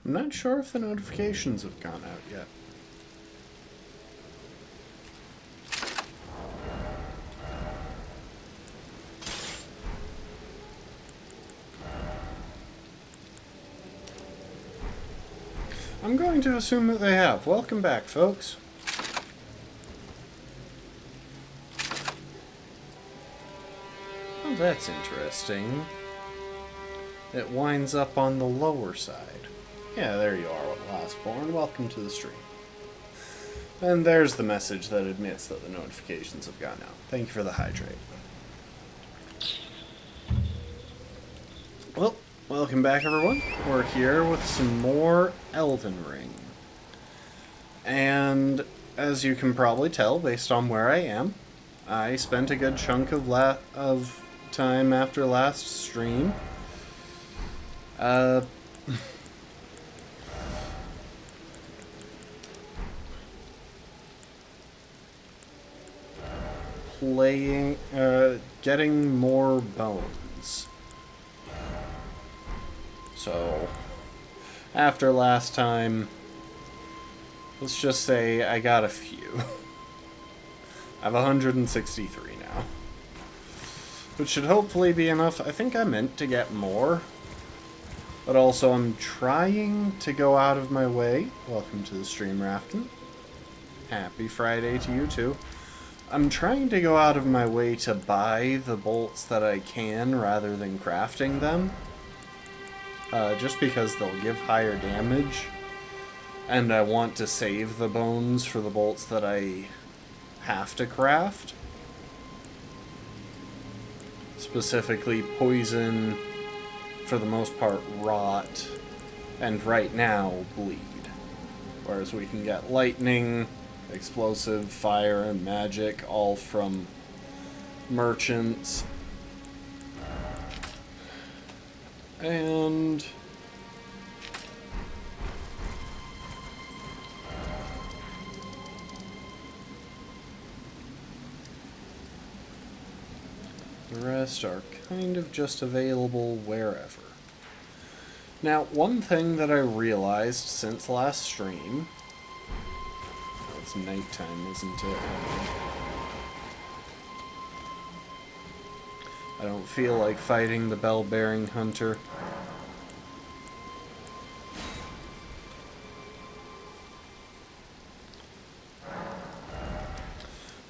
I'm not sure if the notifications have gone out yet. I'm going to assume that they have. Welcome back, folks. Oh, that's interesting. It winds up on the lower side. Yeah, there you are, Lastborn. Welcome to the stream. And there's the message that admits that the notifications have gone out. Thank you for the hydrate. Well, welcome back, everyone. We're here with some more Elden Ring. And as you can probably tell, based on where I am, I spent a good chunk of time after last stream getting more bones. So, after last time, let's just say I got a few. I have 163 now. Which should hopefully be enough. I think I meant to get more. But also, I'm trying to go out of my way. Welcome to the stream, Rafton. Happy Friday to you, too. I'm trying to go out of my way to buy the bolts that I can rather than crafting them. Just because they'll give higher damage. And I want to save the bones for the bolts that I have to craft. Specifically poison, for the most part, rot, and right now, bleed. Whereas we can get lightning, explosive, fire, and magic, all from merchants. And the rest are kind of just available wherever. Now, one thing that I realized since last stream... Oh, it's nighttime, isn't it? I don't feel like fighting the bell-bearing hunter.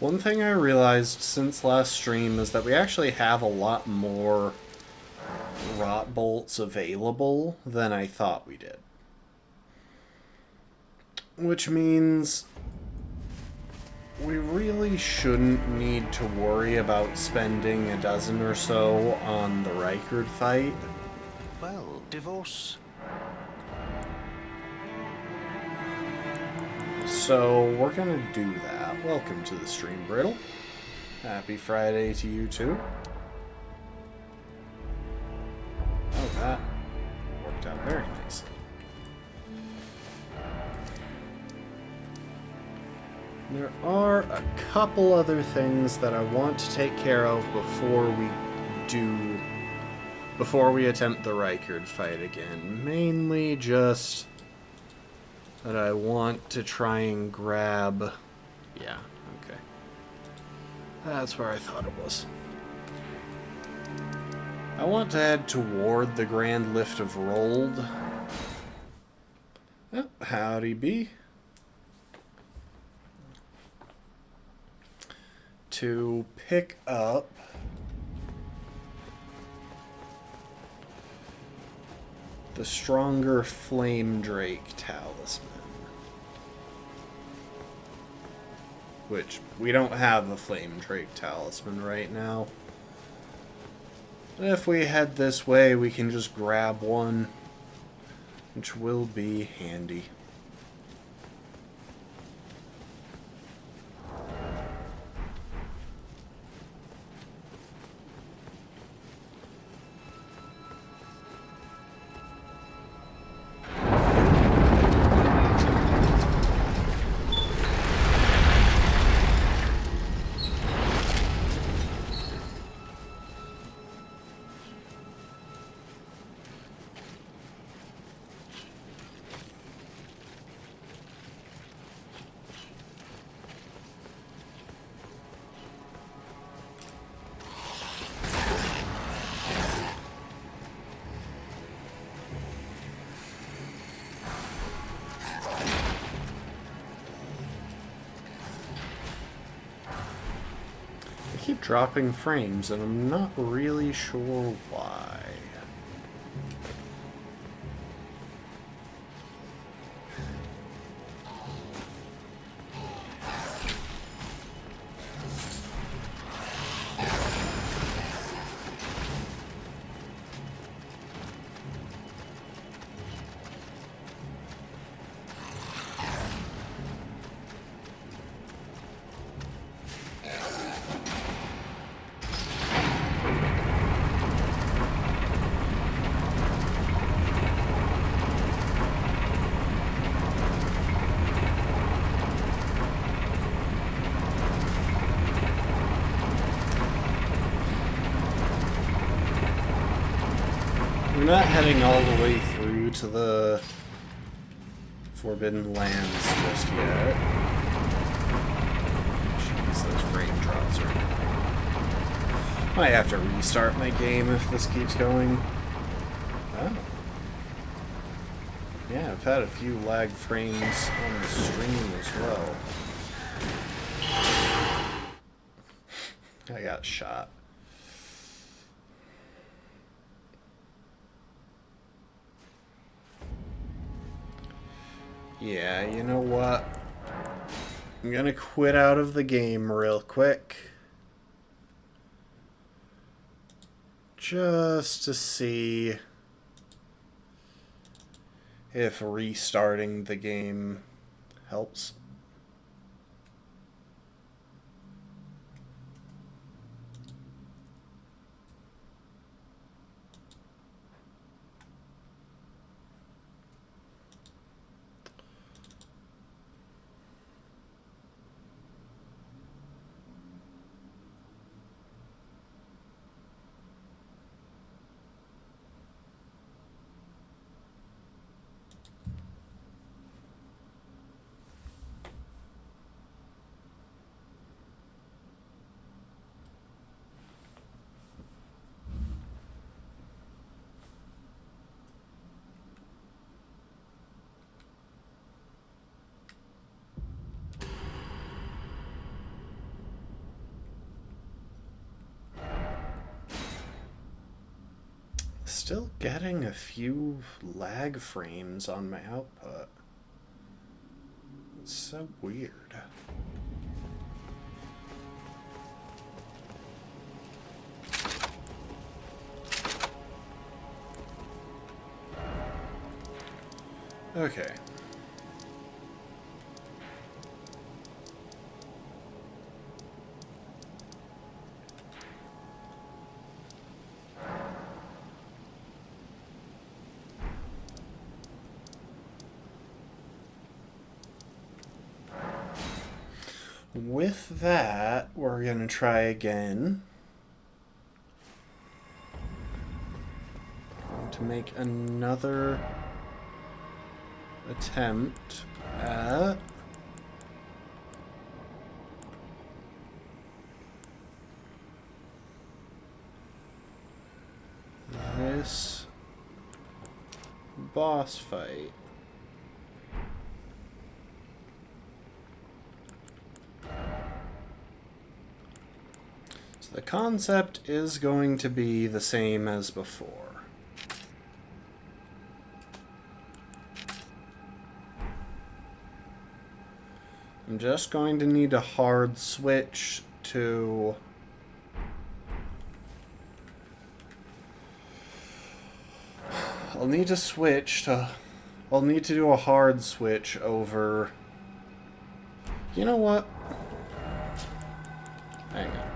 One thing I realized since last stream is that we actually have a lot more rot bolts available than I thought we did. Which means we really shouldn't need to worry about spending a dozen or so on the Rykard fight. Well, divorce. So we're gonna do that. Welcome to the stream, Brittle. Happy Friday to you too. Oh, that worked out very nicely. There are a couple other things that I want to take care of before we attempt the Rykard fight again. Mainly just that I want to try and grab... Yeah, okay. That's where I thought it was. I want to head toward the Grand Lift of Rold. Oh, howdy bee. To pick up the stronger Flame Drake Talisman. Which, we don't have the Flame Drake Talisman right now. If we head this way, we can just grab one, which will be handy. keep dropping frames, and I'm not really sure why. We're not heading all the way through to the Forbidden Lands just yet. Jeez, those frame drops are annoying. Might have to restart my game if this keeps going. Oh. Yeah, I've had a few lag frames on the stream as well. I got shot. Yeah, you know what? I'm gonna quit out of the game real quick. Just to see if restarting the game helps. Still getting a few lag frames on my output. It's so weird. Okay. With that, we're going to try again to make another attempt at this boss fight. The concept is going to be the same as before. I'm just going to need a hard switch to I'll need to do a hard switch over. You know what? Hang on.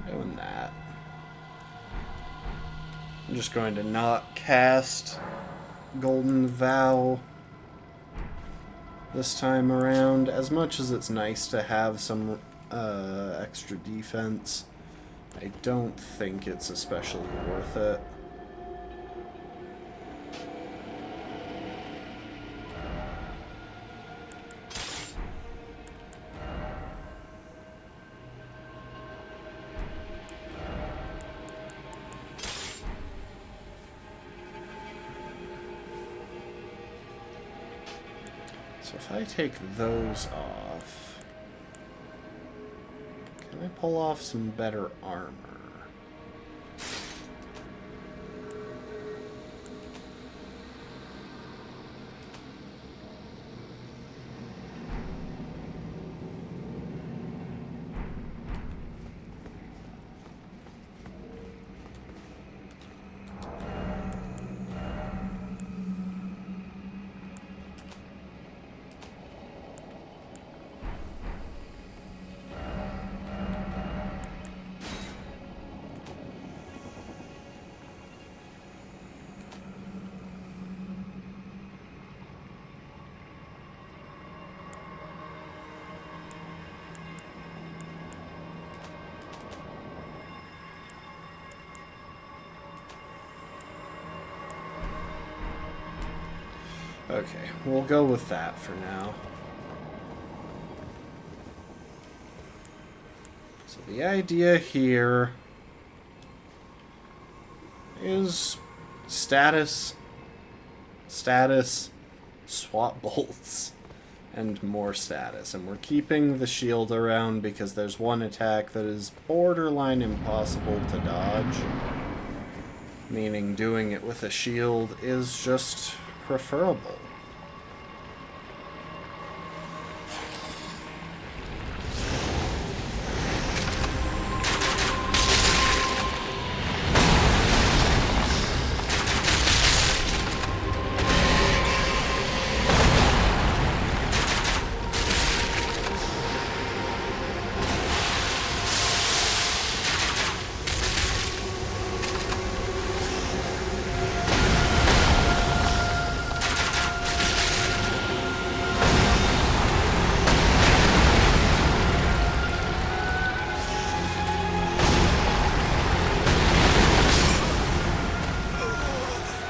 Doing that. I'm just going to not cast Golden Vow this time around. As much as it's nice to have some extra defense, I don't think it's especially worth it. So if I take those off, pull off some better armor. Okay, we'll go with that for now. So the idea here is status, swap bolts, and more status. And we're keeping the shield around because there's one attack that is borderline impossible to dodge. Meaning doing it with a shield is just preferable.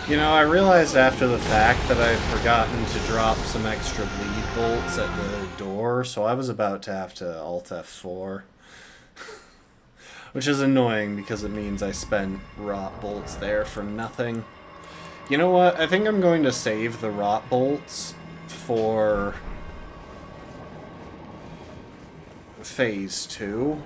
You know, I realized after the fact that I'd forgotten to drop some extra bleed bolts at the door, so I was about to have to Alt F4. Which is annoying because it means I spent rot bolts there for nothing. You know what? I think I'm going to save the rot bolts for Phase 2.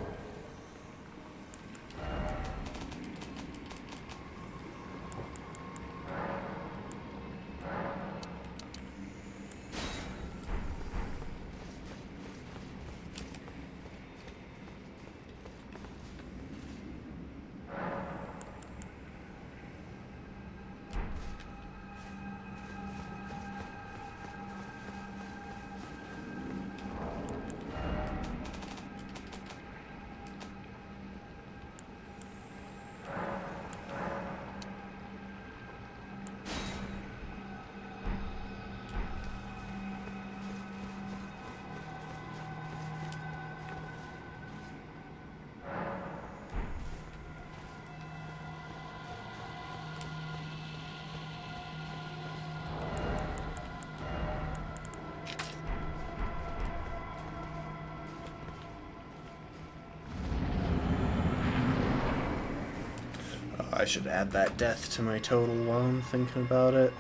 I should add that death to my total while I'm thinking about it.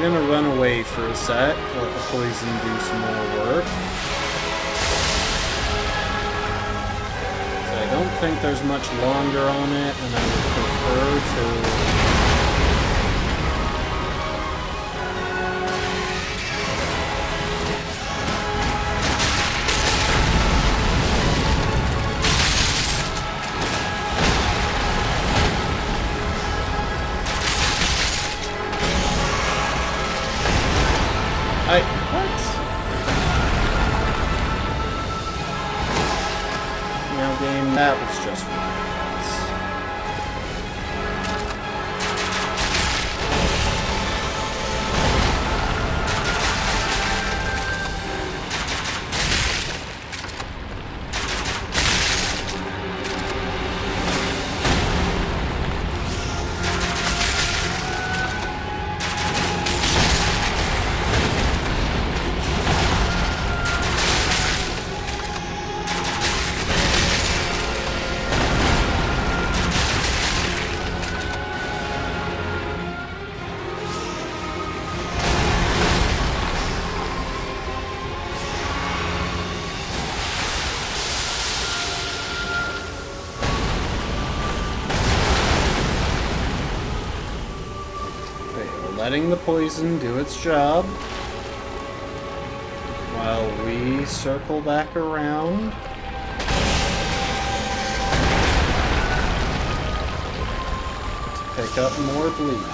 we're gonna run away for a sec, let the poison do some more work. So I don't think there's much longer on it, and I would prefer to... What? Now, game, that was just ridiculous. Letting the poison do its job while we circle back around. To pick up more bleed.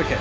Okay.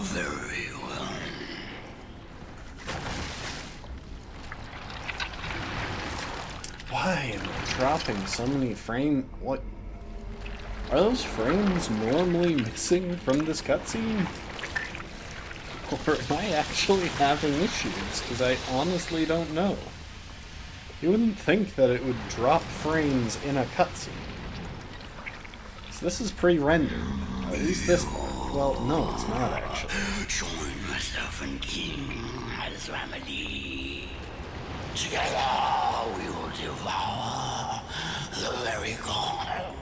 Very well. Why am I dropping so many frames? What? Are those frames normally missing from this cutscene? Or am I actually having issues? Because I honestly don't know. You wouldn't think that it would drop frames in a cutscene. So this is pre-rendered. At least this... Well, no, it's not actually. Join myself and King as remedy. Together we will devour the very god.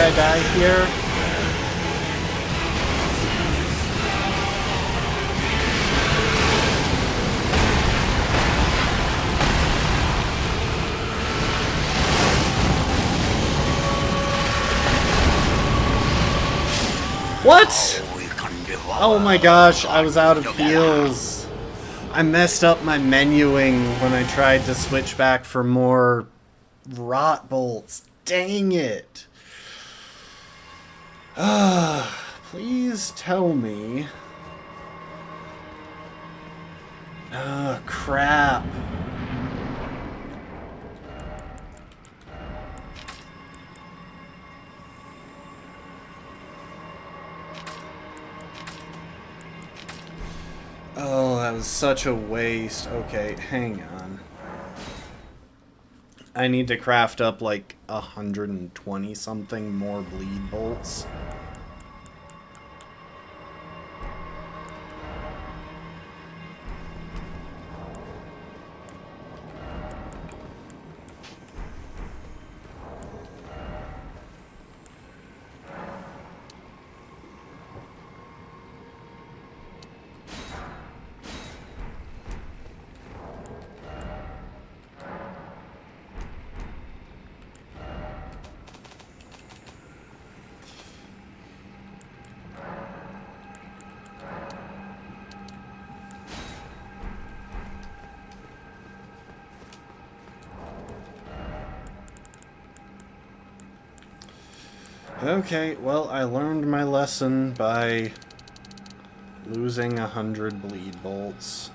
I die here? What? Oh my gosh, I was out of heals. I messed up my menuing when I tried to switch back for more rot bolts. Dang it. Please tell me. Crap. Oh, that was such a waste. Okay, hang on. I need to craft up like 120 something more bleed bolts. Okay, well, I learned my lesson by losing 100 bleed bolts.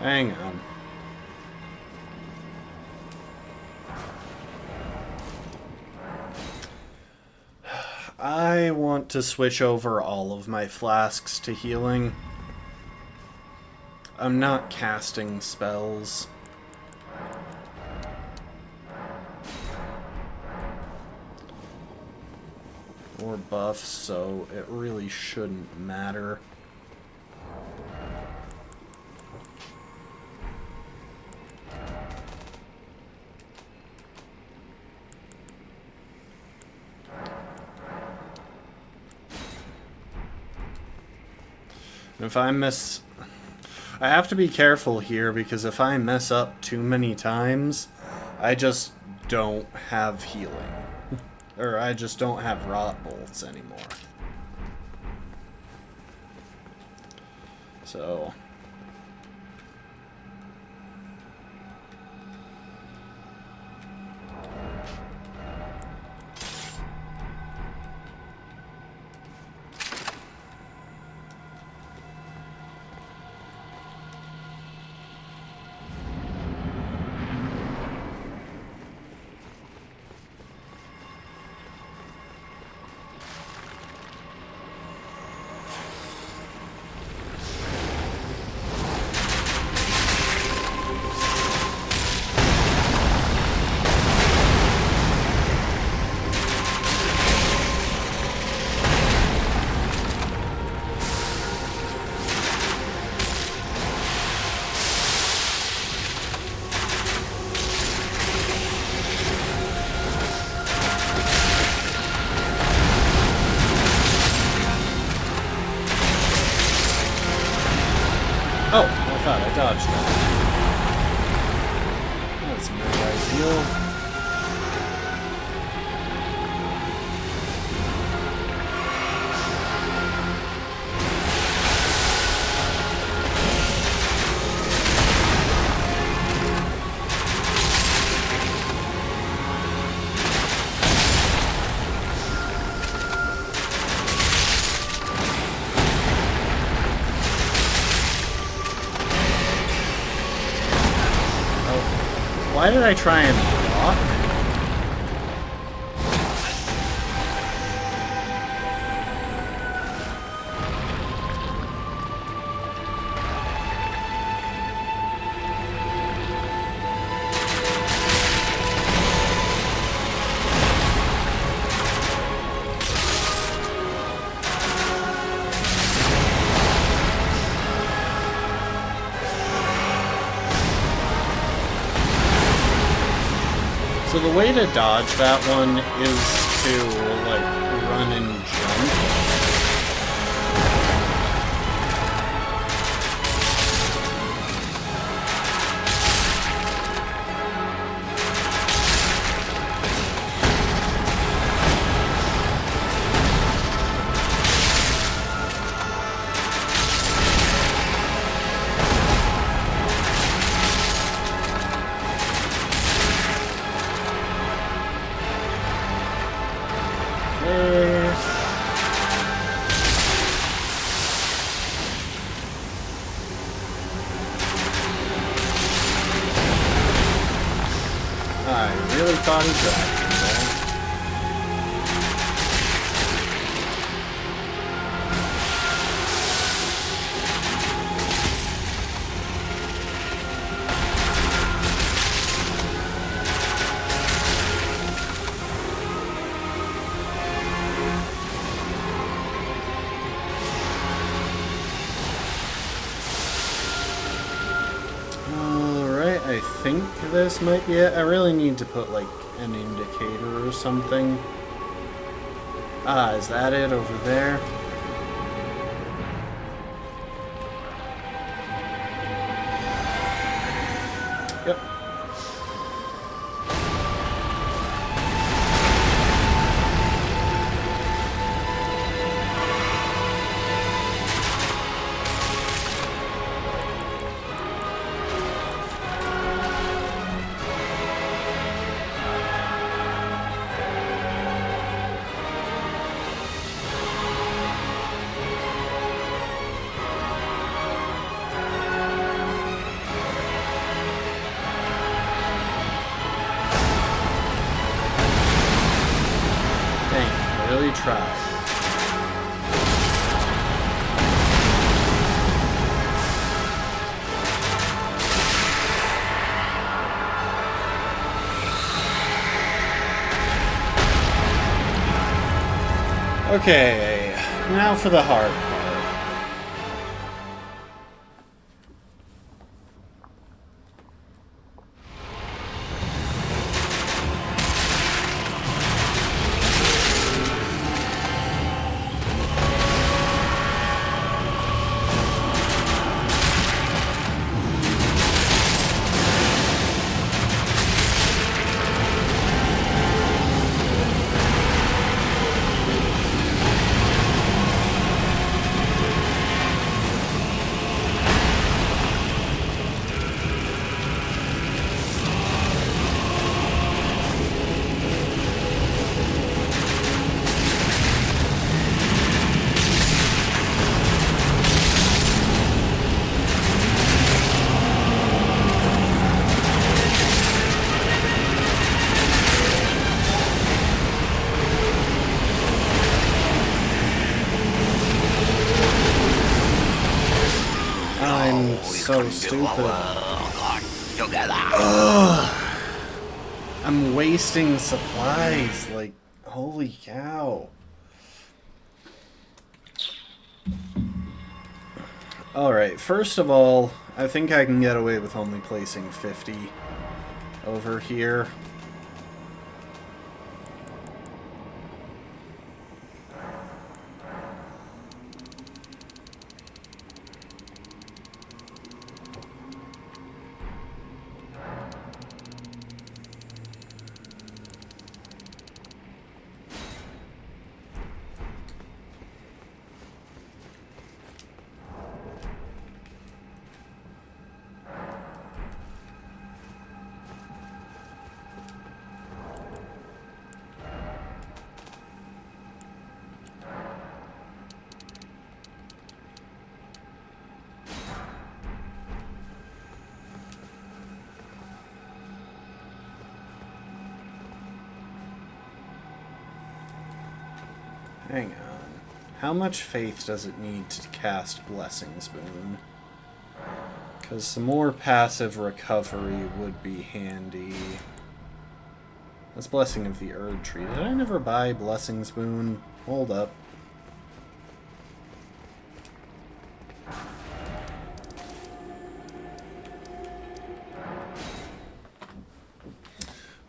Hang on. I want to switch over all of my flasks to healing. I'm not casting spells. Or buffs, so it really shouldn't matter. If I miss... I have to be careful here, because if I mess up too many times, I just don't have healing. Or I just don't have rot bolts anymore. So... Oh, I thought I dodged that. That's not ideal. Why did I try and block? So the way to dodge that one is to, like, run and jump. I really thought he dragged me there. Alright, I think this might be it. I really need to put, like, an indicator or something. Ah, is that it over there? Yep. Really try. Okay, now for the hard part. So stupid. Ugh. I'm wasting supplies. Like, holy cow. Alright, first of all, I think I can get away with only placing 50 over here. Hang on. How much faith does it need to cast Blessing's Boon? Because some more passive recovery would be handy. That's Blessing of the Erd Tree. Did I never buy Blessing's Boon? Hold up.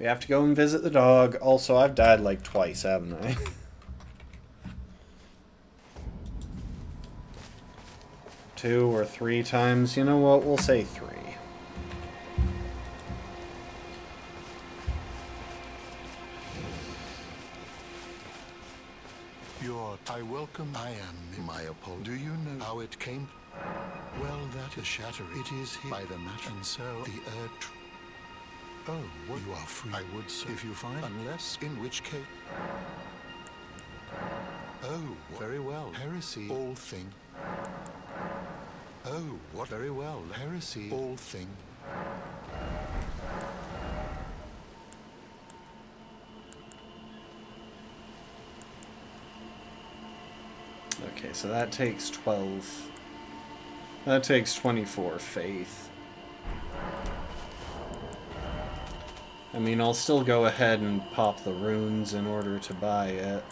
We have to go and visit the dog. Also, I've died like twice, haven't I? Two or three times. You know what? We'll say 3. I welcome. I am my apology. Do you know how it came? Well, that is shatter. It is here by the match, and so the earth. Oh, well, you are free. I would say if you find, unless in which case. Oh, very well. Heresy, all thing. Oh, what very well. Heresy, all thing. Okay, so that takes 12. That takes 24 faith. I mean, I'll still go ahead and pop the runes in order to buy it.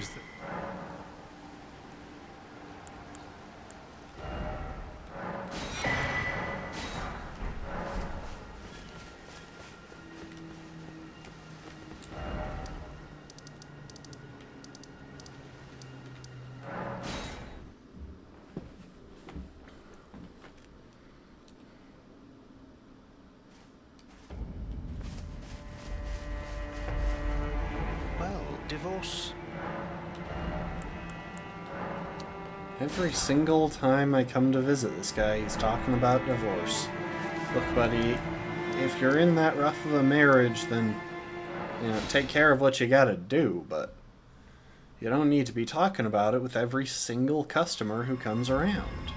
Is that... Divorce. Every single time I come to visit this guy, he's talking about divorce. Look, buddy, if you're in that rough of a marriage, then, you know, take care of what you gotta do, but you don't need to be talking about it with every single customer who comes around.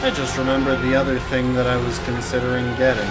I just remembered the other thing that I was considering getting.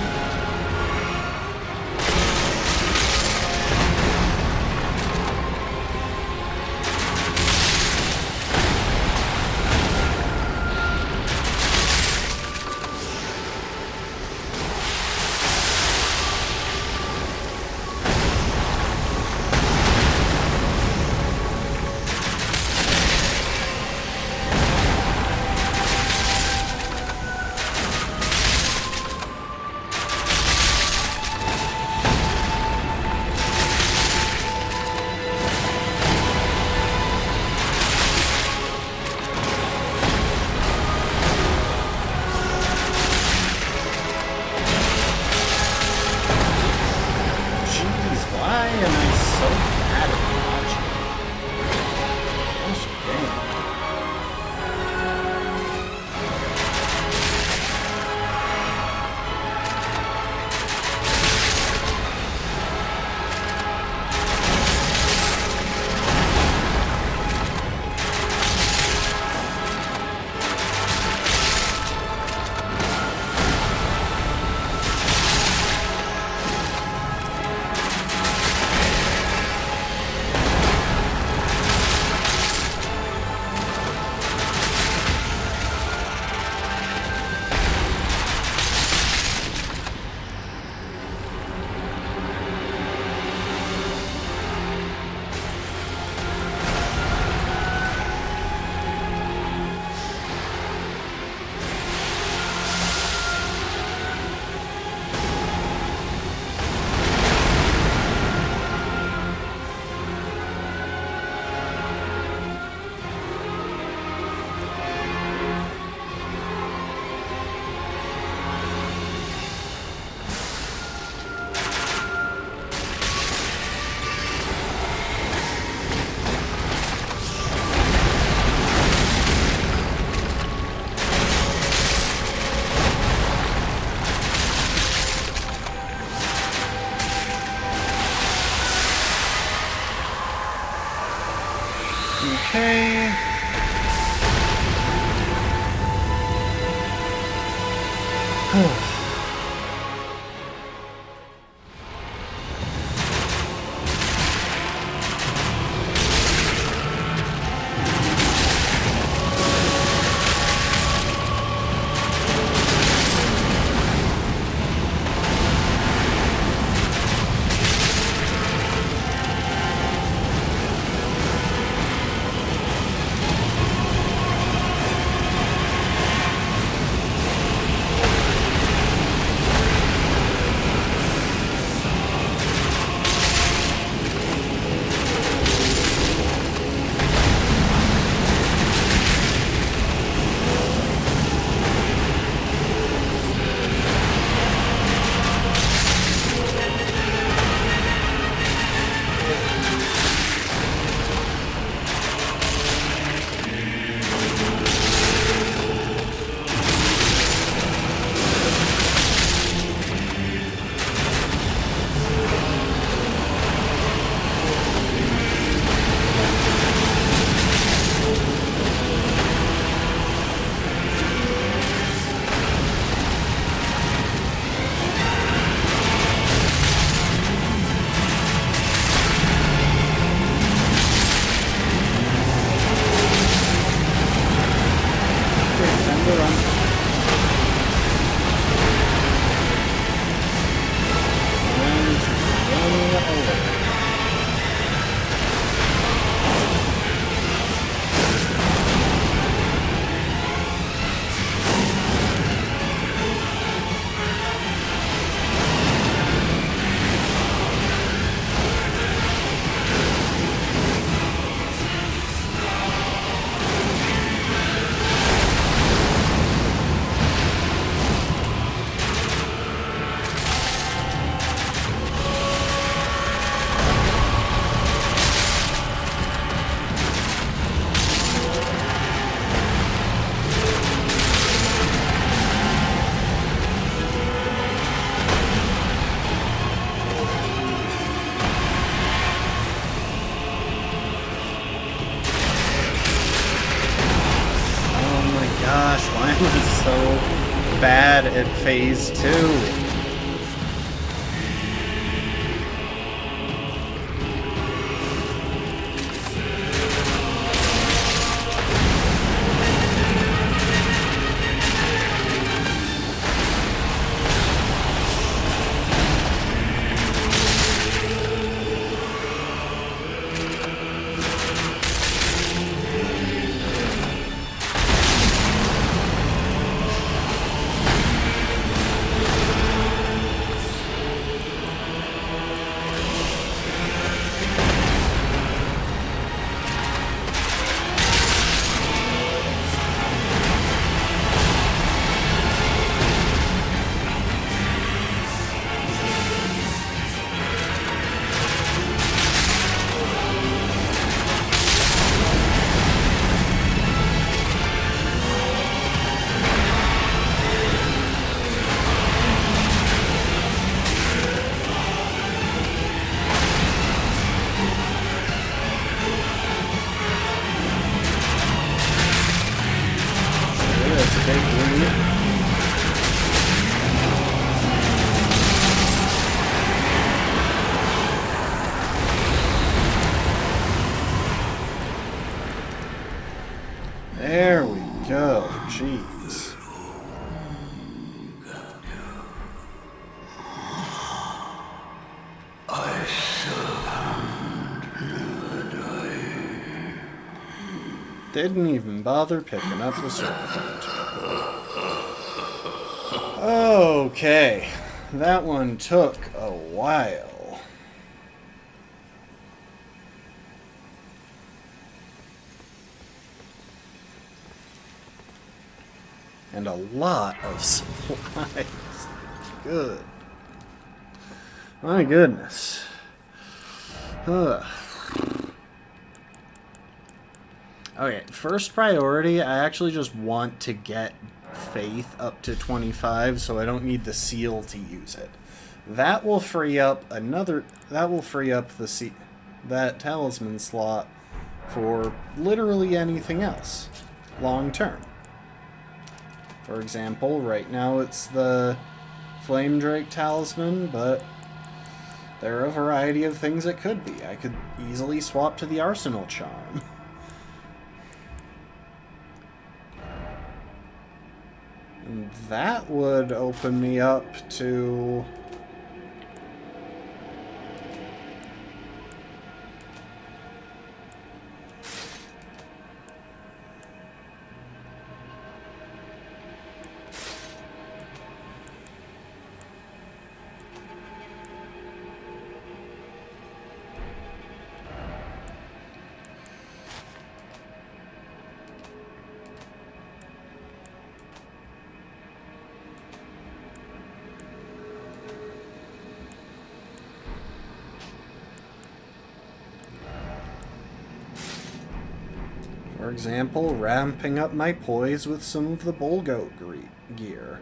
Okay. Bad at phase 2. There we go. Jeez. Didn't even bother picking up the sword. Okay. That one took a while. And a lot of supplies. Good. My goodness. Okay, first priority, I actually just want to get faith up to 25 so I don't need the seal to use it. That will free up that talisman slot for literally anything else long term. For example, right now it's the Flame Drake Talisman, but there are a variety of things it could be. I could easily swap to the Arsenal Charm. And that would open me up to... For example, ramping up my poise with some of the Bull Goat gear.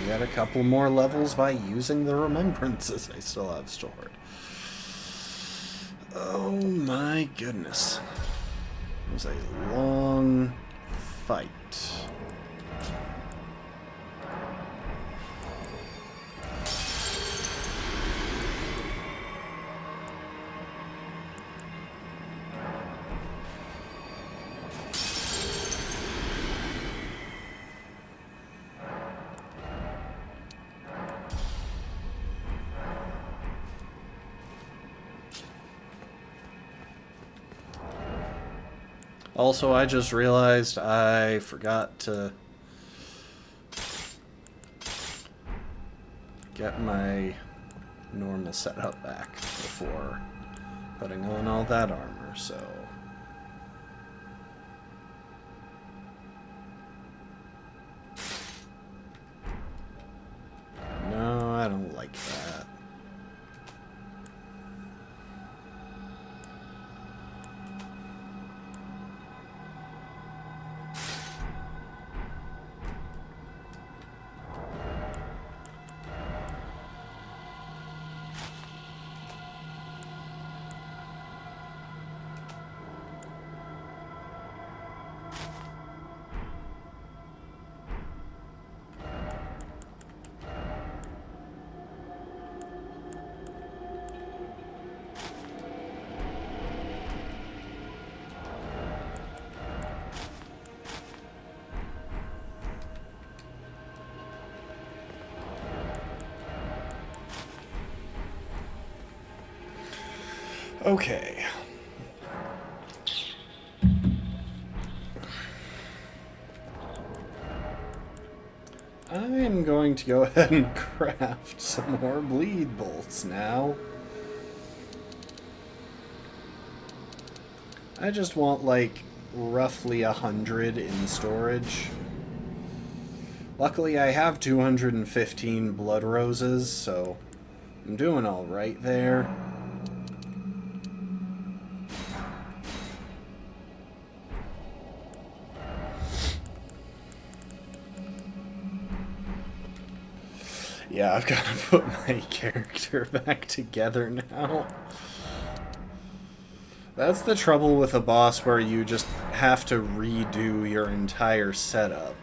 Get a couple more levels by using the remembrances I still have stored. Oh my goodness. It was a long fight. Also, I just realized I forgot to get my normal setup back before putting on all that armor, so... No, I don't like that. Okay. I'm going to go ahead and craft some more bleed bolts now. I just want like roughly 100 in storage. Luckily I have 215 blood roses, so I'm doing all right there. Yeah, I've got to put my character back together now. That's the trouble with a boss where you just have to redo your entire setup.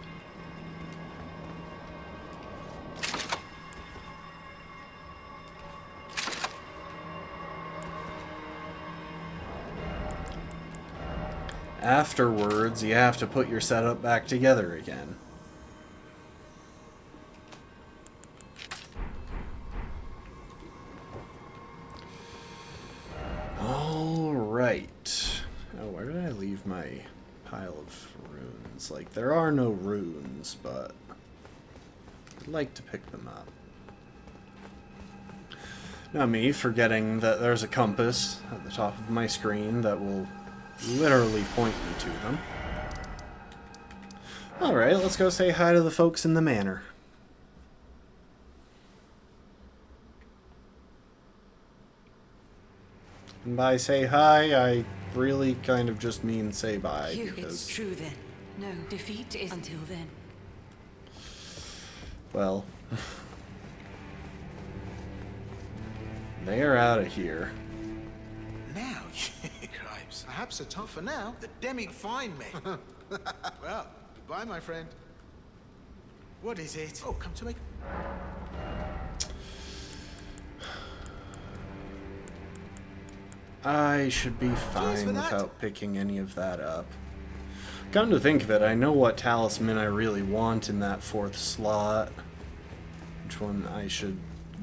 Afterwards, you have to put your setup back together again. Alright. Oh, where did I leave my pile of runes? Like, there are no runes, but I'd like to pick them up. Not me forgetting that there's a compass at the top of my screen that will literally point me to them. Alright, let's go say hi to the folks in the manor. And by say hi, I really kind of just mean say bye, It's because, true then. No, defeat is until then. well, they are out of here. Now, cripes. Perhaps a tough for now. The demi find me. Well, goodbye, my friend. What is it? Oh, come to make. I should be fine for that. without picking any of that up. Come to think of it, I know what talisman I really want in that 4th slot. Which one I should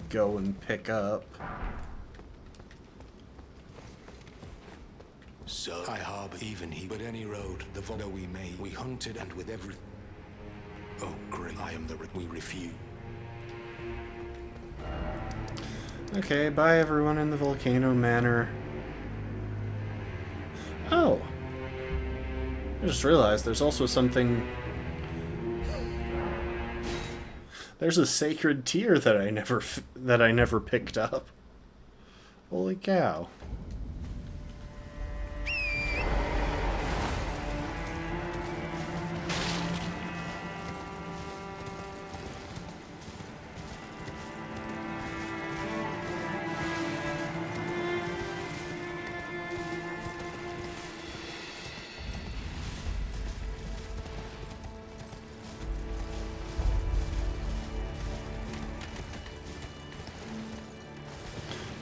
go and pick up. So I harbor even he, but any road, the vodo we made, we hunted and with every. Oh, great! I am the we refuse. Okay, bye everyone in the Volcano Manor. Oh! I just realized there's also something... There's a sacred tear that I never picked up. Holy cow.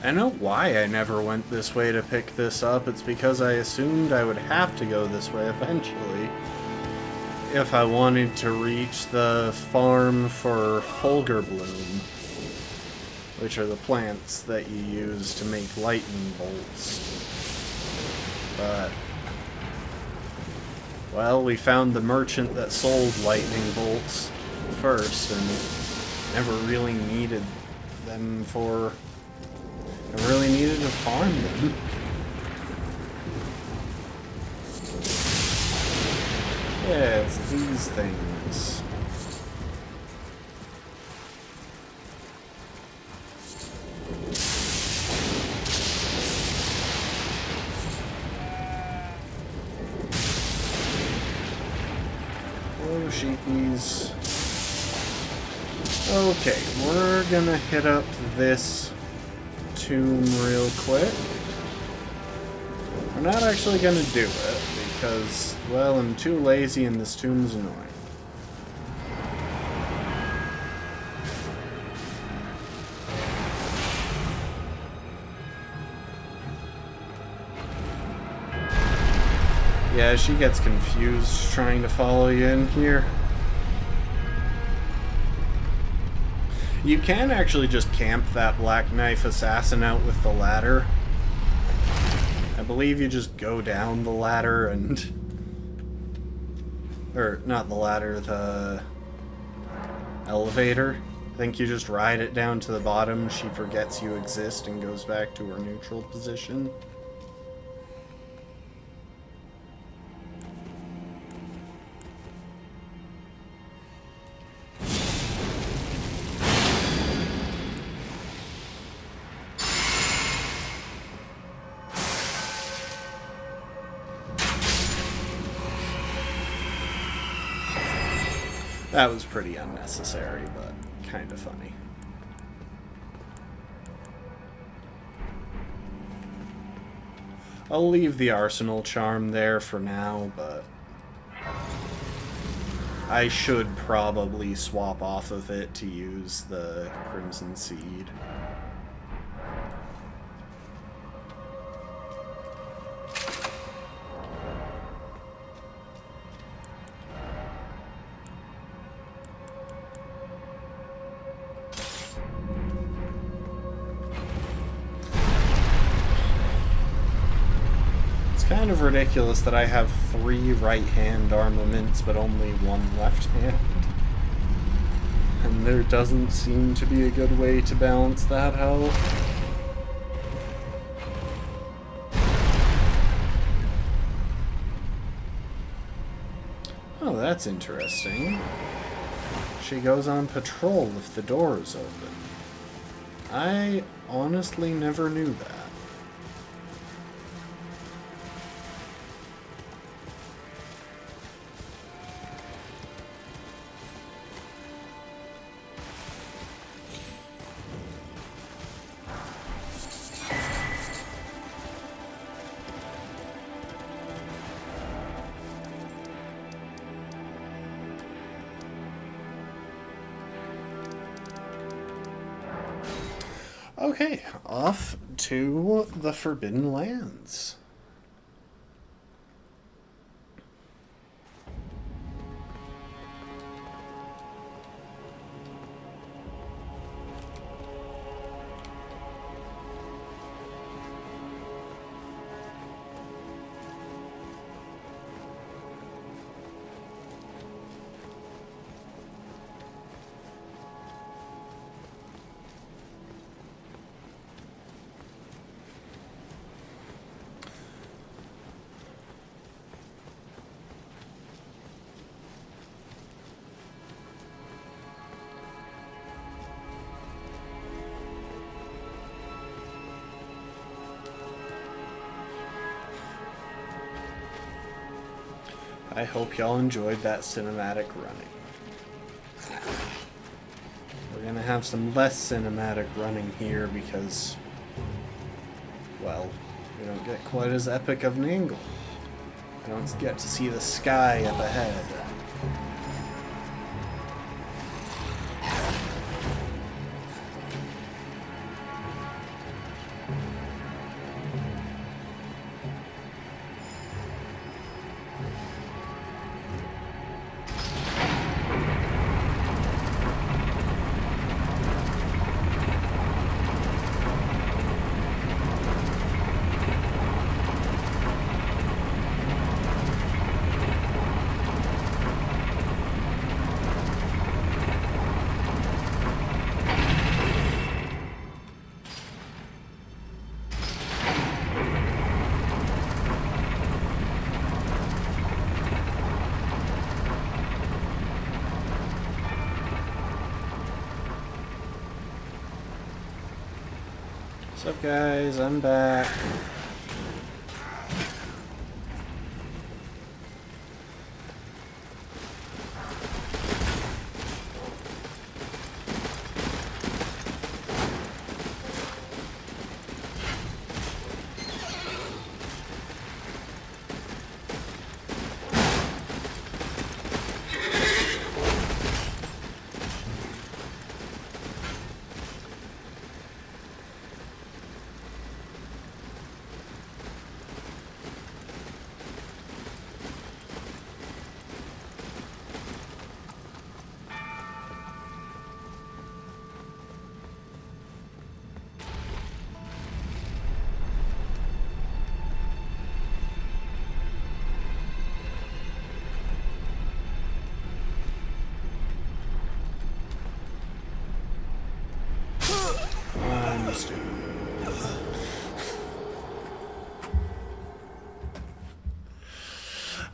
I know why I never went this way to pick this up. It's because I assumed I would have to go this way eventually if I wanted to reach the farm for Fulgur Bloom, which are the plants that you use to make lightning bolts. But, well, we found the merchant that sold lightning bolts first and never really needed them for... I really needed to farm them. Yeah, it's these things. Oh, sheepies. Okay, we're gonna hit up this tomb real quick. We're not actually going to do it because, well, I'm too lazy and this tomb's annoying. Yeah, she gets confused trying to follow you in here. You can actually just camp that Black Knife Assassin out with the ladder. I believe you just go down the ladder and... Or, not the ladder, the elevator. I think you just ride it down to the bottom, she forgets you exist and goes back to her neutral position. That was pretty unnecessary, but kind of funny. I'll leave the Arsenal Charm there for now, but I should probably swap off of it to use the Crimson Seed. Kind of ridiculous that I have 3 right-hand armaments but only 1 left hand. And there doesn't seem to be a good way to balance that out. Oh, that's interesting. She goes on patrol if the door is open. I honestly never knew that. Okay, off to the Forbidden Lands. I hope y'all enjoyed that cinematic running. We're gonna have some less cinematic running here because, well, we don't get quite as epic of an angle. I don't get to see the sky up ahead. What's up, guys? I'm back.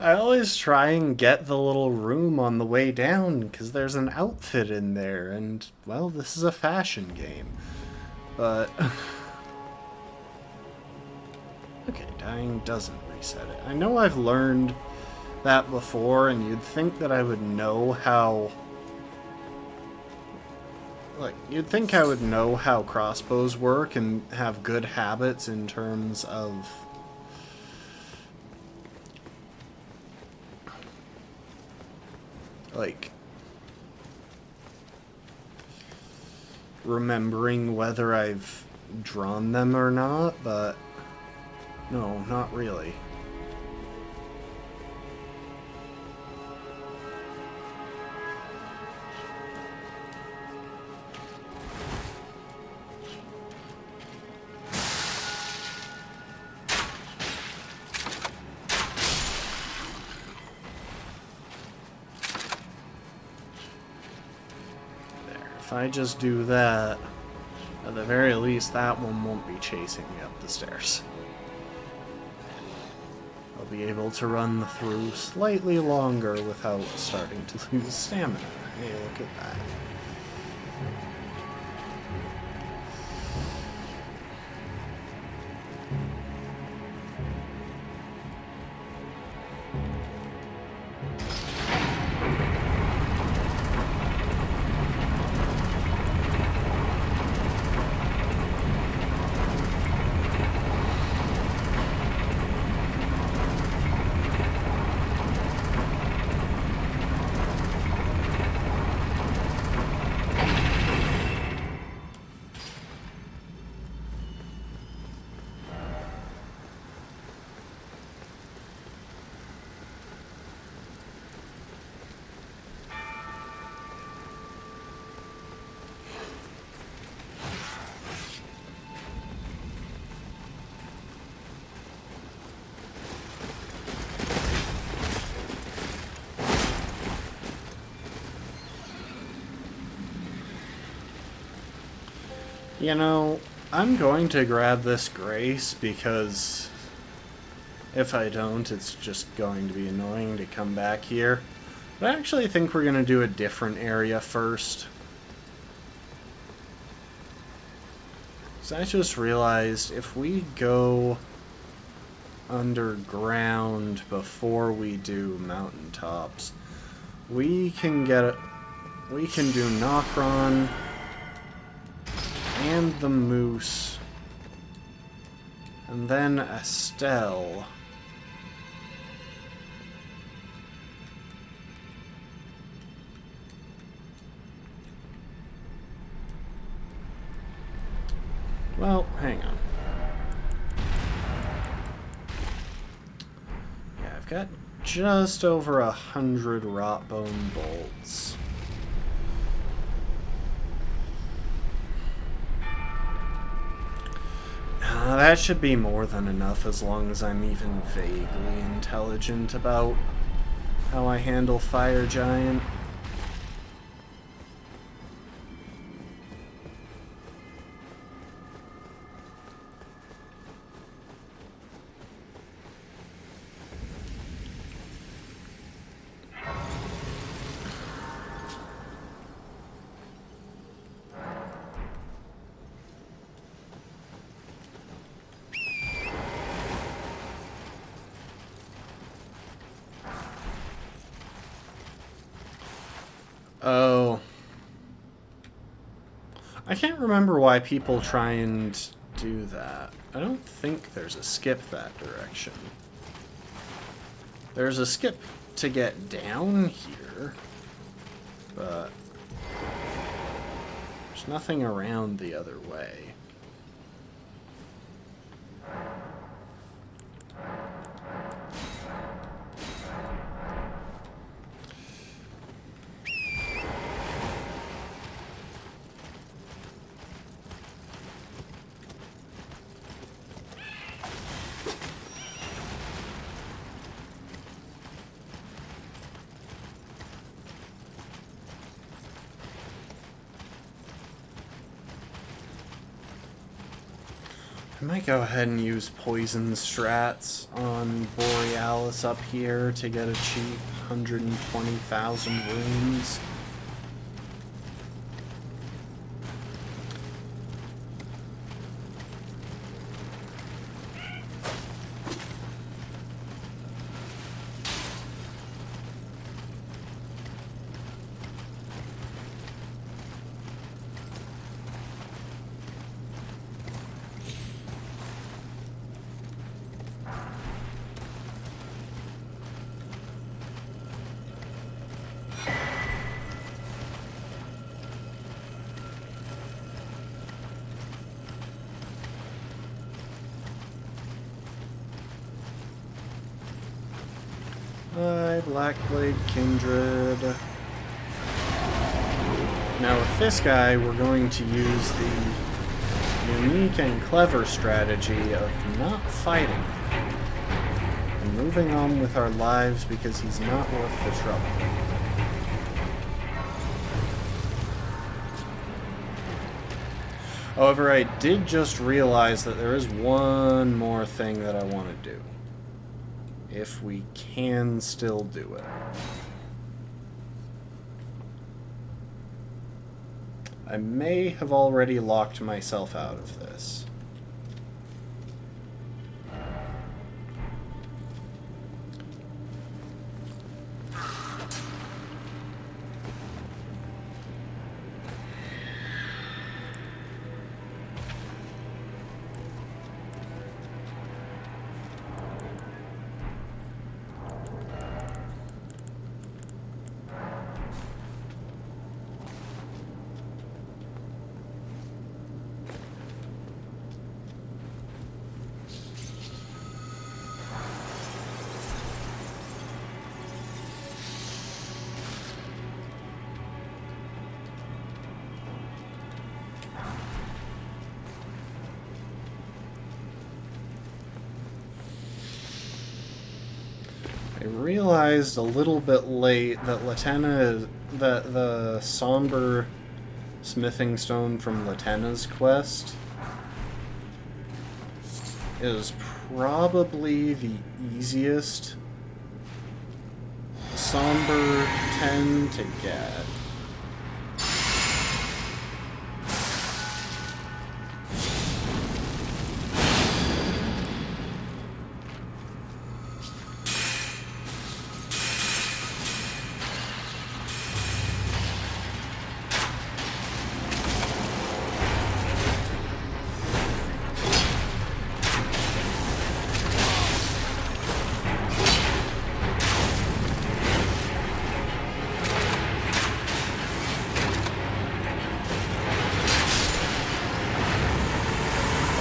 I always try and get the little room on the way down because there's an outfit in there, and, well, this is a fashion game. But... okay, dying doesn't reset it. I know I've learned that before, and you'd think that I would know how... like, you'd think I would know how crossbows work and have good habits in terms of... like, remembering whether I've drawn them or not, but no, not really. If I just do that, at the very least, that one won't be chasing me up the stairs. I'll be able to run through slightly longer without starting to lose stamina. Hey, look at that. You know, I'm going to grab this grace because if I don't, it's just going to be annoying to come back here. But I actually think we're going to do a different area first. So I just realized if we go underground before we do mountaintops, we can do Nokron and the Moose, and then Estelle. Well, hang on. Yeah, I've got just over 100 rotbone bolts. That should be more than enough as long as I'm even vaguely intelligent about how I handle Fire Giant. Oh. I can't remember why people try and do that. I don't think there's a skip that direction. There's a skip to get down here, but there's nothing around the other way. I might go ahead and use poison strats on Borealis up here to get a cheap 120,000 runes. Blackblade Kindred. Now with this guy, we're going to use the unique and clever strategy of not fighting and moving on with our lives because he's not worth the trouble. However, I did just realize that there is one more thing that I want to do. If we can still do it. I may have already locked myself out of this. I realized a little bit late that the somber smithing stone from Latenna's quest is probably the easiest Somber 10 to get.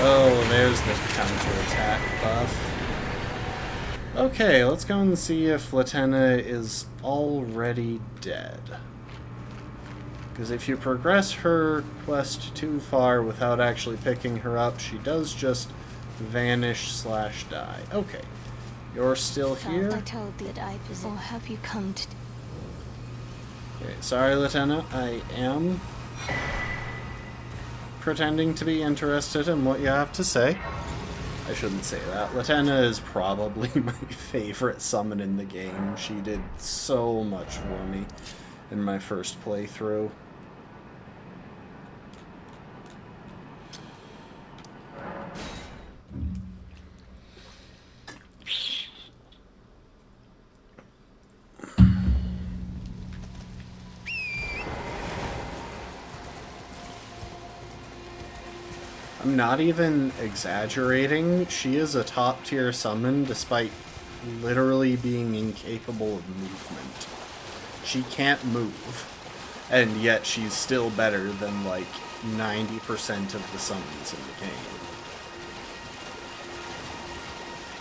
Oh, there's the counterattack buff. Okay, let's go and see if Latenna is already dead. Because if you progress her quest too far without actually picking her up, she does just vanish/die. Okay, you're still here? I told you that I possess. Or have you come to... Okay, sorry, Latenna, I am pretending to be interested in what you have to say. I shouldn't say that. Latenna is probably my favorite summon in the game. She did so much for me in my first playthrough. I'm not even exaggerating. She is a top tier summon despite literally being incapable of movement. She can't move, and yet she's still better than like 90% of the summons in the game.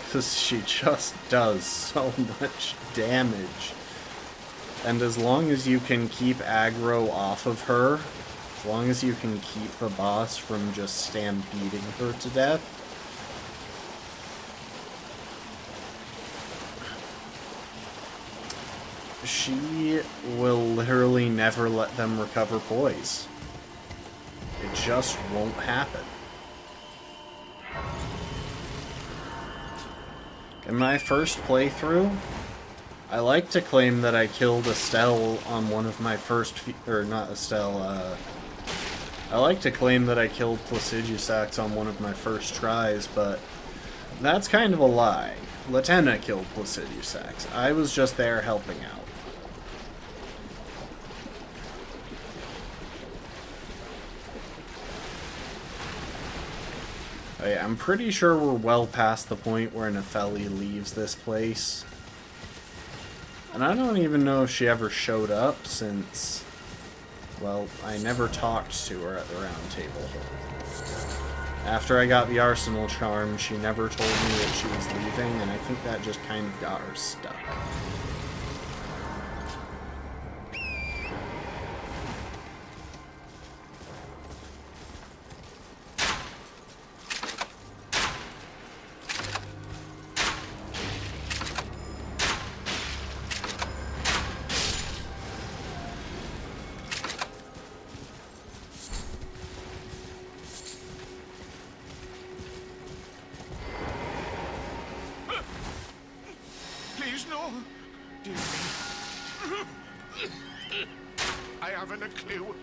Because she just does so much damage. And as long as you can keep aggro off of her, as long as you can keep the boss from just stampeding her to death, she will literally never let them recover poise. It just won't happen. In my first playthrough, I like to claim that I killed Estelle on one of my first or not Estelle, I like to claim that I killed Placidusax on one of my first tries, but that's kind of a lie. Latenna killed Placidusax. I was just there helping out. Oh yeah, I'm pretty sure we're well past the point where Nefeli leaves this place. And I don't even know if she ever showed up since... well, I never talked to her at the round table. After I got the Arsenal charm, she never told me that she was leaving, and I think that just kind of got her stuck. No, dear me. I haven't a clue.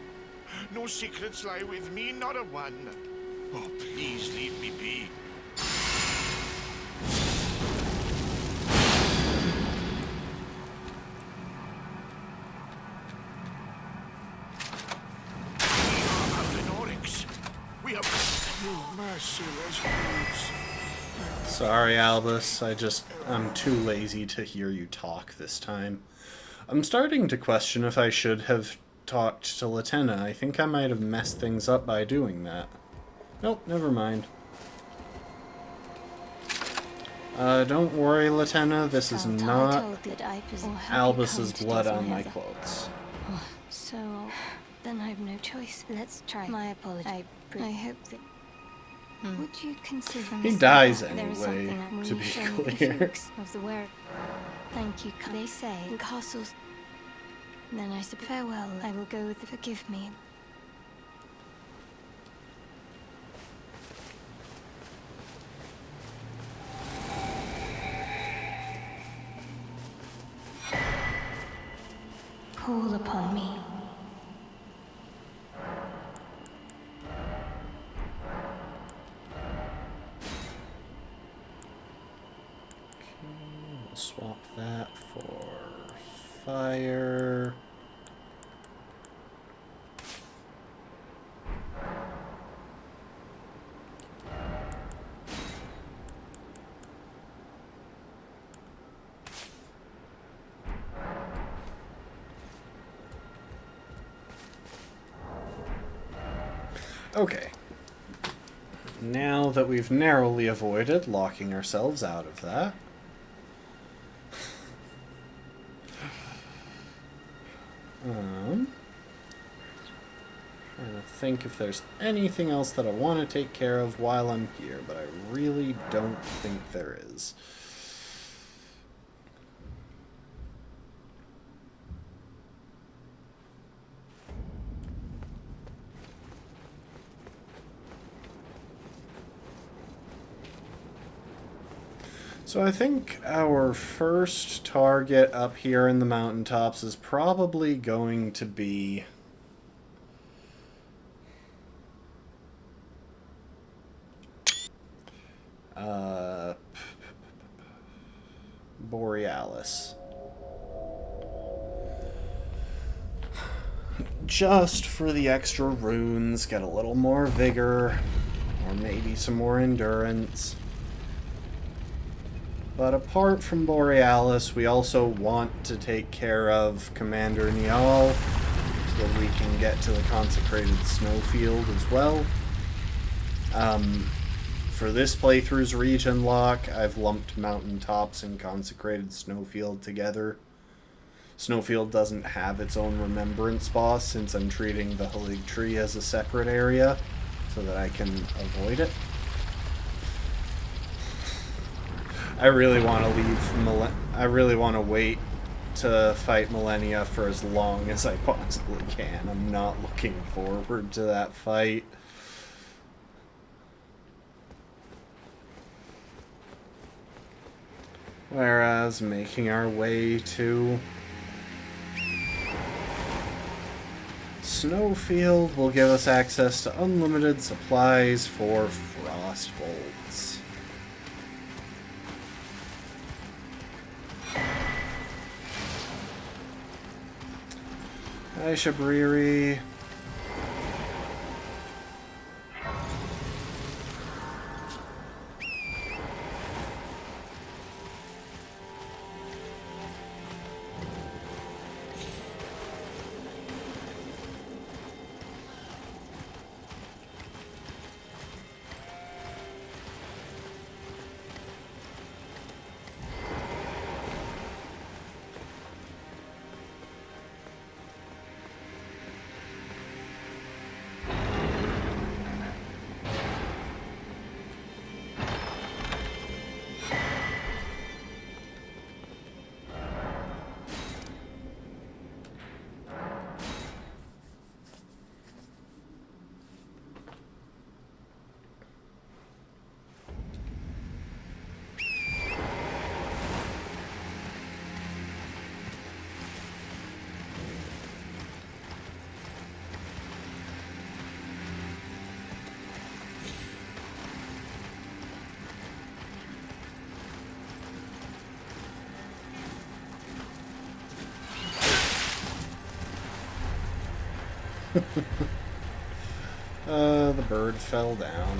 No secrets lie with me, not a one. Oh, please leave me be. We have no merciless brutes. Sorry, Albus. I'm too lazy to hear you talk this time. I'm starting to question if I should have talked to Latenna. I think I might have messed things up by doing that. Nope, never mind. Don't worry, Latenna. This is not Albus's blood on my clothes. Oh, so, then I've no choice. Let's try. My apologies. I hope that... Would you consider he dies anyway, to be clear. Of the word. Thank you. They say in castles. Then I say farewell. I will go with the forgive me. call upon me. We'll swap that for fire. Okay. Now that we've narrowly avoided locking ourselves out of that, trying to think if there's anything else that I want to take care of while I'm here, but I really don't think there is. So I think our first target up here in the mountaintops is probably going to be Borealis. Just for the extra runes, get a little more vigor, or maybe some more endurance. But apart from Borealis, we also want to take care of Commander Niall, so that we can get to the consecrated snowfield as well. For this playthrough's region lock, I've lumped mountaintops and consecrated snowfield together. Snowfield doesn't have its own remembrance boss, since I'm treating the Halig tree as a separate area, so that I can avoid it. I really want to leave I really want to wait to fight Millennia for as long as I possibly can. I'm not looking forward to that fight. Whereas making our way to Snowfield will give us access to unlimited supplies for frost bolts. Hi, Shabriri. The bird fell down.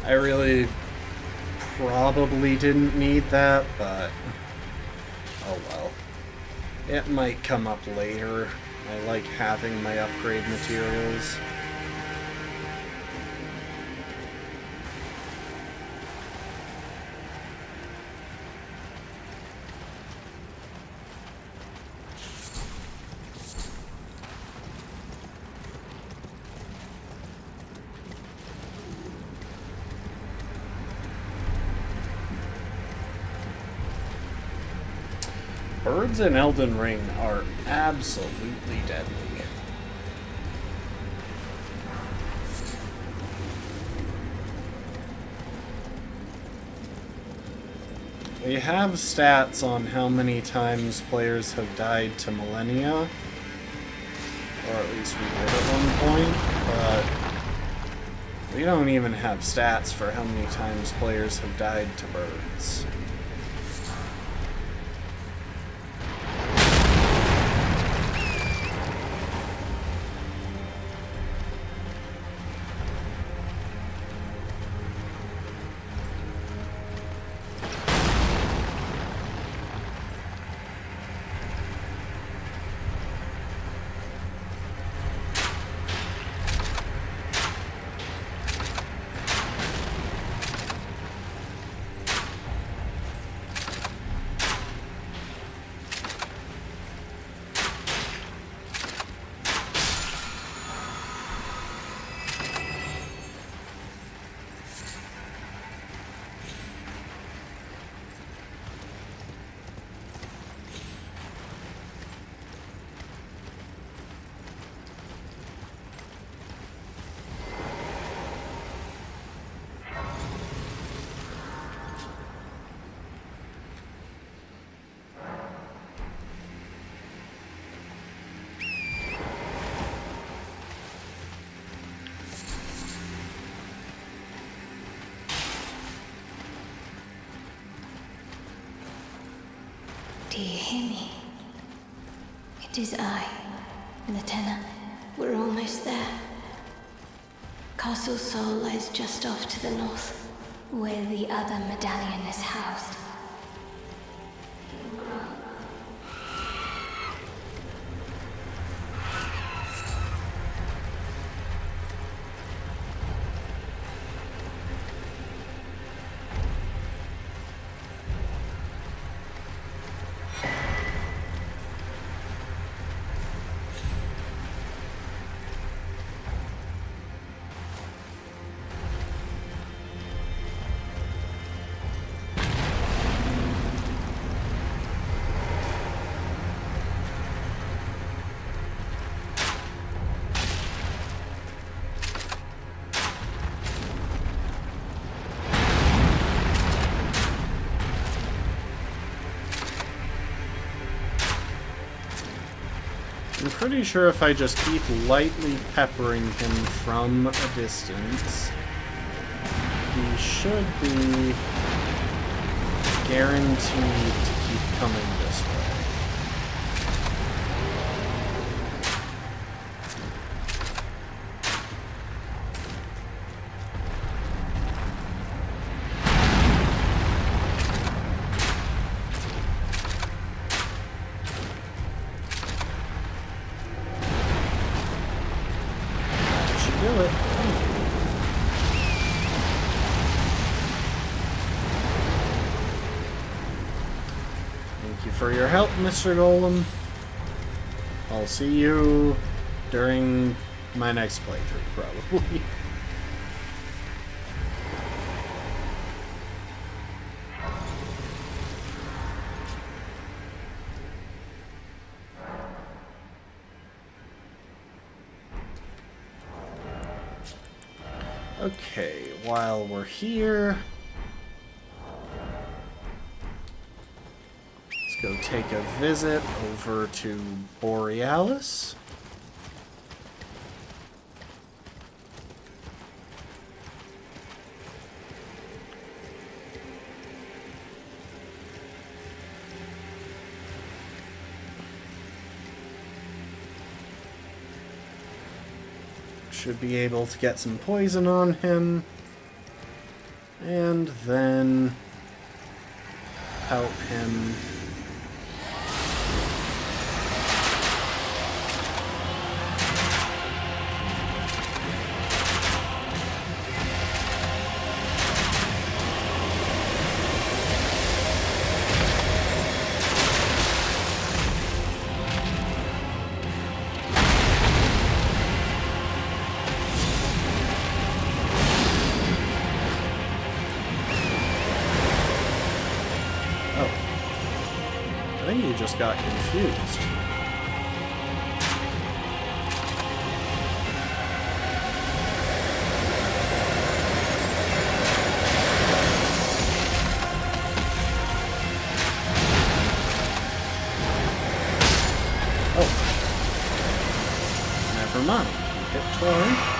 I really probably didn't need that, but oh well. It might come up later. I like having my upgrade materials. Birds in Elden Ring are absolutely deadly. We have stats on how many times players have died to Millennia, or at least we did at one point, but we don't even have stats for how many times players have died to birds. Do you hear me? It is I, Lieutenant. We're almost there. Castle Sol lies just off to the north, where the other medallion is housed. I'm pretty sure if I just keep lightly peppering him from a distance, he should be guaranteed to keep coming this way. For your help, Mr. Golem. I'll see you during my next playthrough, probably. Okay, while we're here, go take a visit over to Borealis. Should be able to get some poison on him. And then help him think he just got confused. Oh. Never mind. He hit Torrent.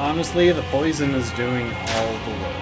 Honestly, the poison is doing all the work.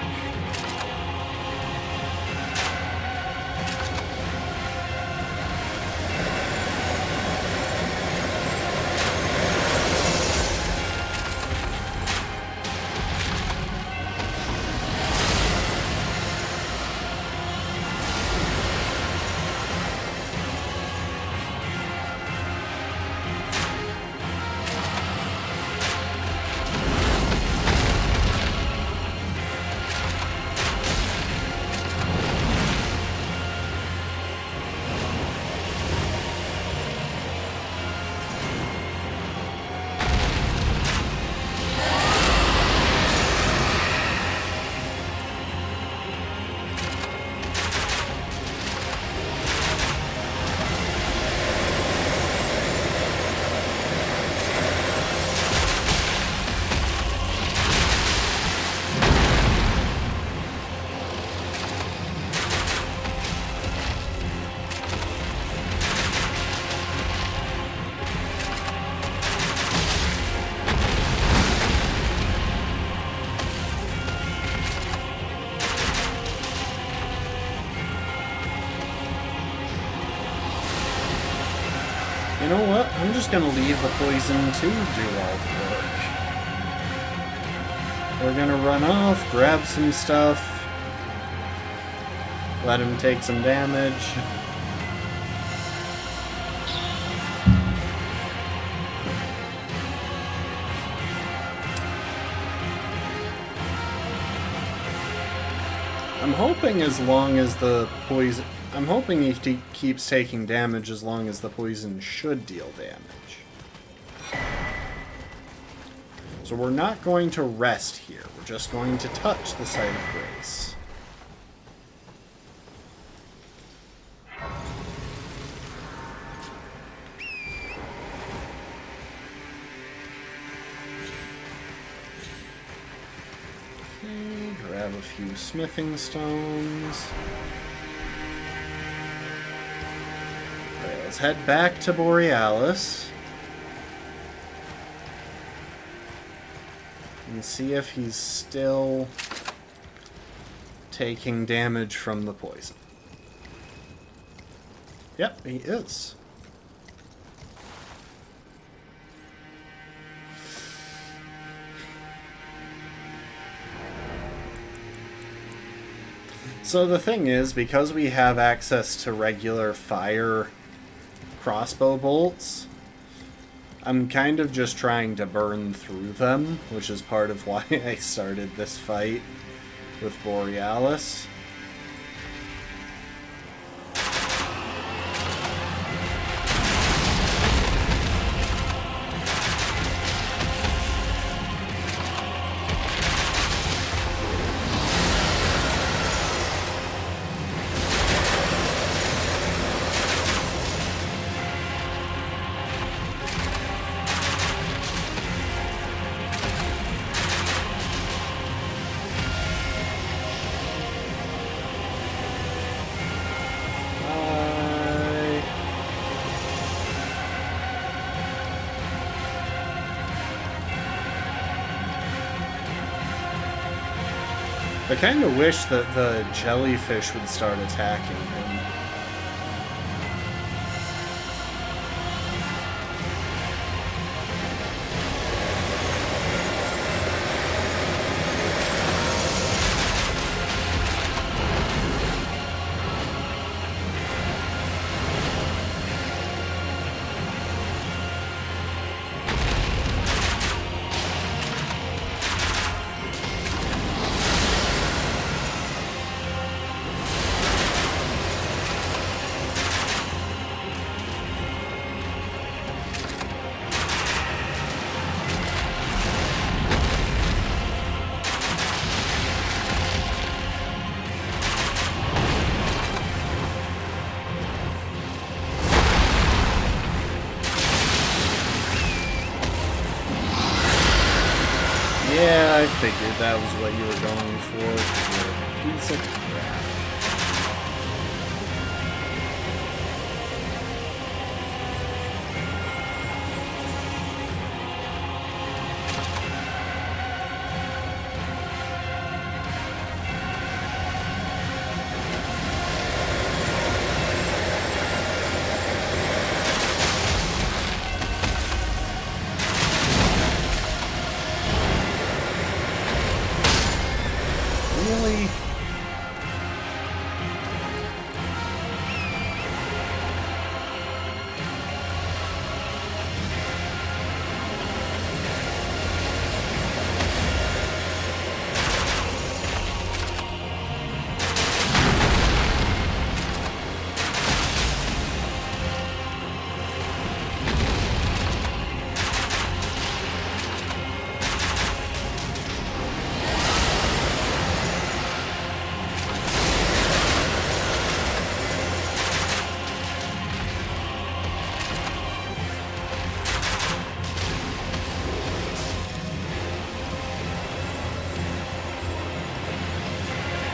You know what? I'm just gonna leave the poison to do all the work. We're gonna run off, grab some stuff, let him take some damage. I'm hoping as long as the poison... I'm hoping he keeps taking damage as long as the poison should deal damage. So we're not going to rest here. We're just going to touch the site of grace. Okay, grab a few smithing stones. Okay, let's head back to Borealis. And see if he's still taking damage from the poison. Yep, he is. So the thing is, because we have access to regular fire crossbow bolts, I'm kind of just trying to burn through them, which is part of why I started this fight with Borealis. I kind of wish that the jellyfish would start attacking him. Yeah, I figured that was what you were going for. You're a piece of crap. Really?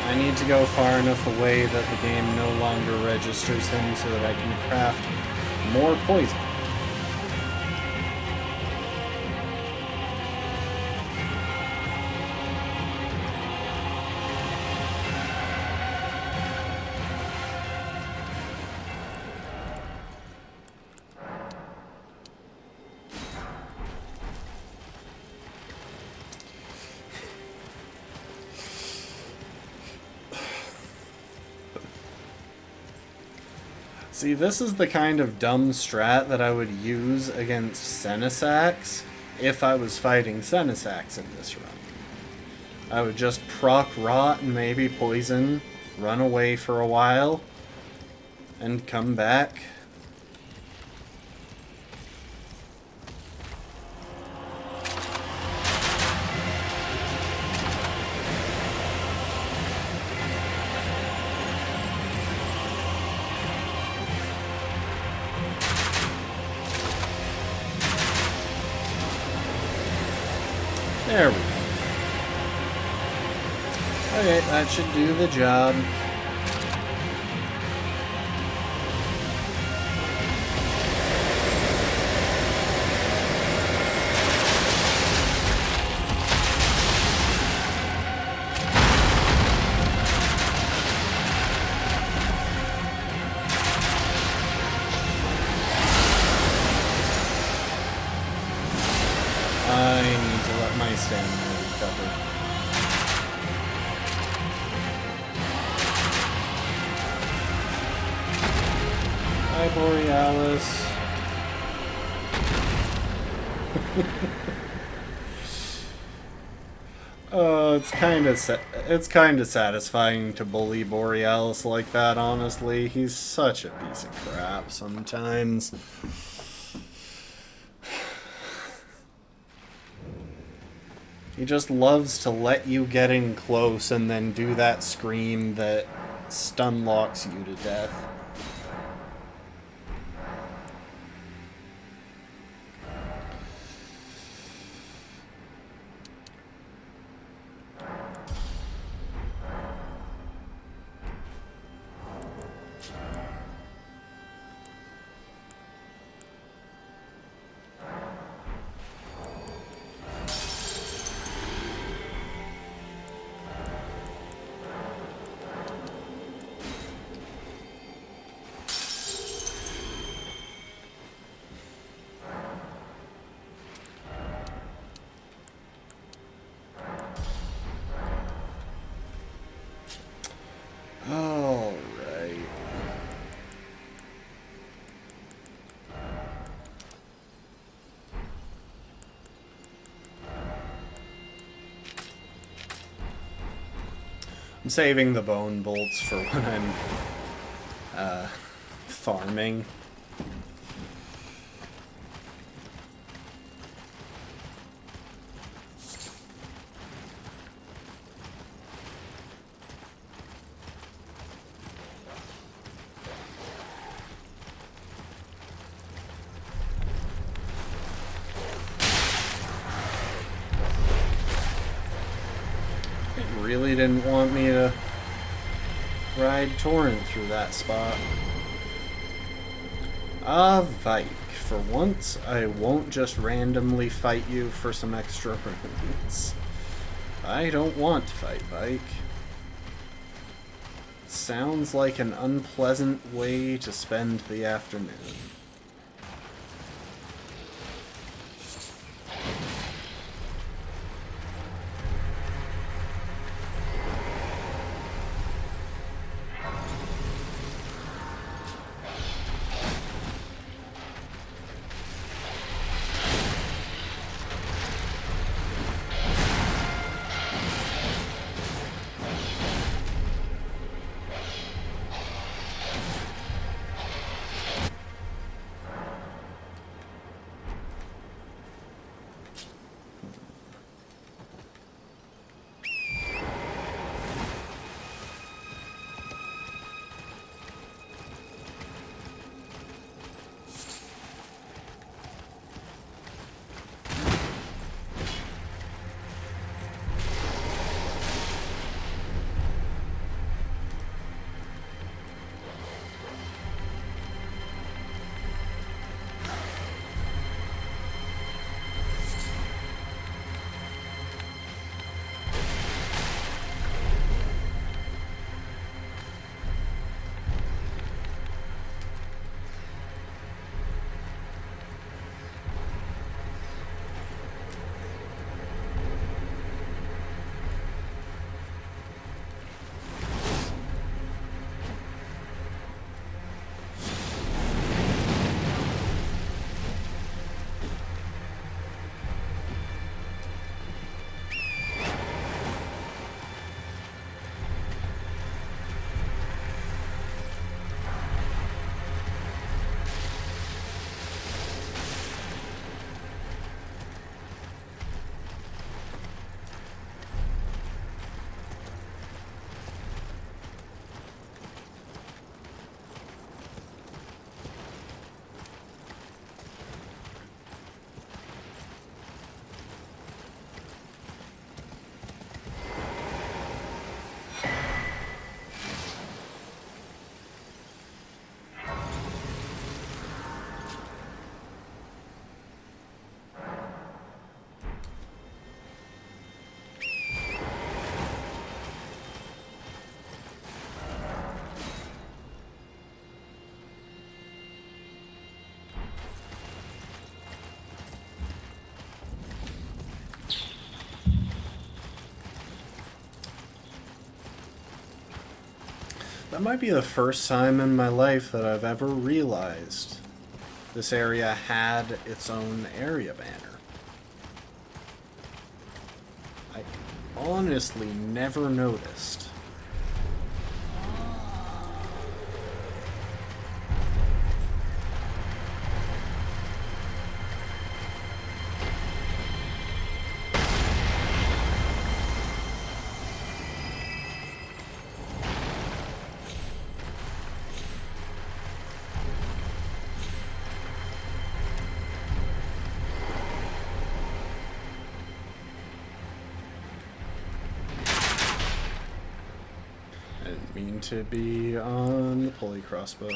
I need to go far enough away that the game no longer registers him so that I can craft more poison. See, this is the kind of dumb strat that I would use against Senesacs if I was fighting Senesacs in this run. I would just proc rot and maybe poison, run away for a while, and come back. There we go. Okay, that should do the job. Borealis. Oh, it's kind of satisfying to bully Borealis like that, honestly. He's such a piece of crap sometimes. He just loves to let you get in close and then do that scream that stun locks you to death. Alright. I'm saving the bone bolts for when I'm farming. Really didn't want me to ride Torrent through that spot. Vike. For once, I won't just randomly fight you for some extra runes. I don't want to fight Vike. Sounds like an unpleasant way to spend the afternoon. That might be the first time in my life that I've ever realized this area had its own area banner. I honestly never noticed. To be on the pulley crossbow.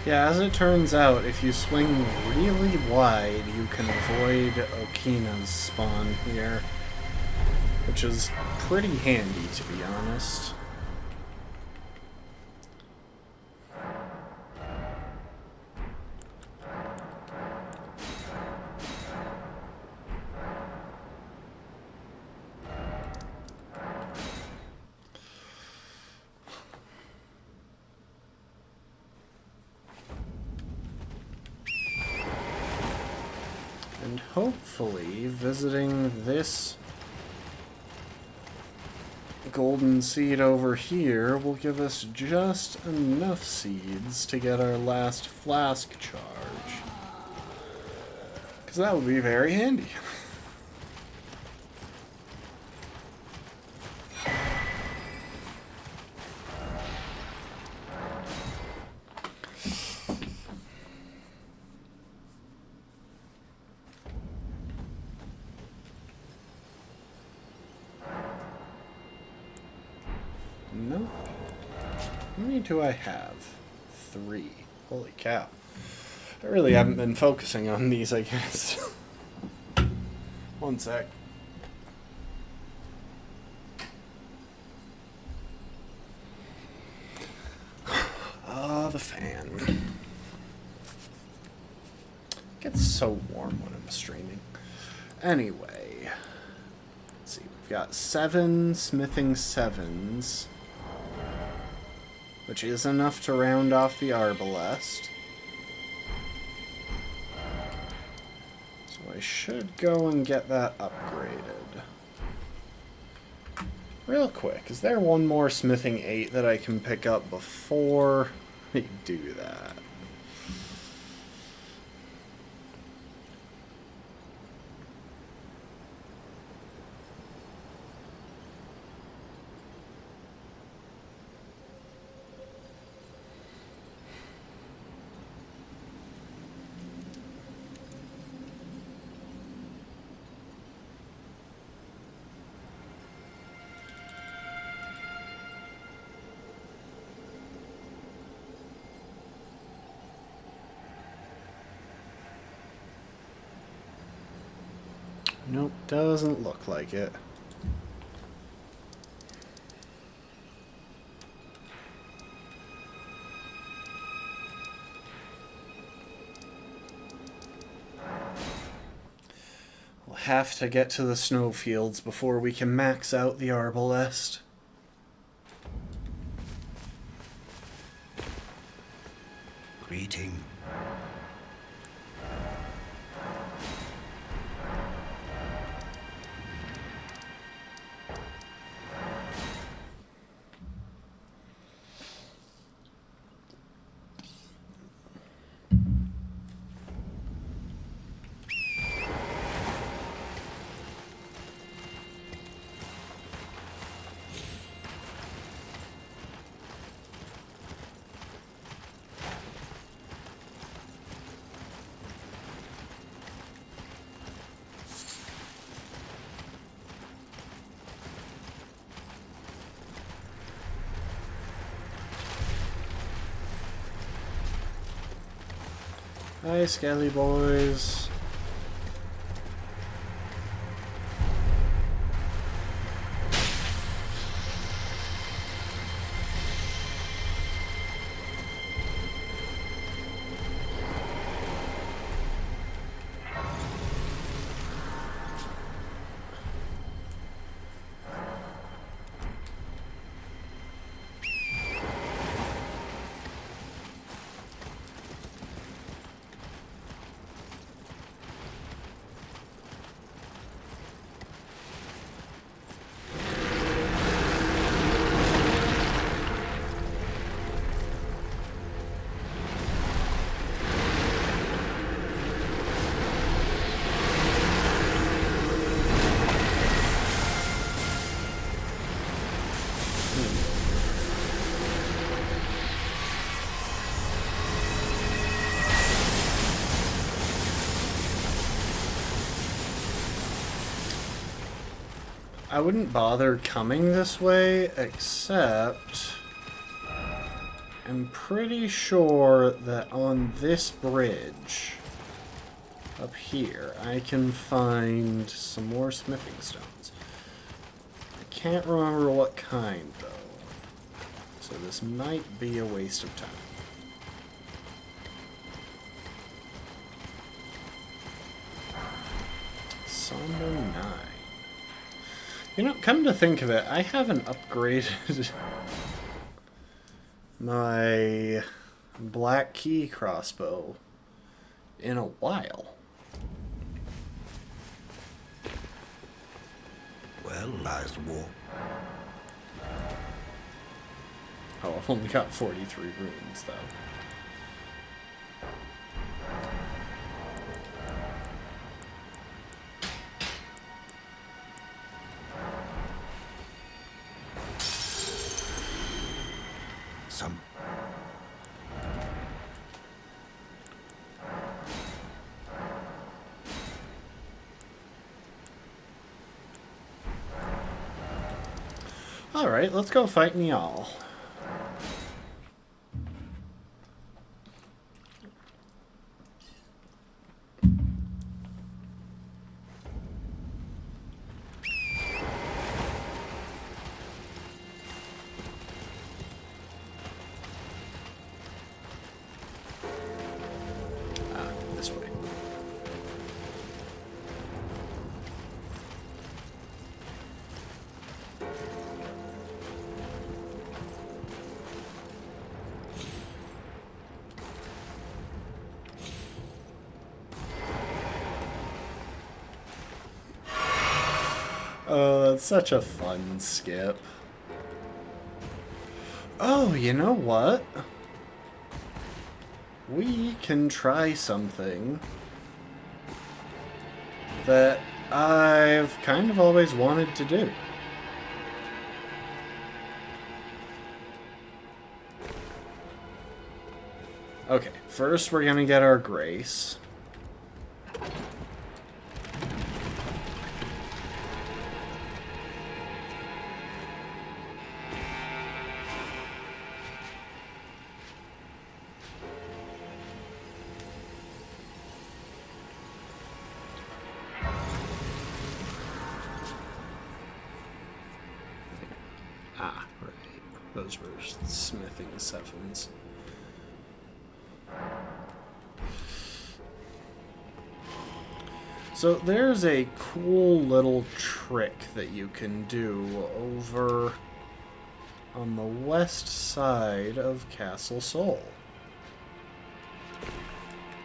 Yeah, as it turns out, if you swing really wide, you can avoid Okina's spawn here, which is pretty handy, to be honest. And hopefully, visiting this golden seed over here will give us just enough seeds to get our last flask charge. Because that would be very handy. Nope. How many do I have? 3. Holy cow. I really haven't been focusing on these, I guess. One sec. Ah, the fan. It gets so warm when I'm streaming. Anyway. Let's see, we've got 7 smithing 7s. Which is enough to round off the arbalest. So I should go and get that upgraded. Real quick, is there one more smithing 8 that I can pick up before we do that? Nope, doesn't look like it. We'll have to get to the snowfields before we can max out the arbalest. Greeting. Hi, Skelly boys. I wouldn't bother coming this way, except I'm pretty sure that on this bridge up here I can find some more smithing stones. I can't remember what kind though, so this might be a waste of time. Somber 9. You know, come to think of it, I haven't upgraded my black key crossbow in a while. Well, last war. Oh, I've only got 43 runes, though. Alright, let's go fight Niall. This way. Oh, that's such a fun skip. Oh, you know what? We can try something that I've kind of always wanted to do. Okay, first we're gonna get our grace. Ah, right. Those were smithing sevens. So there's a cool little trick that you can do over on the west side of Castle Sol.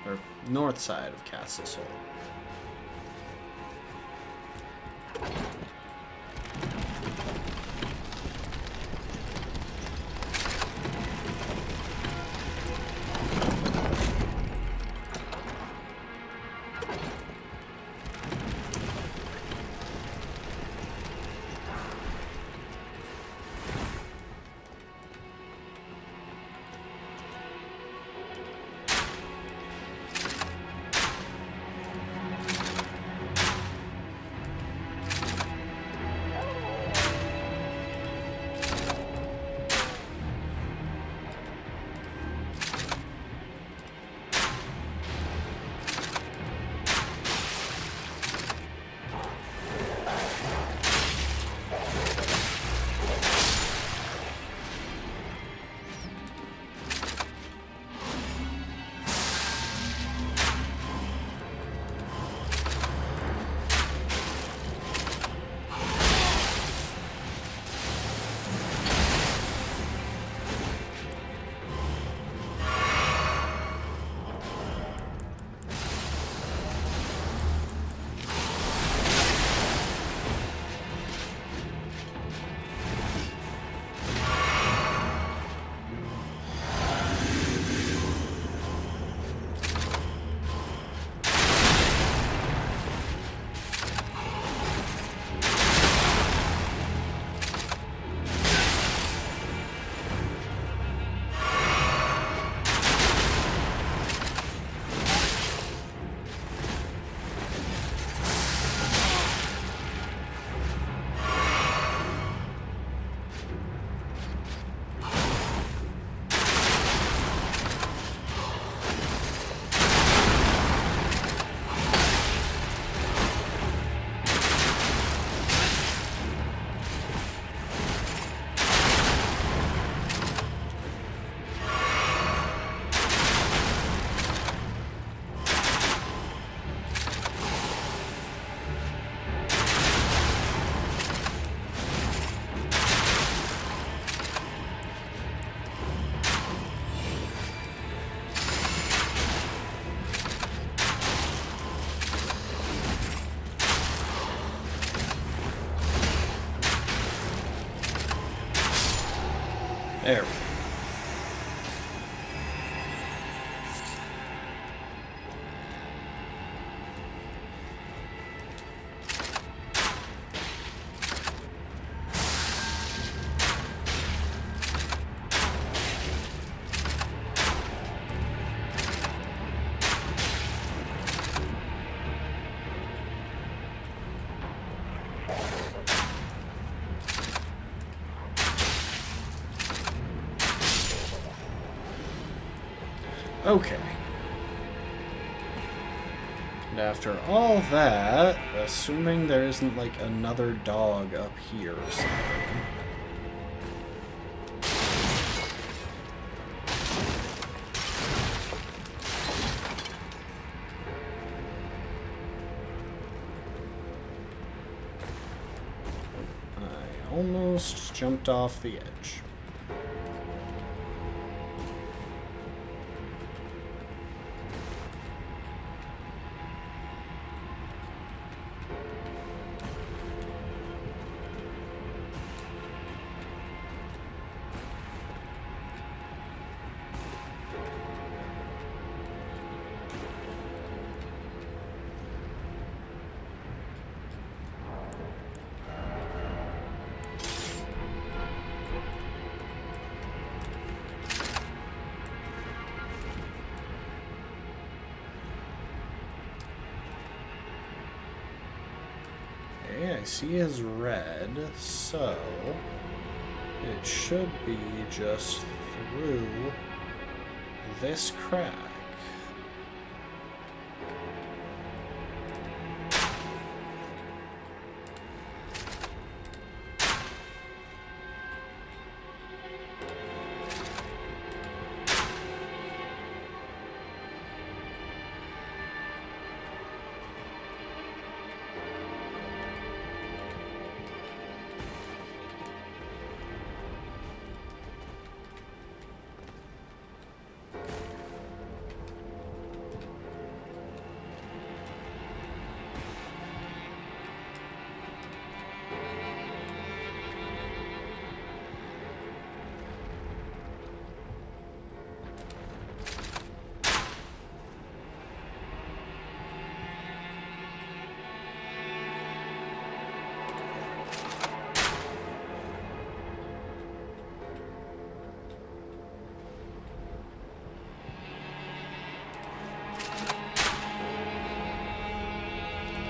Or north side of Castle Sol. Okay. And after all that, assuming there isn't like another dog up here or something. I almost jumped off the edge. Okay, I see his red, so it should be just through this crack.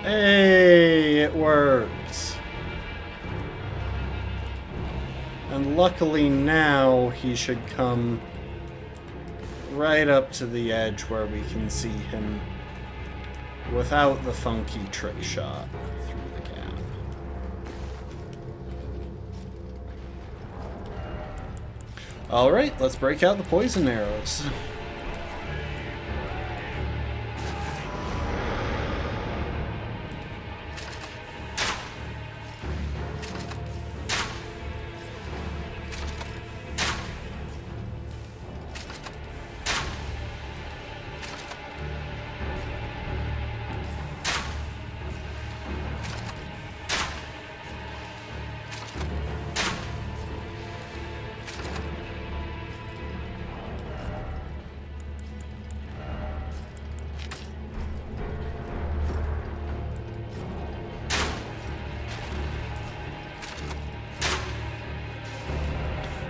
Hey, it works. And luckily now he should come right up to the edge where we can see him without the funky trick shot through the gap. Alright, let's break out the poison arrows.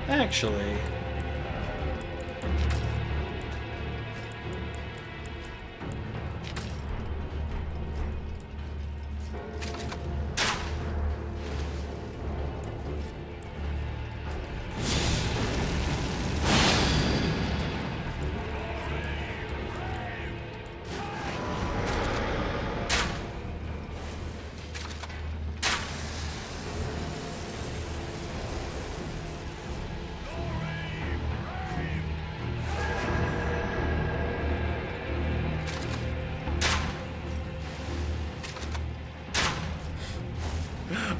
Actually,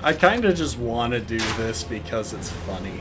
I kind of just want to do this because it's funny.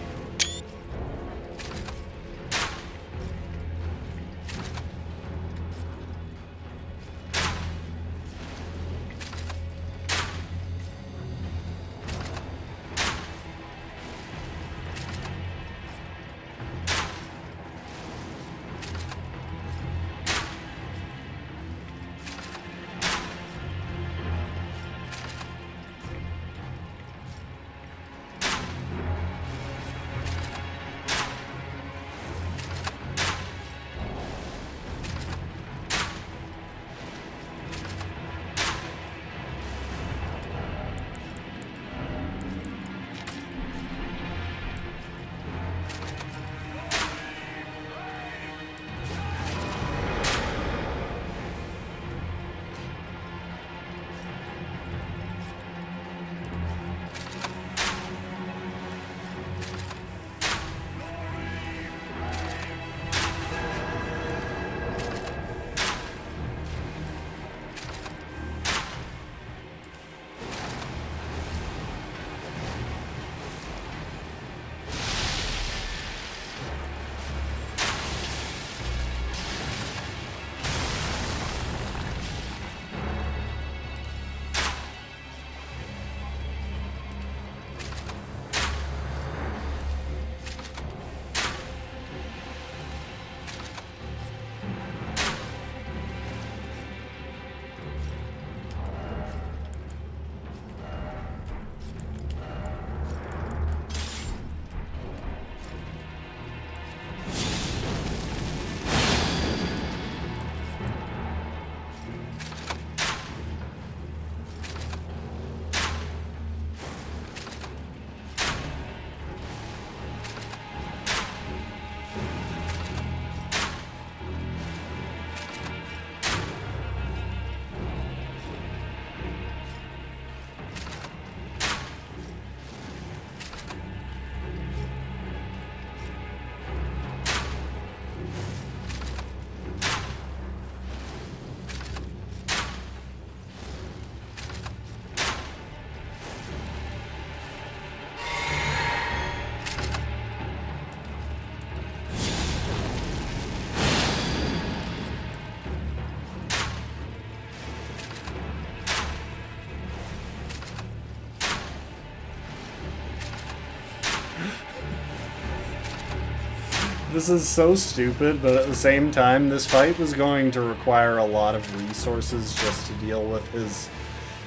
This is so stupid, but at the same time, this fight was going to require a lot of resources just to deal with his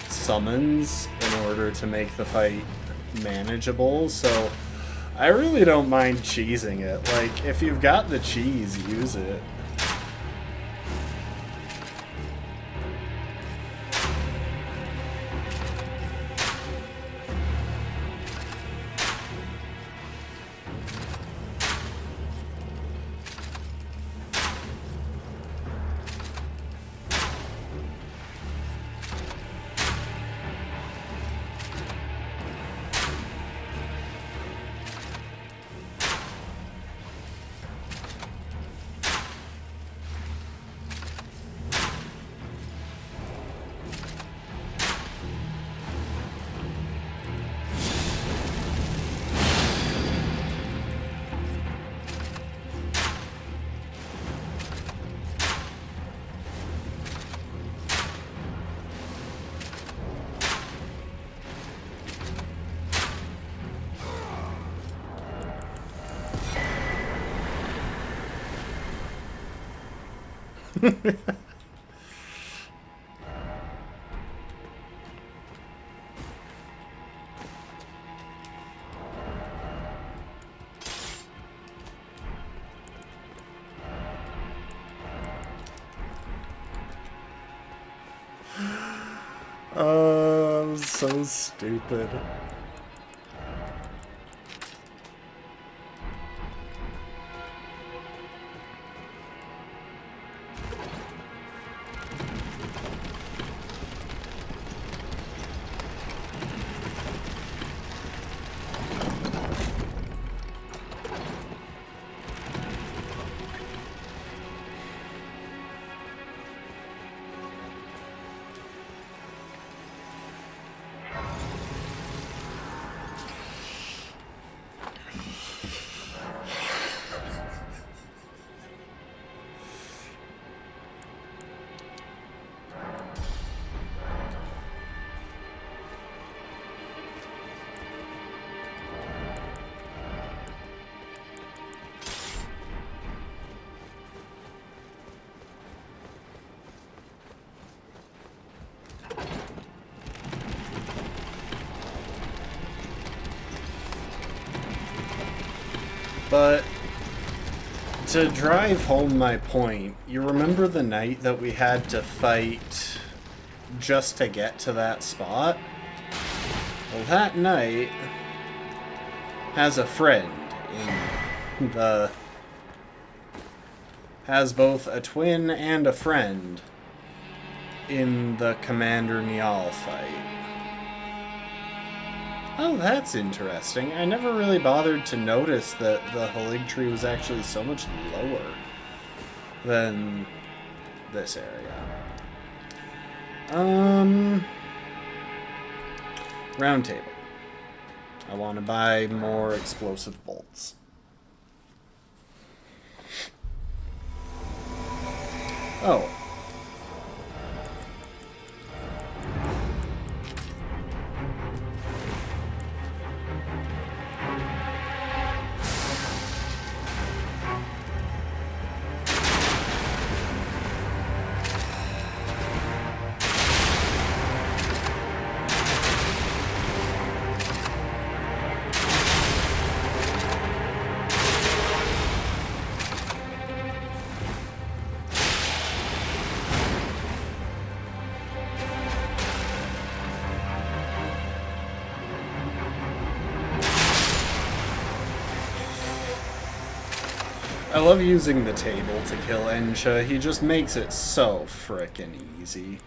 summons in order to make the fight manageable, so I really don't mind cheesing it. Like, if you've got the cheese, use it. Oh, so stupid. But to drive home my point, you remember the night that we had to fight just to get to that spot? Well, that night has a friend in the... has both a twin and a friend in the Commander Niall fight. Oh, that's interesting. I never really bothered to notice that the Halig tree was actually so much lower than this area. Round table. I want to buy more explosive bolts. Oh. I love using the table to kill Ensha. He just makes it so frickin' easy.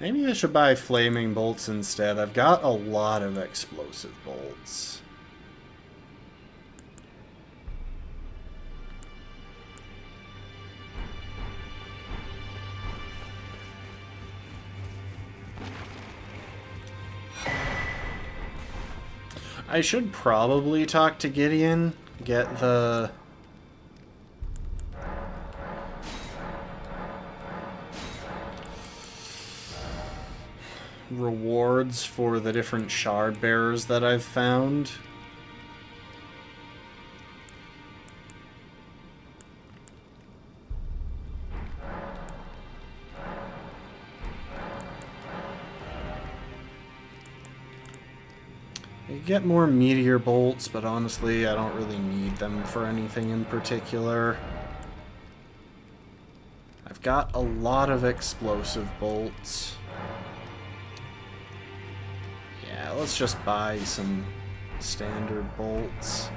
Maybe I should buy flaming bolts instead. I've got a lot of explosive bolts. I should probably talk to Gideon, get the rewards for the different shard bearers that I've found. You get more meteor bolts, but honestly, I don't really need them for anything in particular. I've got a lot of explosive bolts. Yeah, let's just buy some standard bolts.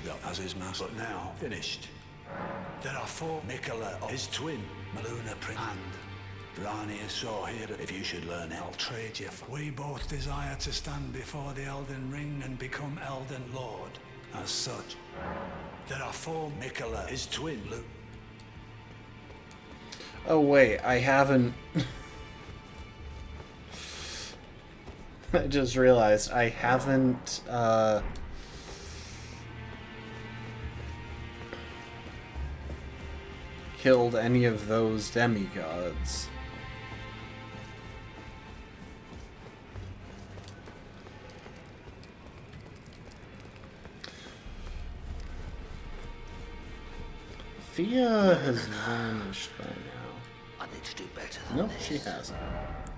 Got as his master, but now finished. There are 4 Mikola, his twin, Maluna Prince, and Liurnia saw here that if you should learn it, I'll trade you for. We both desire to stand before the Elden Ring and become Elden Lord. As such, there are 4 Mikola, his twin, Luke. Oh wait, I haven't... I just realized I haven't, killed any of those demigods. Thea has vanished by now. I need to do better than Nope, this. she hasn't.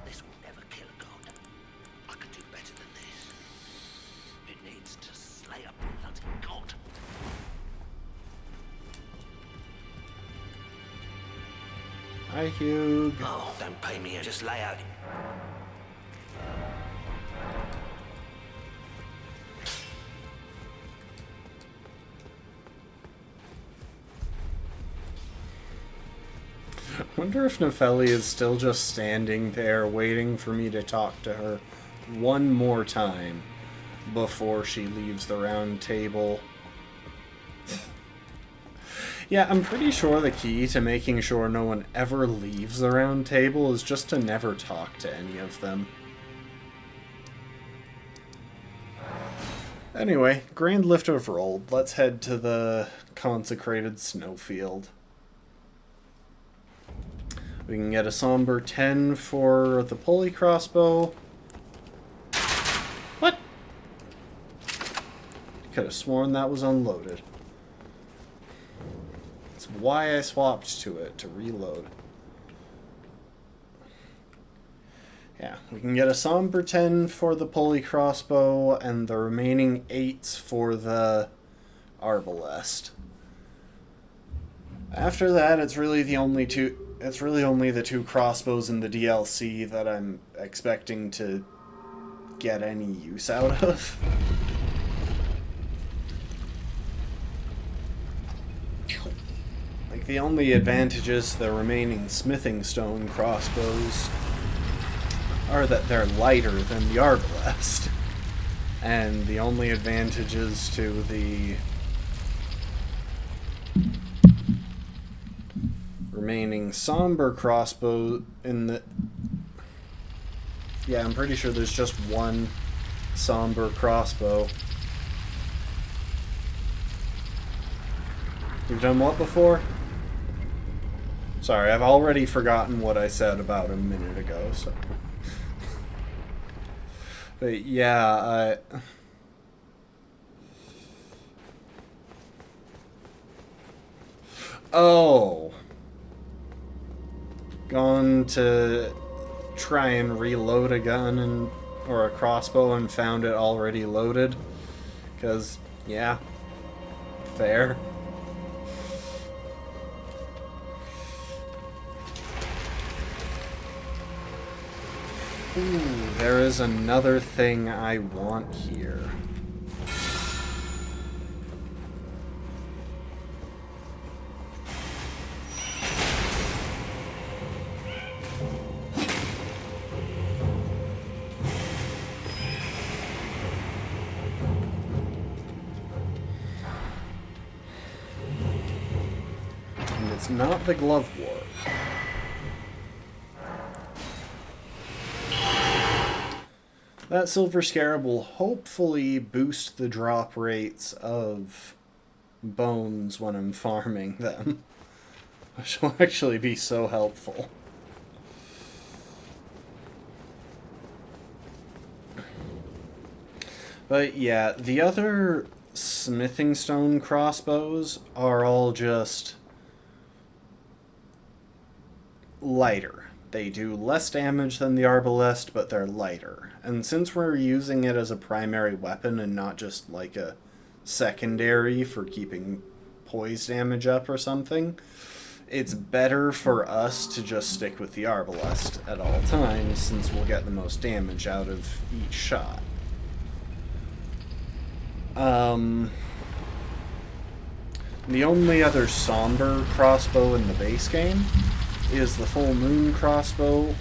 This will never kill God. I can do better than this. It needs to slay a bloody god. Hi, Hugh. Oh, don't pay me, just lay out. I wonder if Nepheli is still just standing there waiting for me to talk to her one more time before she leaves the round table. Yeah, I'm pretty sure the key to making sure no one ever leaves the round table is just to never talk to any of them. Anyway, grand lift of rolled. Let's head to the consecrated snowfield. We can get a somber 10 for the pulley crossbow. What? Could have sworn that was unloaded. That's why I swapped to it, to reload. Yeah, we can get a somber 10 for the pulley crossbow and the remaining 8s for the arbalest. After that, it's really only the 2 crossbows in the DLC that I'm expecting to get any use out of. Like, the only advantages to the remaining smithing stone crossbows are that they're lighter than the arbalest. And the only advantages to the remaining somber crossbow in the... Yeah, I'm pretty sure there's just one somber crossbow. We've done what before? Sorry, I've already forgotten what I said about a minute ago, so... But yeah, Oh! Gone to try and reload a gun or a crossbow and found it already loaded. 'Cause, yeah, fair. Ooh, there is another thing I want here. And it's not the glove war. That silver scarab will hopefully boost the drop rates of bones when I'm farming them, which will actually be so helpful. But yeah, the other smithing stone crossbows are all just lighter. They do less damage than the arbalest, but they're lighter. And since we're using it as a primary weapon and not just like a secondary for keeping poise damage up or something, it's better for us to just stick with the arbalest at all times, since we'll get the most damage out of each shot. The only other somber crossbow in the base game is the full moon crossbow,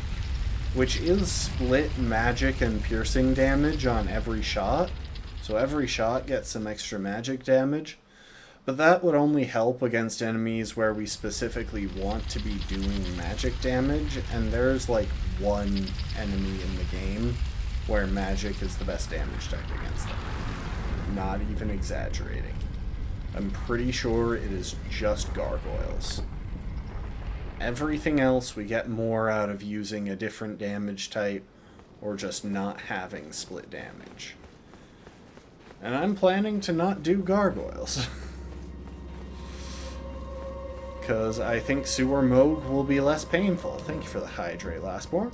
which is split magic and piercing damage on every shot. So every shot gets some extra magic damage. But that would only help against enemies where we specifically want to be doing magic damage, and there's like one enemy in the game where magic is the best damage type against them. Not even exaggerating. I'm pretty sure it is just gargoyles. Everything else we get more out of using a different damage type or just not having split damage. And I'm planning to not do gargoyles. Because I think sewer mode will be less painful. Thank you for the hydrate, Lastborn.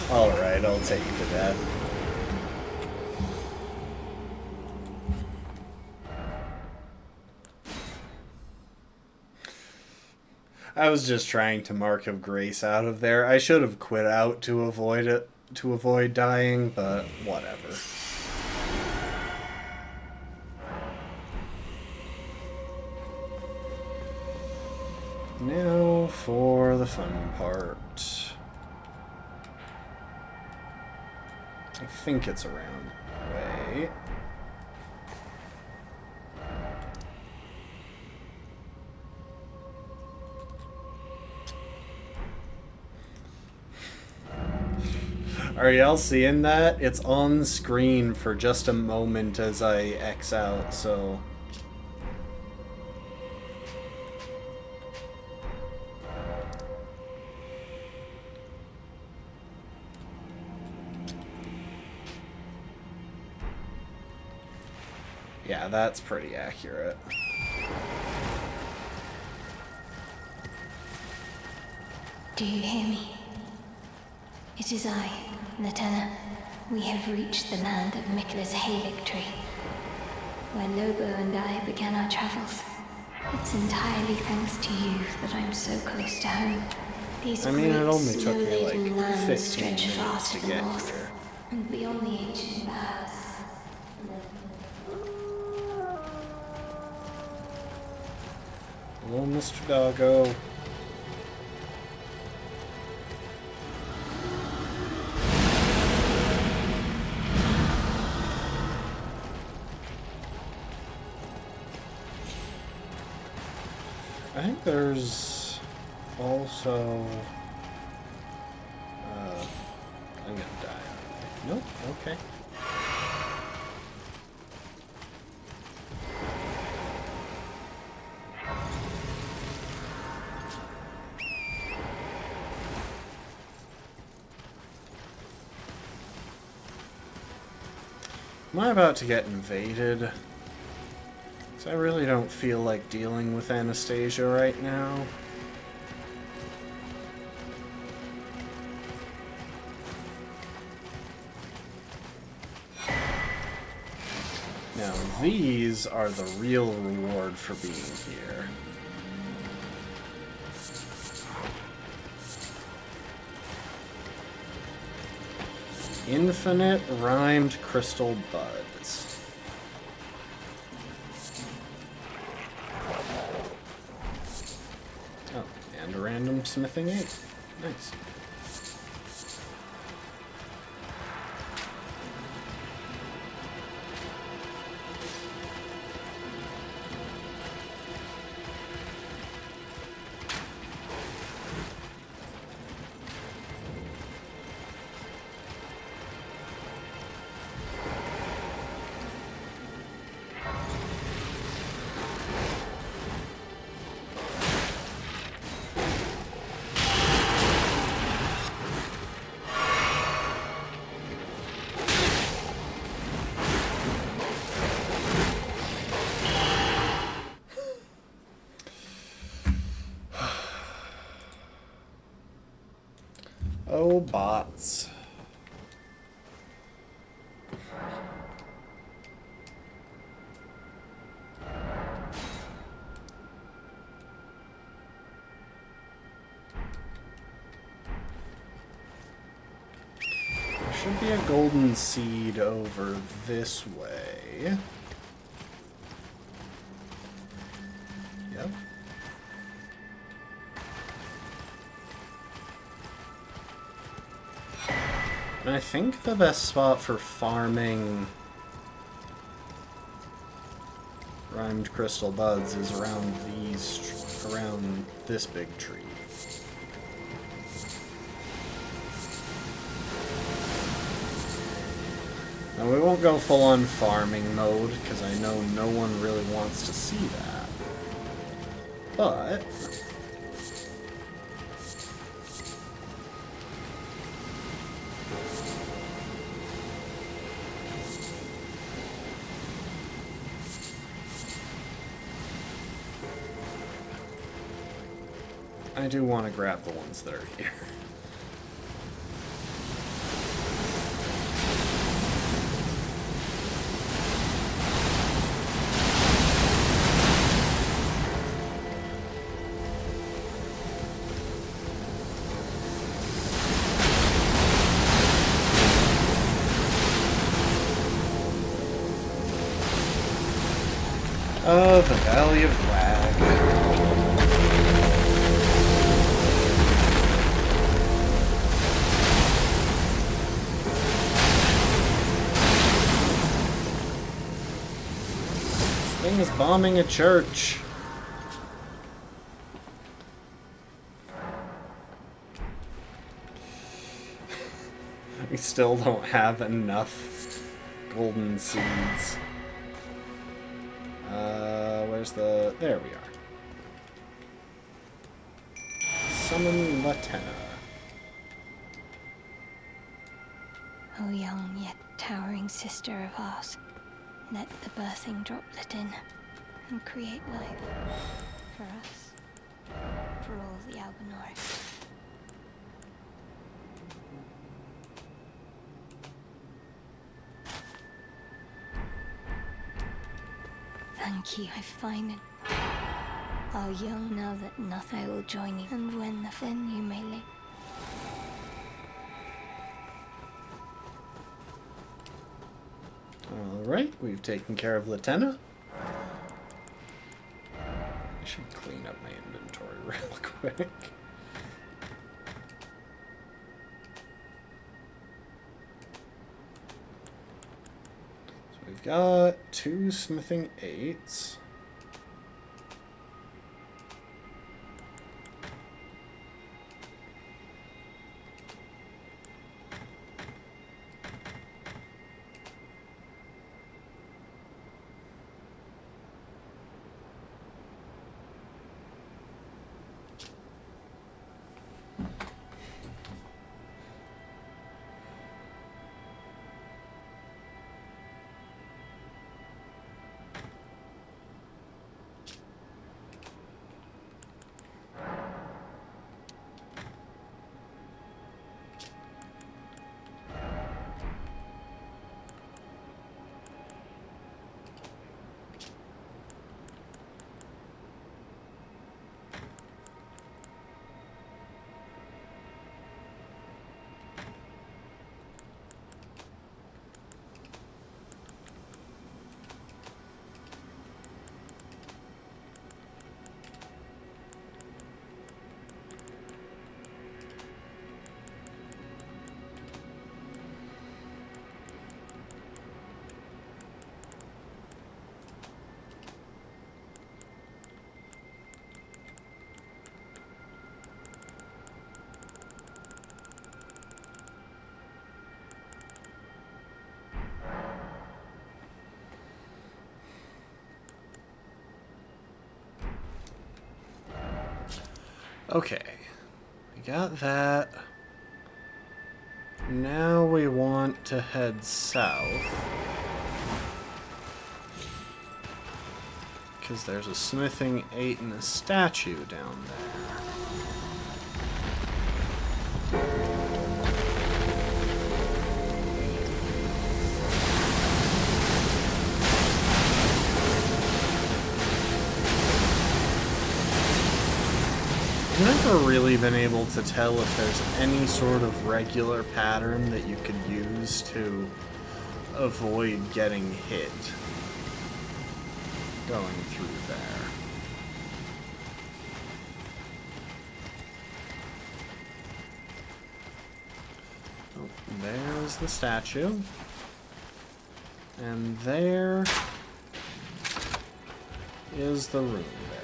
Alright, I'll take you to that. I was just trying to Mark of Grace out of there. I should have quit out to avoid it, to avoid dying, but whatever. Now for the fun part. I think it's around. Wait. Are y'all seeing that? It's on screen for just a moment as I X out, so... Yeah, that's pretty accurate. Do you hear me? It is I, Liurnia. We have reached the land of Mikla's Caelid tree, where Lobo and I began our travels. It's entirely thanks to you that I'm so close to home. These I mean, it only great took me like snow-laden lands 15 stretch far minutes to to the get north here. and beyond the ancient boughs. Hello, Mr. Doggo. I think there's also... I'm gonna die. Nope, okay. Am I about to get invaded? 'Cause I really don't feel like dealing with Anastasia right now. Now, these are the real reward for being here. Infinite rhymed crystal buds. Oh, and a random smithing 8. Nice. Oh, bots. There should be a golden seed over this way. Yep. And I think the best spot for farming rhymed crystal buds is around around this big tree. Now we won't go full on farming mode because I know no one really wants to see that. But I do want to grab the ones that are here. Oh, the Valley of Lag. Thing is bombing a church. We still don't have enough golden seeds. Where's the... There we are. Summon Latena. O young yet towering sister of ours, let the birthing droplet in and create life for us, for all the Albinori. Thank you, I find it. O young, now that nothing will join you, and when the fin you may live. Alright, we've taken care of Latena. I should clean up my inventory real quick. So we've got 2 smithing 8s. Okay. We got that. Now we want to head south. Because there's a smithing 8 and a statue down there. I've never really been able to tell if there's any sort of regular pattern that you could use to avoid getting hit going through there. Oh, there's the statue. And there is the room there.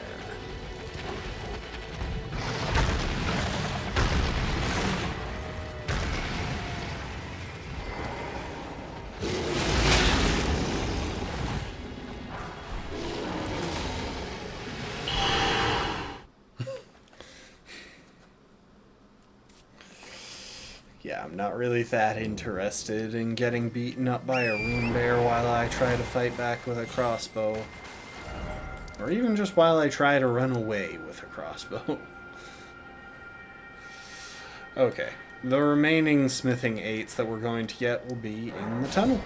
Yeah, I'm not really that interested in getting beaten up by a rune bear while I try to fight back with a crossbow. Or even just while I try to run away with a crossbow. Okay, the remaining smithing 8s that we're going to get will be in the tunnel.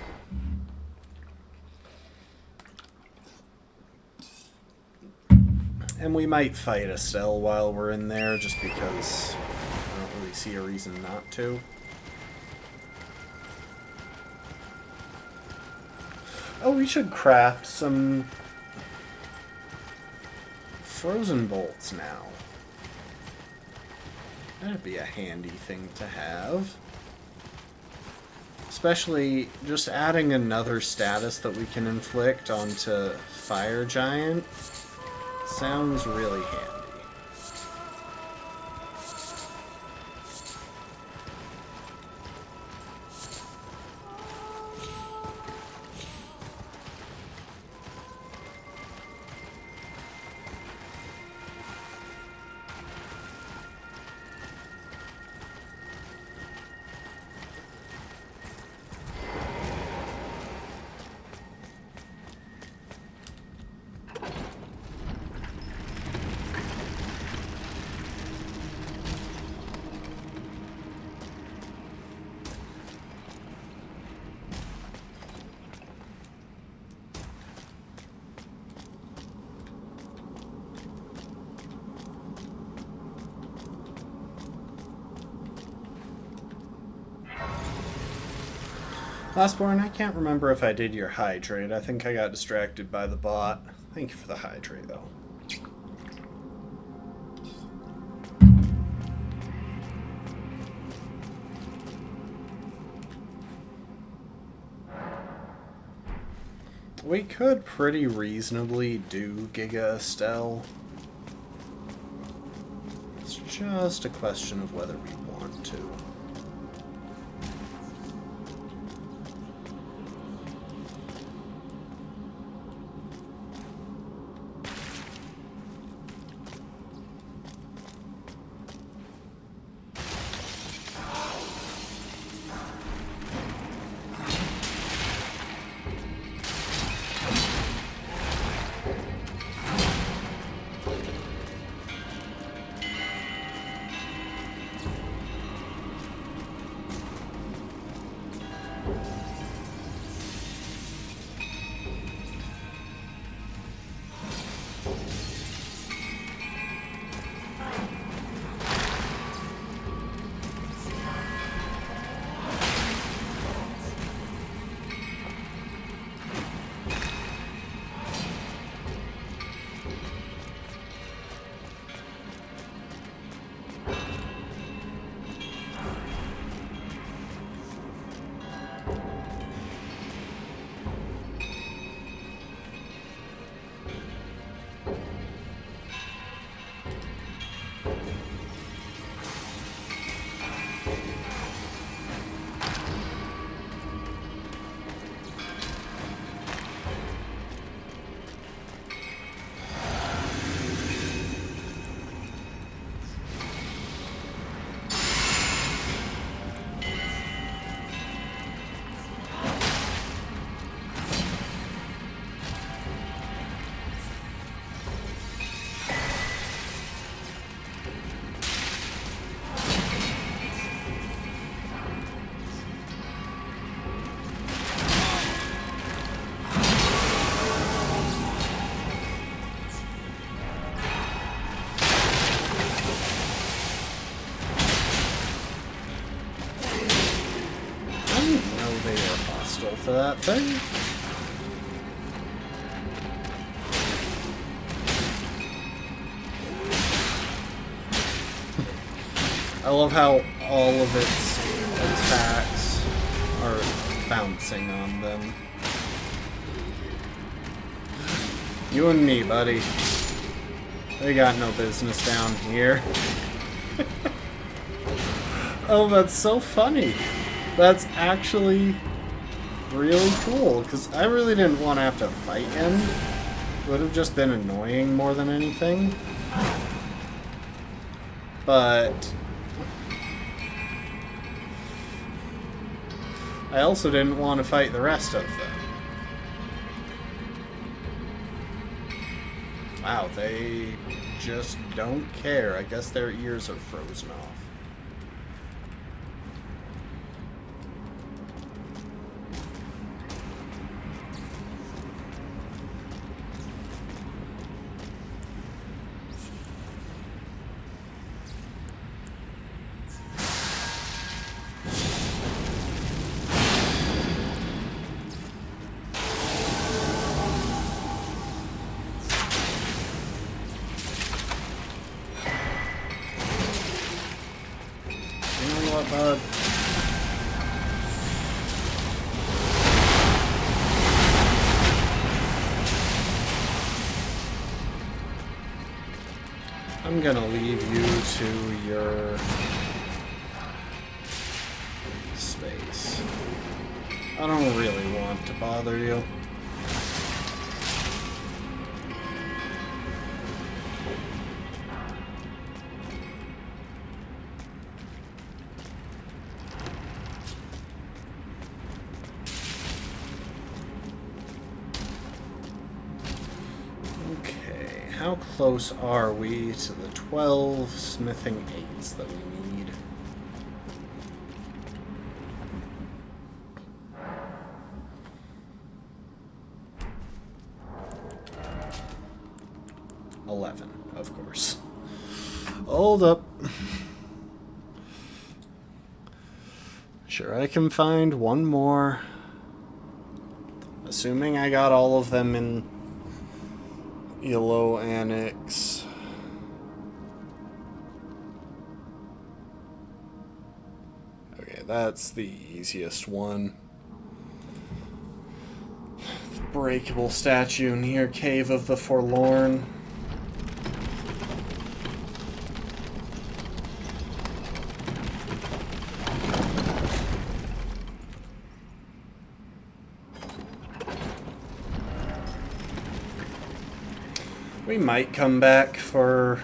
And we might fight Estelle while we're in there, just because I don't really see a reason not to. Oh, we should craft some frozen bolts now. That'd be a handy thing to have. Especially just adding another status that we can inflict onto Fire Giant sounds really handy. Lastborn, I can't remember if I did your hydrate. I think I got distracted by the bot. Thank you for the hydrate, though. We could pretty reasonably do Giga Estelle. It's just a question of whether we want to. pistol to that thing. I love how all of its attacks are bouncing on them. You and me, buddy. They got no business down here. Oh, that's so funny. That's actually really cool, because I really didn't want to have to fight him. It would have just been annoying more than anything. But I also didn't want to fight the rest of them. Wow, they just don't care. I guess their ears are frozen off. Bud. I'm gonna leave you to your space. I don't really want to bother you. How close are we to the 12 smithing 8s that we need? Of course. Hold up. Sure, I can find one more. Assuming I got all of them in Yellow Annex. Okay, that's the easiest one. The breakable statue near Cave of the Forlorn. We might come back for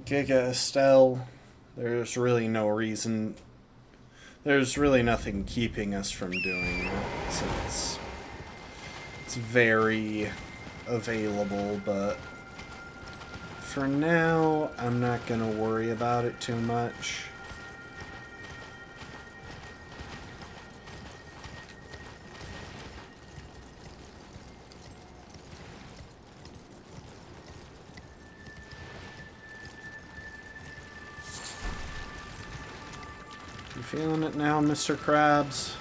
Giga Estelle. There's really no reason. There's really nothing keeping us from doing it. So it's very available, but for now, I'm not gonna worry about it too much. You feeling it now, Mr. Krabs?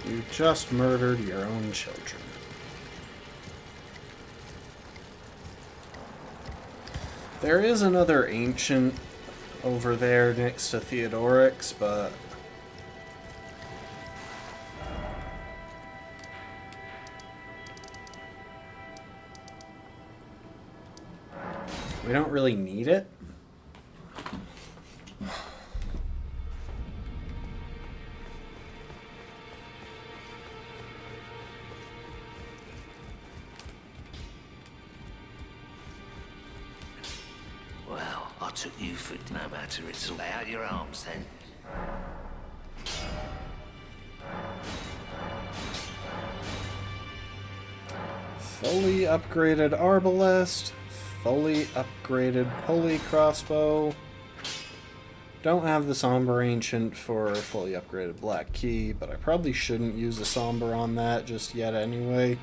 You just murdered your own children. There is another ancient over there next to Theodoric's, but we don't really need it. took you for no matter. It's all. Lay out your arms then. Fully upgraded arbalest, fully upgraded pulley crossbow. Don't have the Somber Ancient for fully upgraded Black Key, but I probably shouldn't use a Somber on that just yet anyway.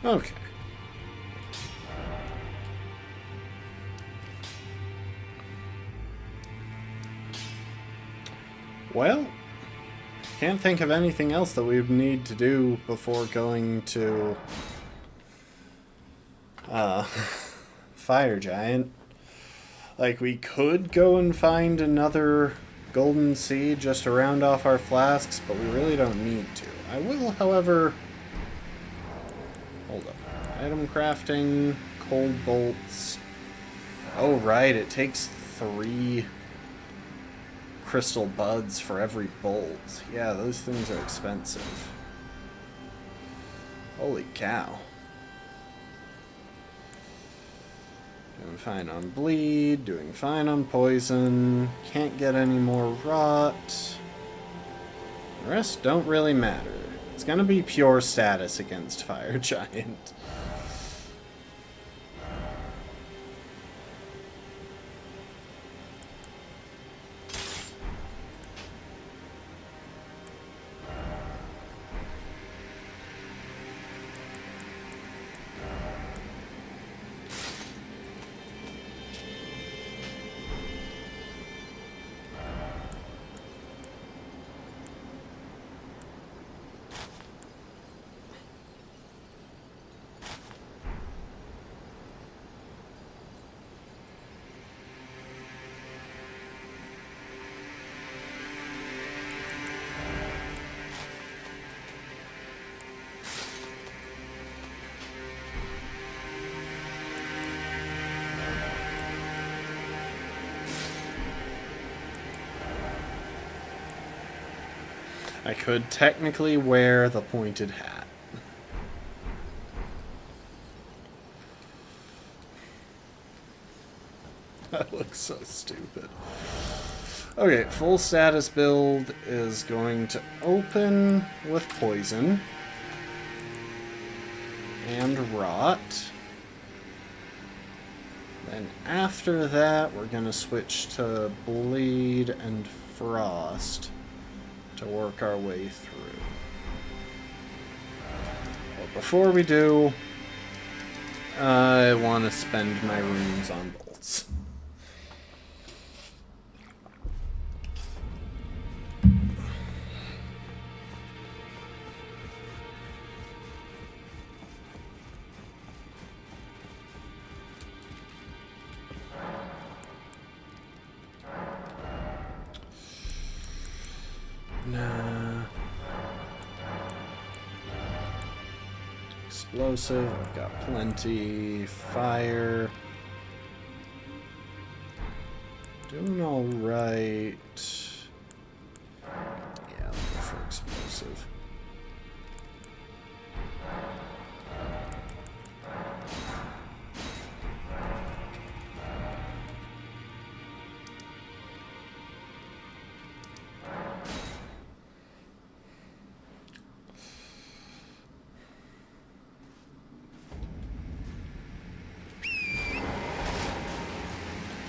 Okay. Well, can't think of anything else that we would need to do before going to Fire Giant. Like, we could go and find another golden seed just to round off our flasks, but we really don't need to. I will, however... Hold up. Item crafting, cold bolts. Oh, right, it takes 3 crystal buds for every bolt. Yeah, those things are expensive. Holy cow. Doing fine on bleed, doing fine on poison. Can't get any more rot. The rest don't really matter. It's gonna be pure status against Fire Giant. I could technically wear the pointed hat. That looks so stupid. Okay, full status build is going to open with poison and rot. Then after that, we're going to switch to bleed and frost to work our way through. But before we do, I want to spend my runes on bolts. Nah. Explosive, I've got plenty. Fire. Doing alright. Yeah, I'll go for explosive.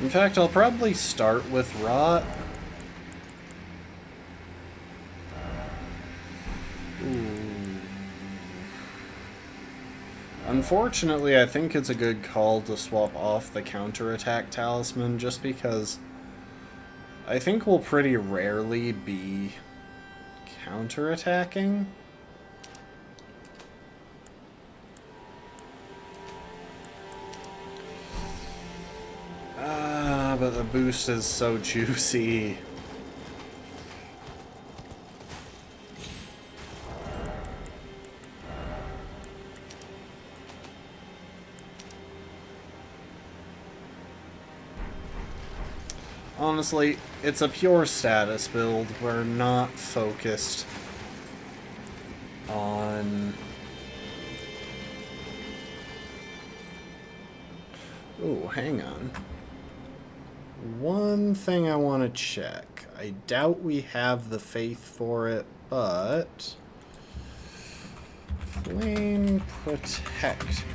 In fact, I'll probably start with rot. Ooh. Unfortunately, I think it's a good call to swap off the counterattack talisman just because I think we'll pretty rarely be counterattacking. the boost is so juicy. Honestly, it's a pure status build. We're not focused on... Ooh, hang on. One thing I want to check. I doubt we have the faith for it, but... Flame protect me.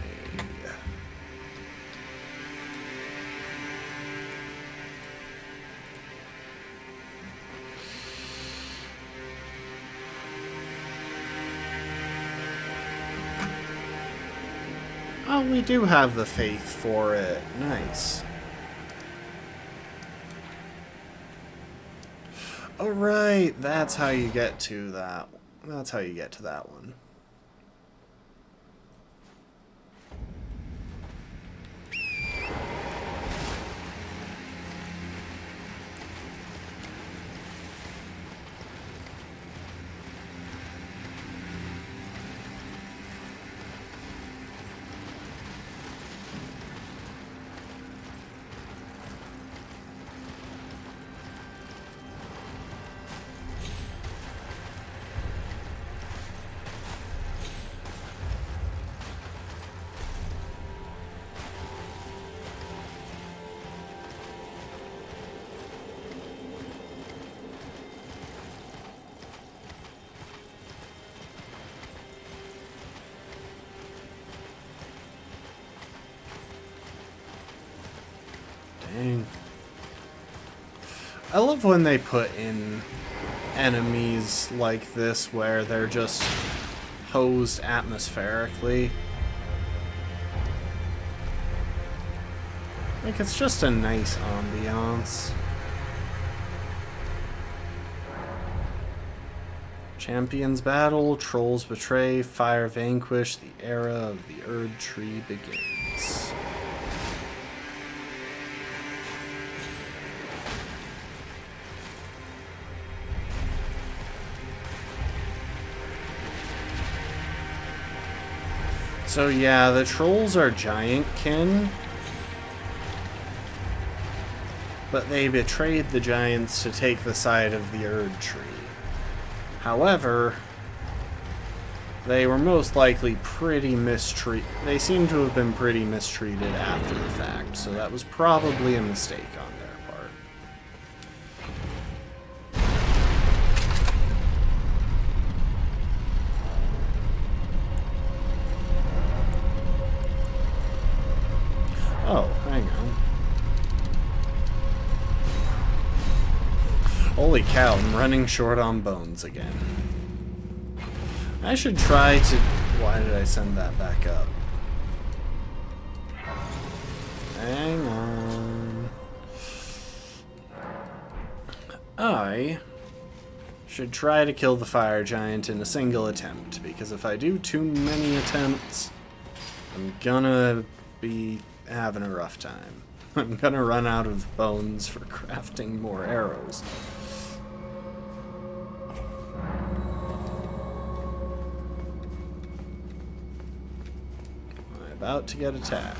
Oh, we do have the faith for it. Nice. Alright, that's how you get to that. That's how you get to that one. Dang. I love when they put in enemies like this where they're just posed atmospherically. Like, it's just a nice ambiance. Champions battle, trolls betray, fire vanquish, the era of the Erd Tree begins. So yeah, the trolls are giantkin, but they betrayed the giants to take the side of the Erd Tree. However, they were most likely pretty mistreated. They seem to have been pretty mistreated after the fact, so that was probably a mistake on their part. Oh, hang on. Holy cow, I'm running short on bones again. I should try to... Why did I send that back up? Hang on. I should try to kill the fire giant in a single attempt, because if I do too many attempts, I'm gonna be having a rough time. I'm gonna run out of bones for crafting more arrows. I'm about to get attacked.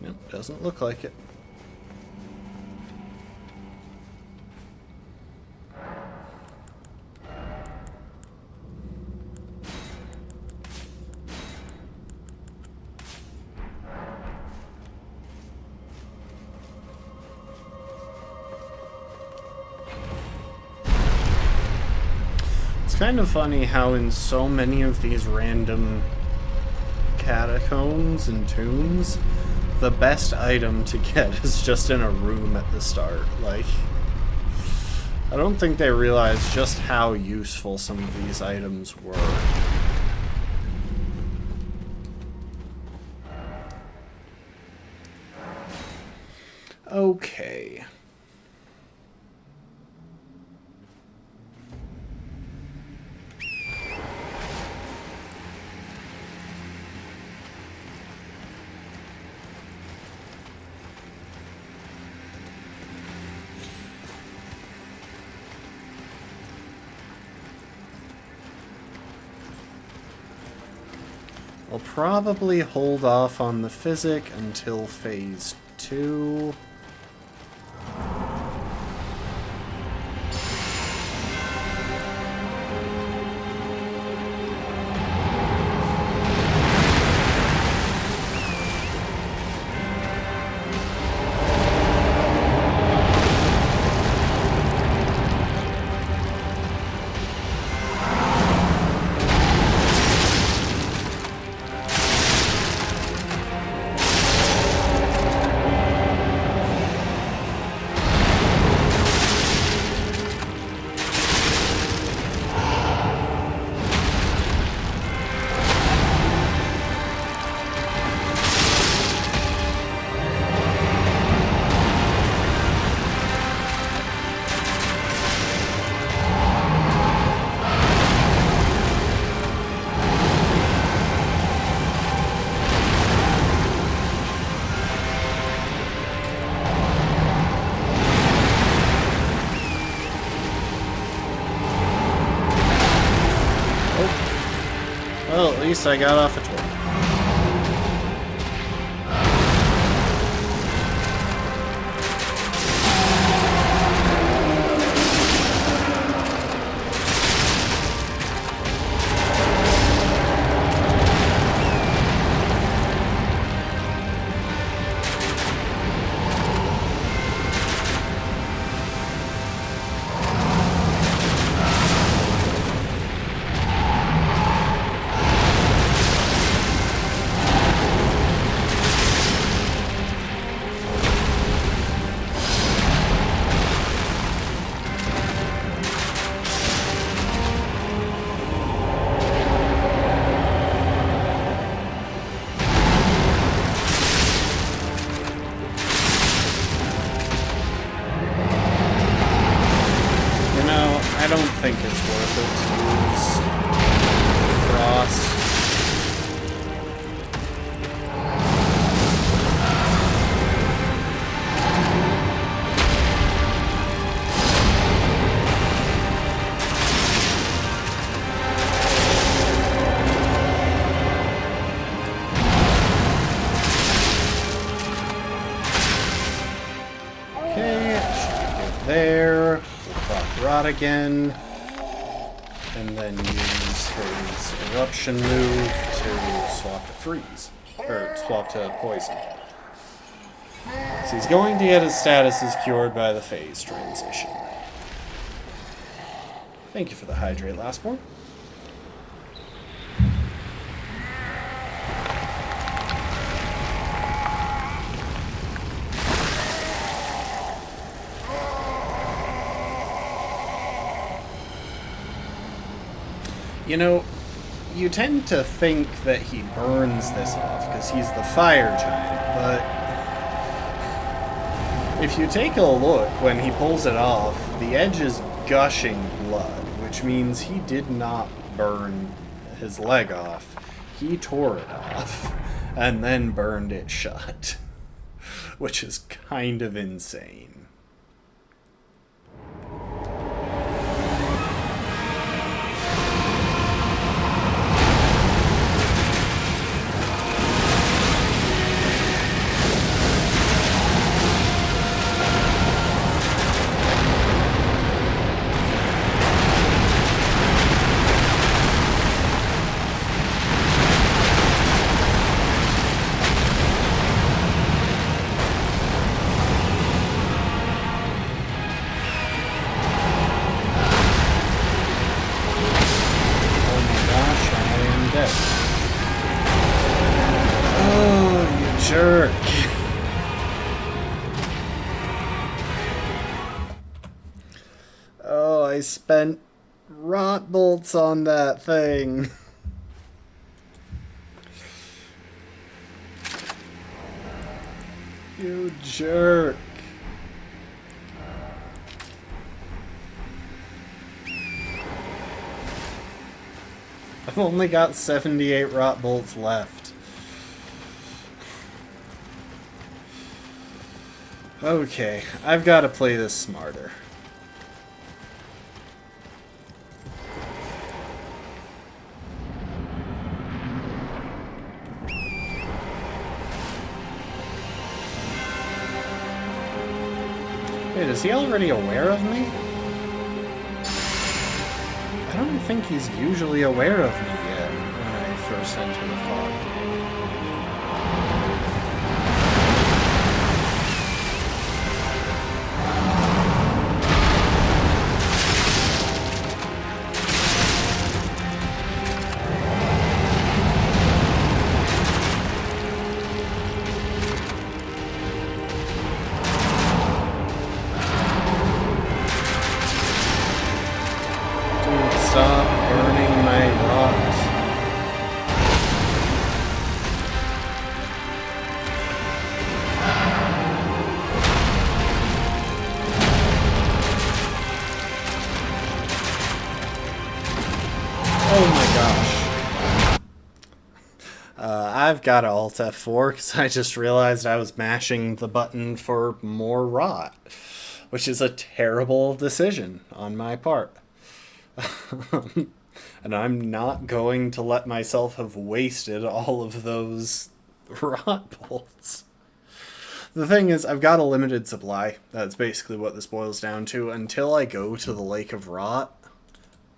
Nope, doesn't look like it. Kind of funny how in so many of these random catacombs and tombs, the best item to get is just in a room at the start. Like, I don't think they realize just how useful some of these items were. Okay. We'll probably hold off on the physic until phase 2. Well, at least I got off a torch. I don't think it's worth it to use Frost. Okay, should be good there. Rot again, and then use his eruption move to swap to freeze, or swap to poison. So he's going to get his statuses cured by the phase transition. Thank you for the hydrate, Lastborn. You know, you tend to think that he burns this off because he's the fire giant, but if you take a look when he pulls it off, the edge is gushing blood, which means he did not burn his leg off. He tore it off and then burned it shut, which is kind of insane. Jerk. Oh, I spent rot bolts on that thing. You jerk. I've only got 78 rot bolts left. Okay, I've got to play this smarter. Is he already aware of me? I don't think he's usually aware of me yet when I first enter the fog. Stop burning my rocks. Oh my gosh. I've got to Alt F4 because I just realized I was mashing the button for more rot, which is a terrible decision on my part. And I'm not going to let myself have wasted all of those rot bolts. The thing is, I've got a limited supply. That's basically what this boils down to. Until I go to the Lake of Rot,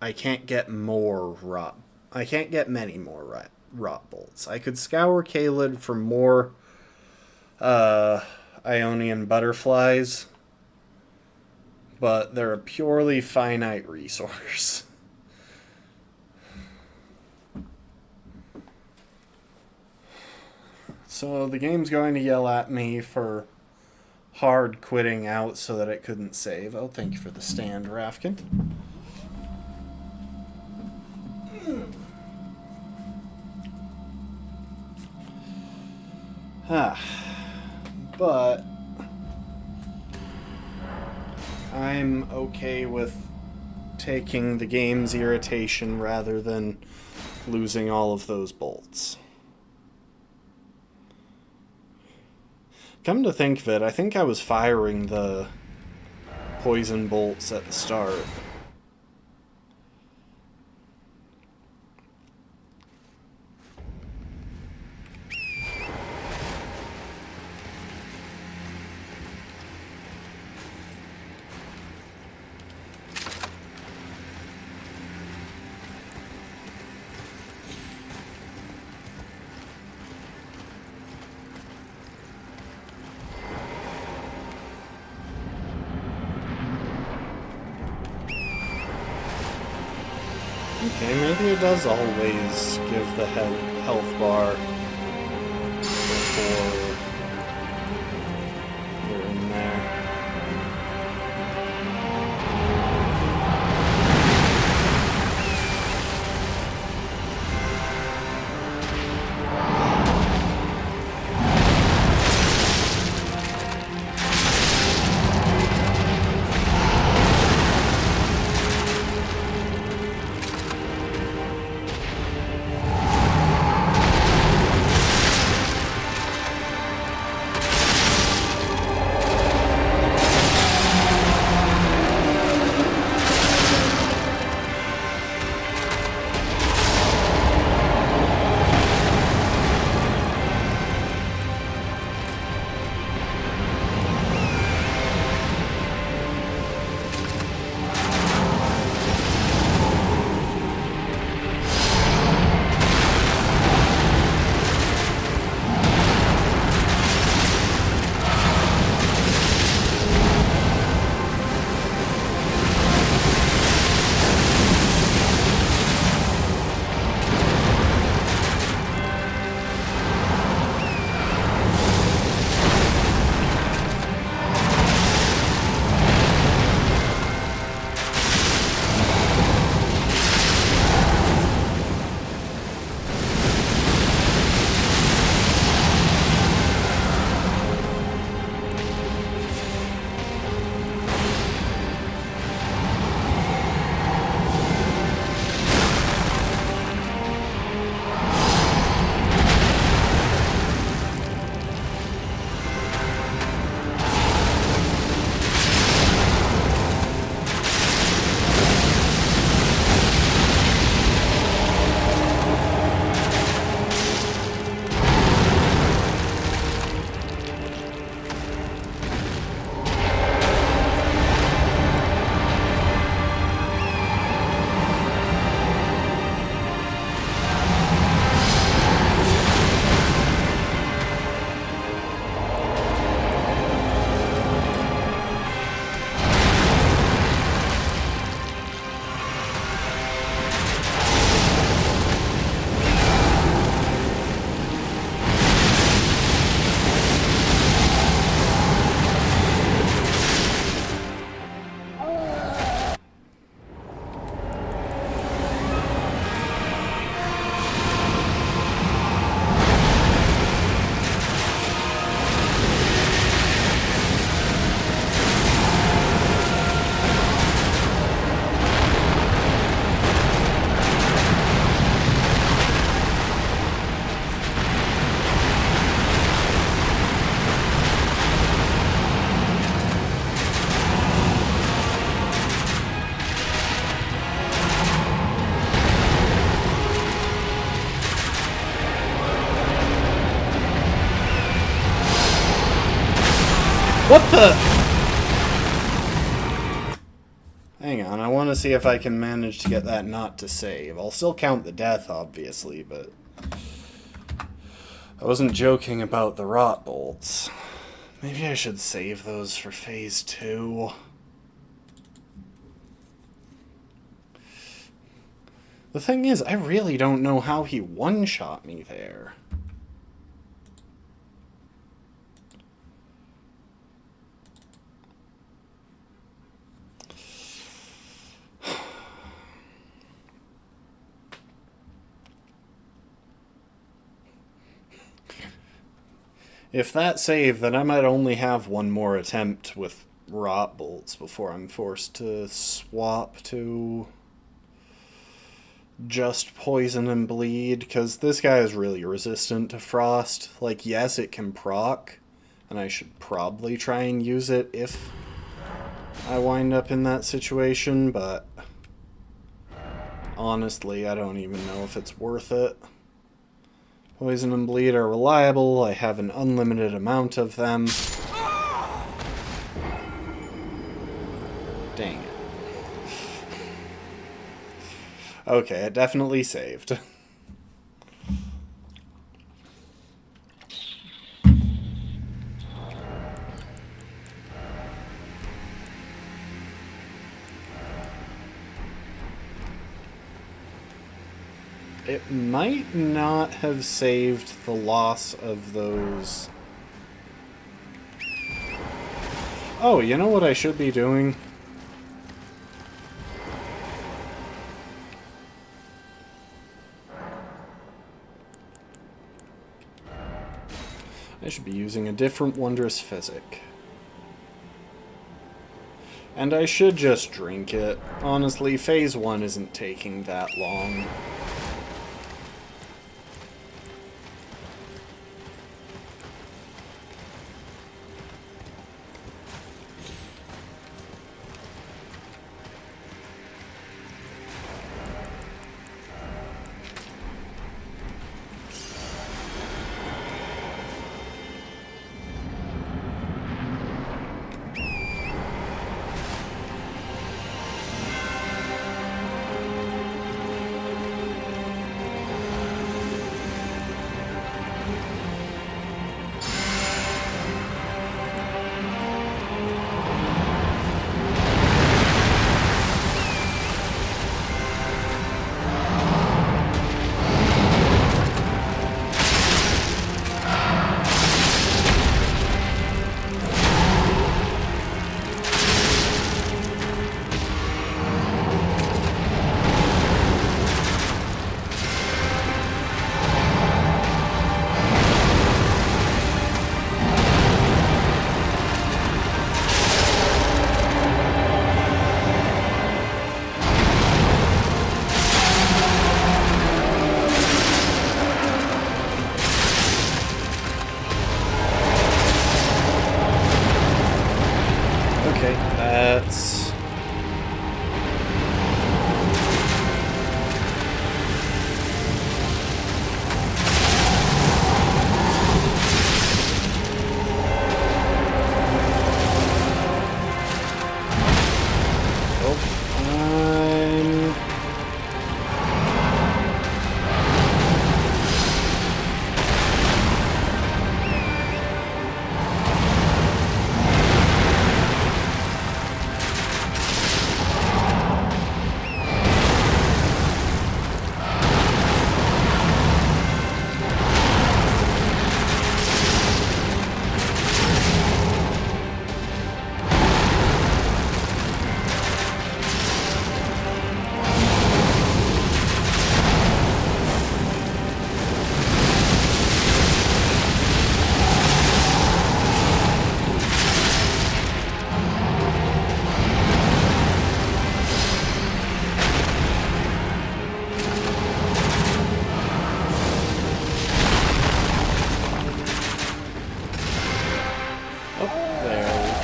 I can't get more rot. I can't get many more rot bolts. I could scour Caelid for more Ionian butterflies, but they're a purely finite resource. So the game's going to yell at me for hard quitting out so that it couldn't save. Oh, thank you for the stand, Rafkin. But I'm okay with taking the game's irritation rather than losing all of those bolts. Come to think of it, I think I was firing the poison bolts at the start. Okay, maybe it does always give the health bar before we're in there. What the? Hang on, I want to see if I can manage to get that not to save. I'll still count the death, obviously, but... I wasn't joking about the rot bolts. Maybe I should save those for phase 2. The thing is, I really don't know how he one-shot me there. If that saved, then I might only have one more attempt with rot bolts before I'm forced to swap to just poison and bleed, because this guy is really resistant to frost. Like, yes, it can proc, and I should probably try and use it if I wind up in that situation, but honestly, I don't even know if it's worth it. Poison and bleed are reliable. I have an unlimited amount of them. Dang it. Okay, it definitely saved. It might not have saved the loss of those... Oh, you know what I should be doing? I should be using a different wondrous physic. And I should just drink it. Honestly, phase 1 isn't taking that long.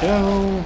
Go.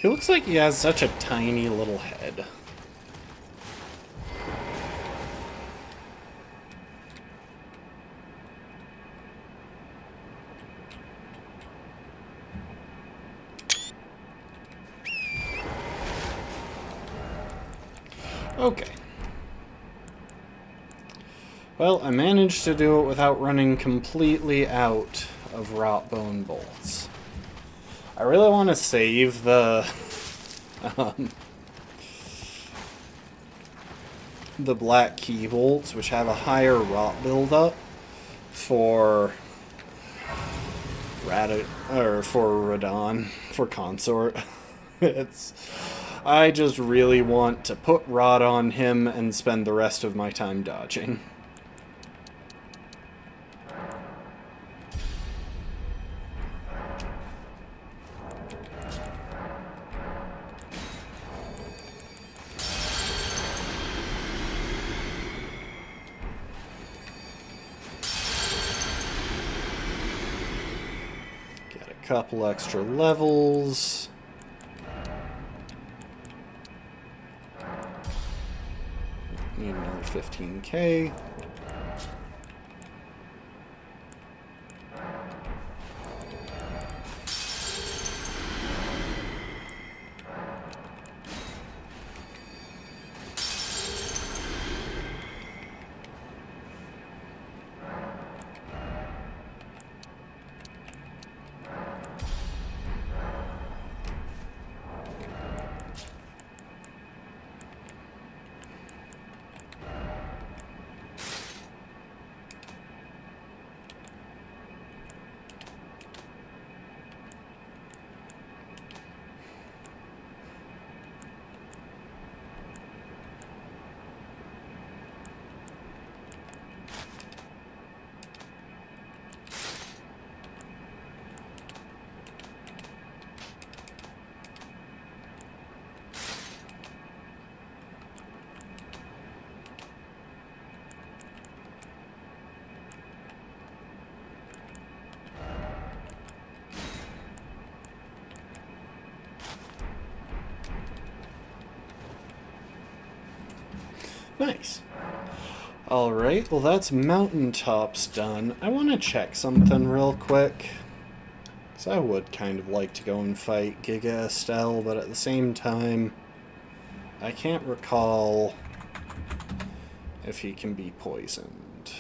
He looks like he has such a tiny little head. Okay. Well, I managed to do it without running completely out of rot bone bolts. I really want to save the the black key bolts, which have a higher rot buildup, for Radon, for Consort. I just really want to put rot on him and spend the rest of my time dodging. Get a couple extra levels. Need another 15k. Nice. Alright, well that's mountaintops done. I want to check something real quick. Because I would kind of like to go and fight Giga Estelle, but at the same time, I can't recall if he can be poisoned.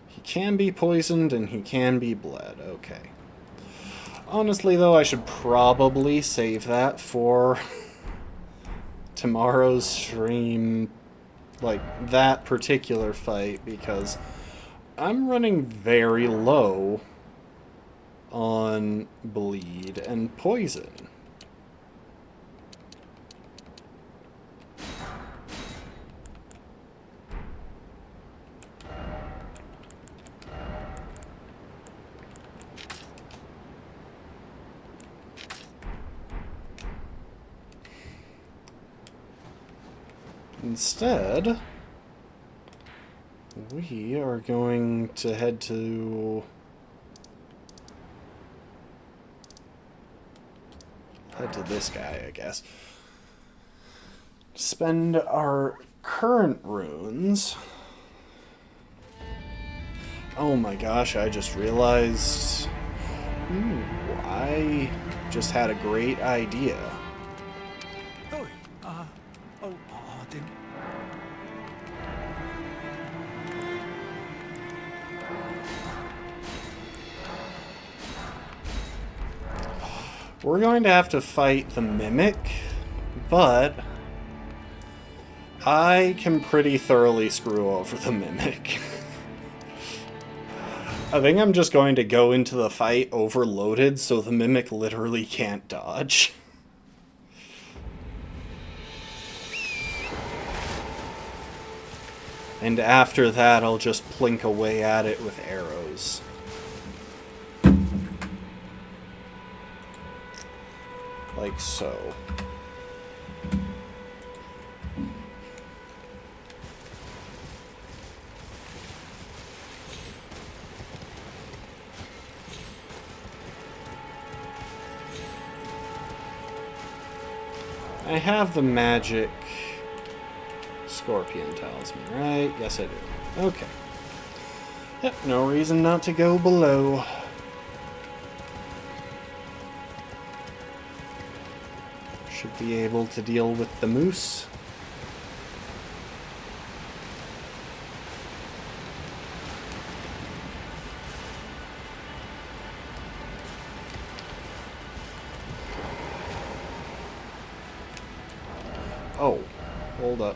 He can be poisoned and he can be bled. Okay. Honestly, though, I should probably save that for tomorrow's stream, like that particular fight, because I'm running very low on bleed and poison. Instead, we are going to head to this guy, I guess. Spend our current runes. Oh my gosh, I just realized. Ooh, I just had a great idea. We're going to have to fight the Mimic, but I can pretty thoroughly screw over the Mimic. I think I'm just going to go into the fight overloaded so the Mimic literally can't dodge. And after that, I'll just plink away at it with arrows. Like so. I have the magic scorpion talisman, right? Yes, I do. Okay. Yep, no reason not to go below. Should be able to deal with the moose. Oh, hold up.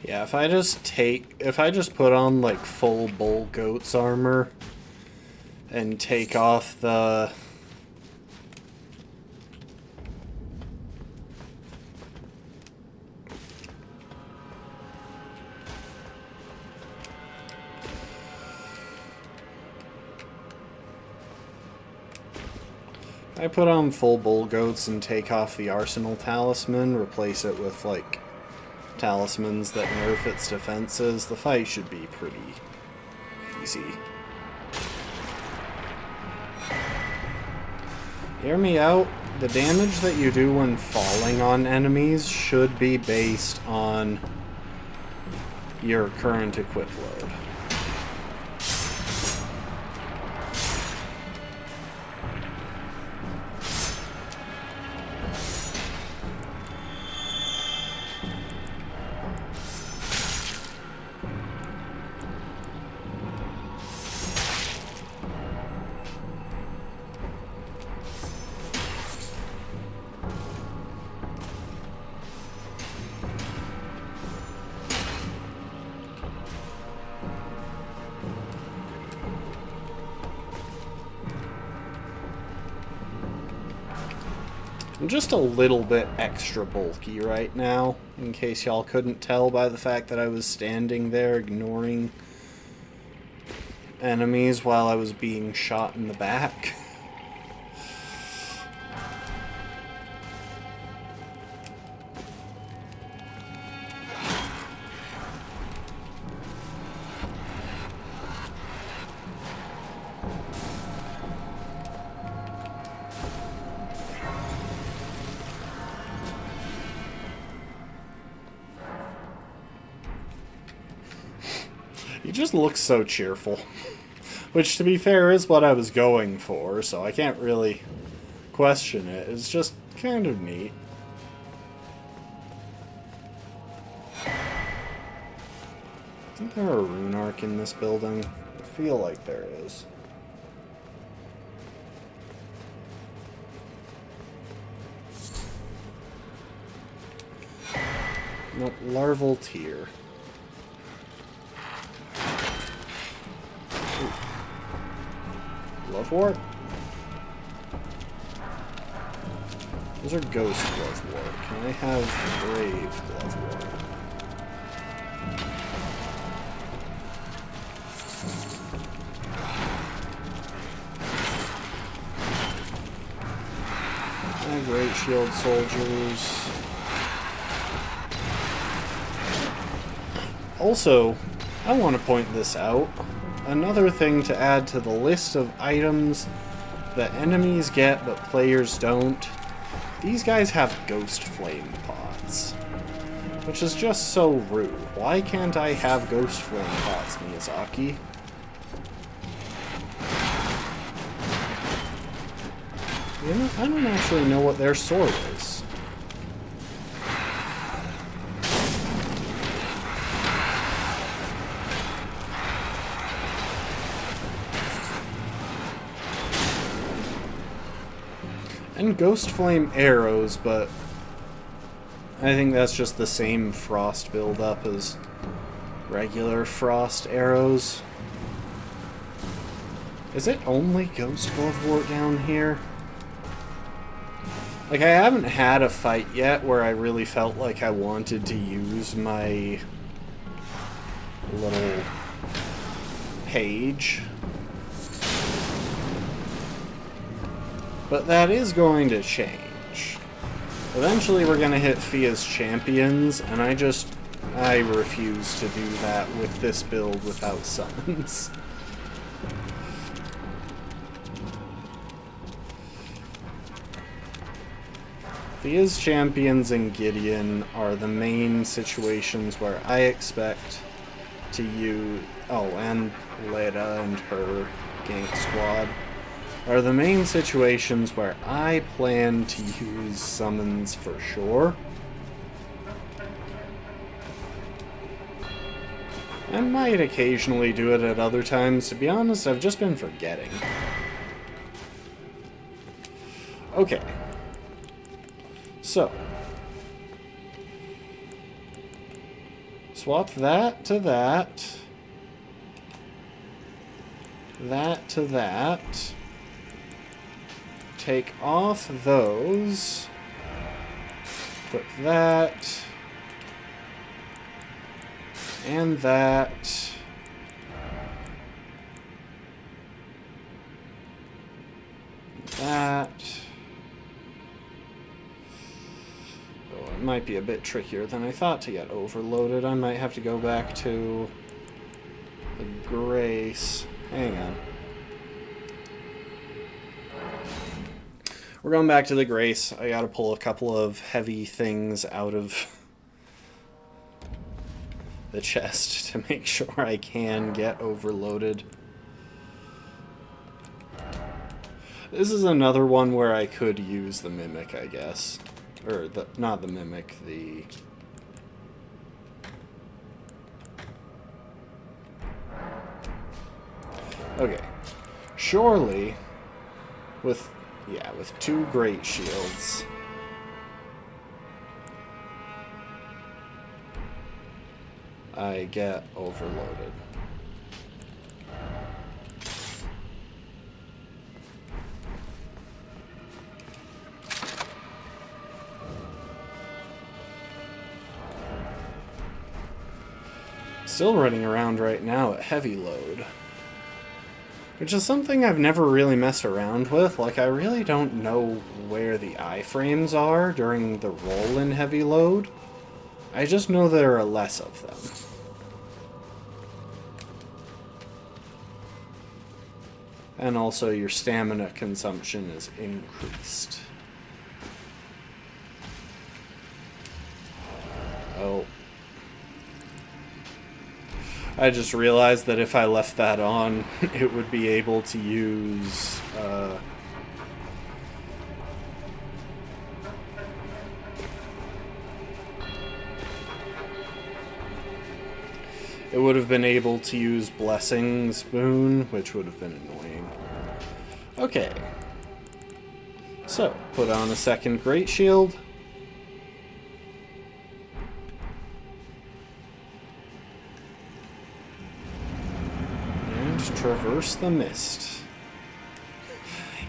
Yeah, if I just put on like full bull goat's armor and take off the I put on full bull goats and take off the arsenal talisman, replace it with like talismans that nerf its defenses, the fight should be pretty easy. Hear me out. The damage that you do when falling on enemies should be based on your current equip load. I'm just a little bit extra bulky right now, in case y'all couldn't tell by the fact that I was standing there ignoring enemies while I was being shot in the back. He just looks so cheerful. Which, to be fair, is what I was going for, so I can't really question it. It's just kind of neat. Isn't there a rune arc in this building? I feel like there is. Nope, larval tier. Glovewort? Those are ghost glovewort. Can I have brave glovewort? Great shield soldiers. Also, I want to point this out. Another thing to add to the list of items that enemies get but players don't. These guys have ghost flame pots, which is just so rude. Why can't I have ghost flame pots, Miyazaki? You know, I don't actually know what their sword is. And ghost flame arrows, but I think that's just the same frost buildup as regular frost arrows. Is it only Ghost Glovewort down here? Like, I haven't had a fight yet where I really felt like I wanted to use my little page. But that is going to change. Eventually we're going to hit Fia's champions, and I refuse to do that with this build without summons. Fia's champions and Gideon are the main situations where I expect to use... Oh, and Leda and her gank squad are the main situations where I plan to use summons for sure. I might occasionally do it at other times. To be honest, I've just been forgetting. Okay. So. Swap that to that. That to that. Take off those. Put that. And that. That. Oh, it might be a bit trickier than I thought to get overloaded. I might have to go back to the Grace. Hang on. We're going back to the Grace. I gotta pull a couple of heavy things out of the chest to make sure I can get overloaded. This is another one where I could use the Mimic, I guess. Or, not the Mimic, the... Okay. Surely, with 2 great shields, I get overloaded. Still running around right now at heavy load, which is something I've never really messed around with. Like, I really don't know where the iframes are during the roll in heavy load. I just know there are less of them. And also your stamina consumption is increased. Oh. I just realized that if I left that on, it would be able to use... It would have been able to use Blessing's Boon, which would have been annoying. Okay. So, put on a second Great Shield. And traverse the mist.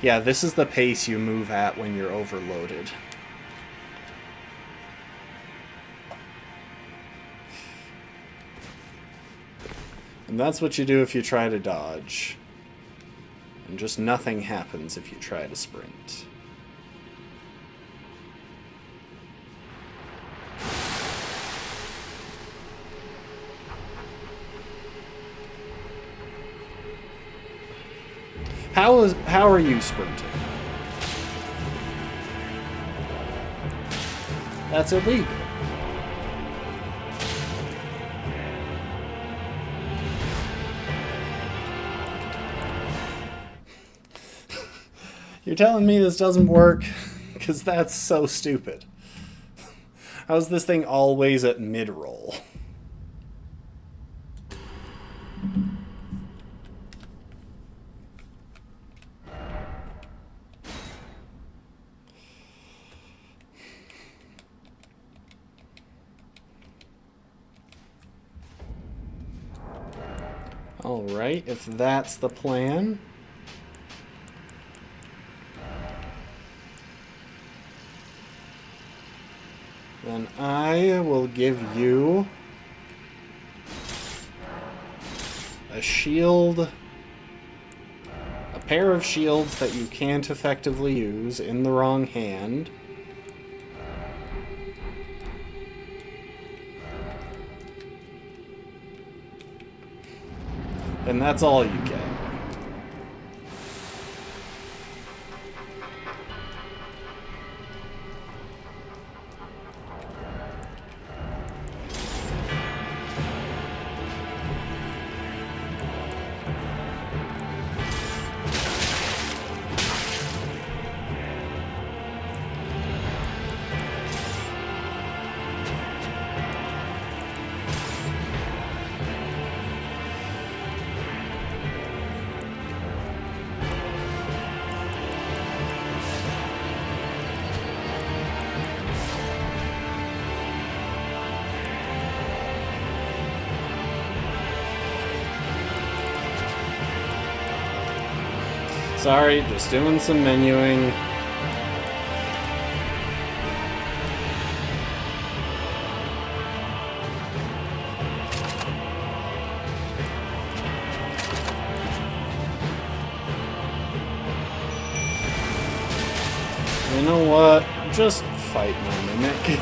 Yeah, this is the pace you move at when you're overloaded. And that's what you do if you try to dodge. And just nothing happens if you try to sprint. How are you sprinting? That's illegal. You're telling me this doesn't work? Because that's so stupid. How's this thing always at mid-roll? Alright, if that's the plan... Then I will give you a shield, a pair of shields that you can't effectively use in the wrong hand. And that's all you get. Sorry, just doing some menuing. You know what? Just fight my mimic.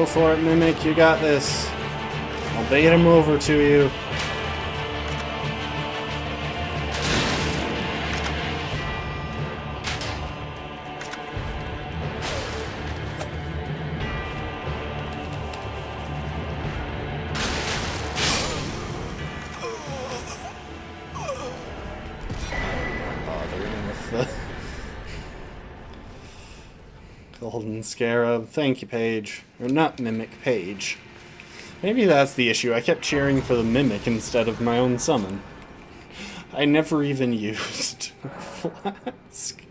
Go for it, Mimic. You got this. I'll bait him over to you. Bothering with the Golden Scarab. Thank you, Paige. Or not Mimic, Paige. Maybe that's the issue. I kept cheering for the Mimic instead of my own summon. I never even used Flask.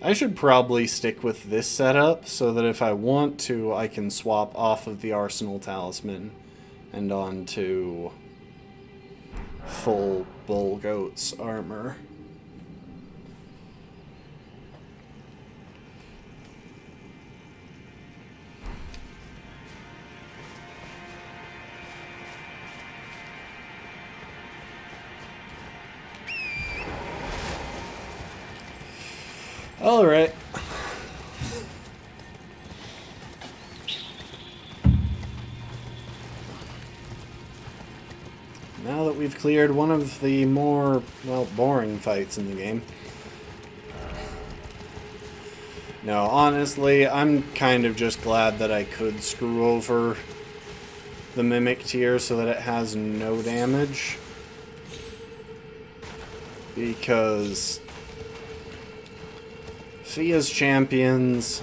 I should probably stick with this setup so that if I want to, I can swap off of the Arsenal Talisman and onto full Bull Goat's armor. All right. Now that we've cleared one of the more, well, boring fights in the game. No, honestly, I'm kind of just glad that I could screw over the Mimic tier so that it has no damage. Because Fia's champions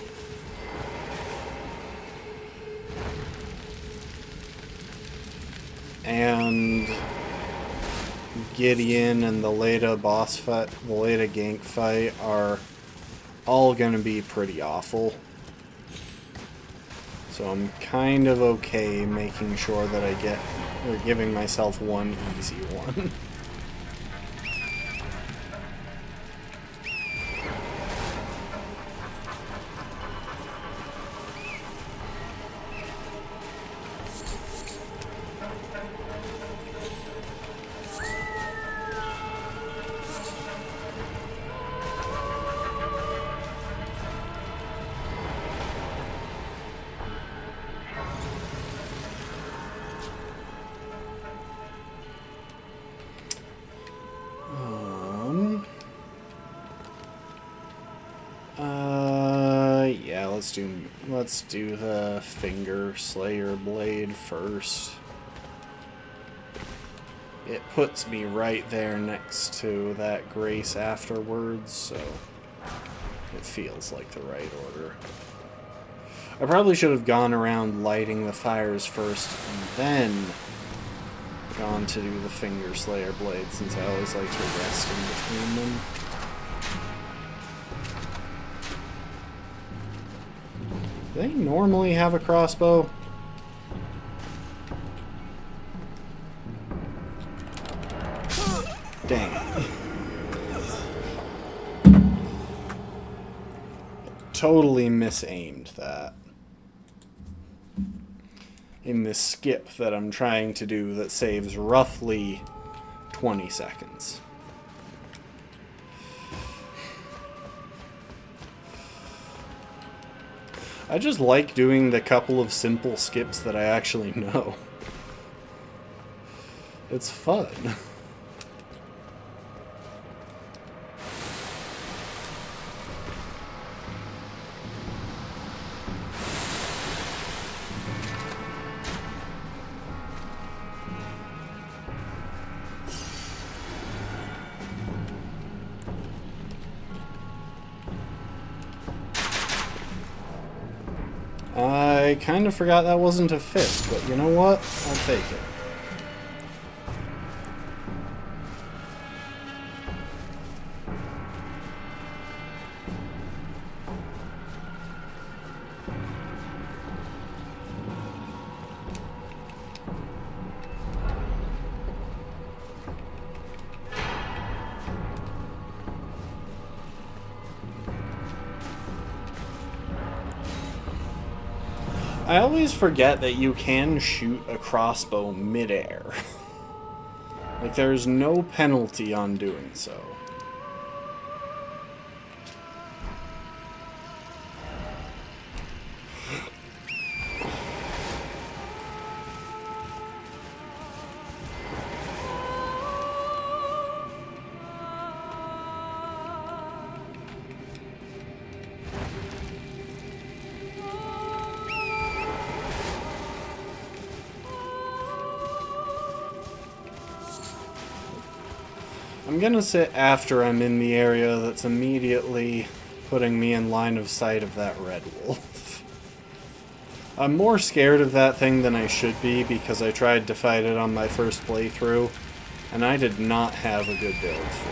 and Gideon and the Leda boss fight, the Leda gank fight, are all gonna be pretty awful. So I'm kind of okay making sure that I get, or giving myself one easy one. Yeah, let's do the Finger Slayer Blade first. It puts me right there next to that Grace afterwards, so it feels like the right order. I probably should have gone around lighting the fires first and then gone to do the Finger Slayer Blade, since I always like to rest in between them. Do they normally have a crossbow? Dang. Totally misaimed that. In this skip that I'm trying to do that saves roughly 20 seconds. I just like doing the couple of simple skips that I actually know. It's fun. I kind of forgot that wasn't a fist, but you know what? I'll take it. I always forget that you can shoot a crossbow mid-air. Like, there's no penalty on doing so. I'm gonna sit after I'm in the area that's immediately putting me in line of sight of that red wolf. I'm more scared of that thing than I should be because I tried to fight it on my first playthrough, and I did not have a good build for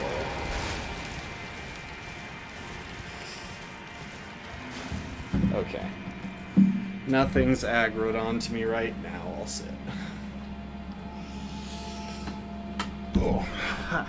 it. Okay. Nothing's aggroed onto me right now, I'll sit. Oh. Ha.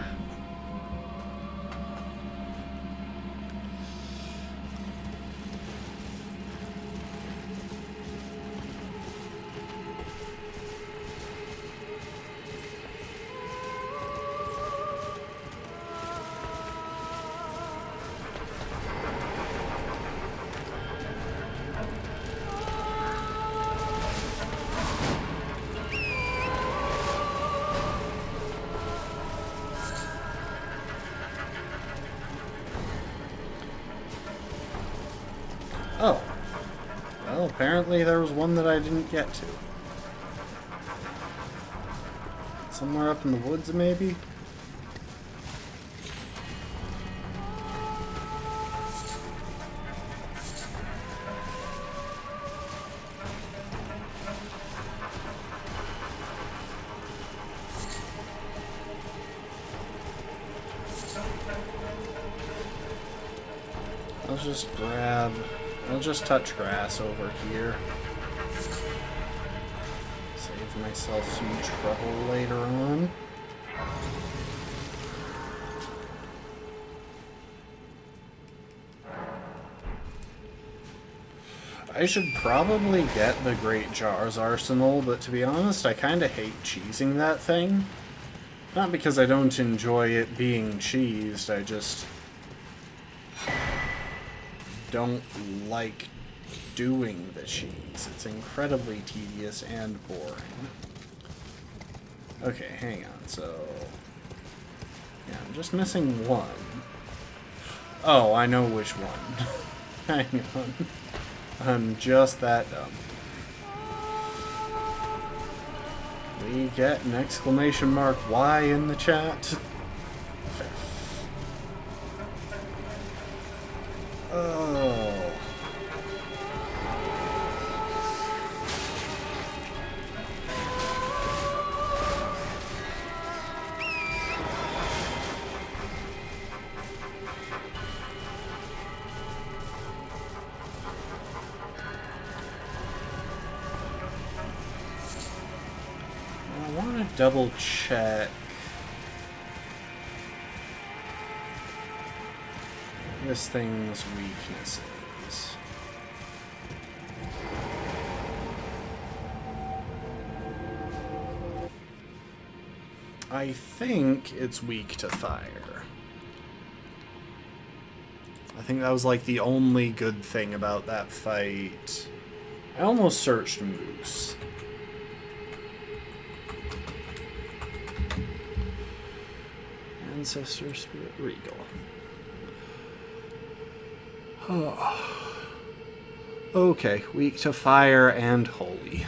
Oh. Well, apparently there was one that I didn't get to. Somewhere up in the woods, maybe? I'll just touch grass over here. Save myself some trouble later on. I should probably get the Great Jar's Arsenal, but to be honest, I kinda hate cheesing that thing. Not because I don't enjoy it being cheesed, I just don't like doing the cheese. It's incredibly tedious and boring. Okay, hang on, so... yeah, I'm just missing one. Oh, I know which one. Hang on. I'm just that dumb. We get an exclamation mark Y in the chat. Oh. I want to double check this thing's weaknesses. I think it's weak to fire. I think that was like the only good thing about that fight. I almost searched Moose. Ancestor Spirit Regal. Oh. Okay, weak to fire and holy.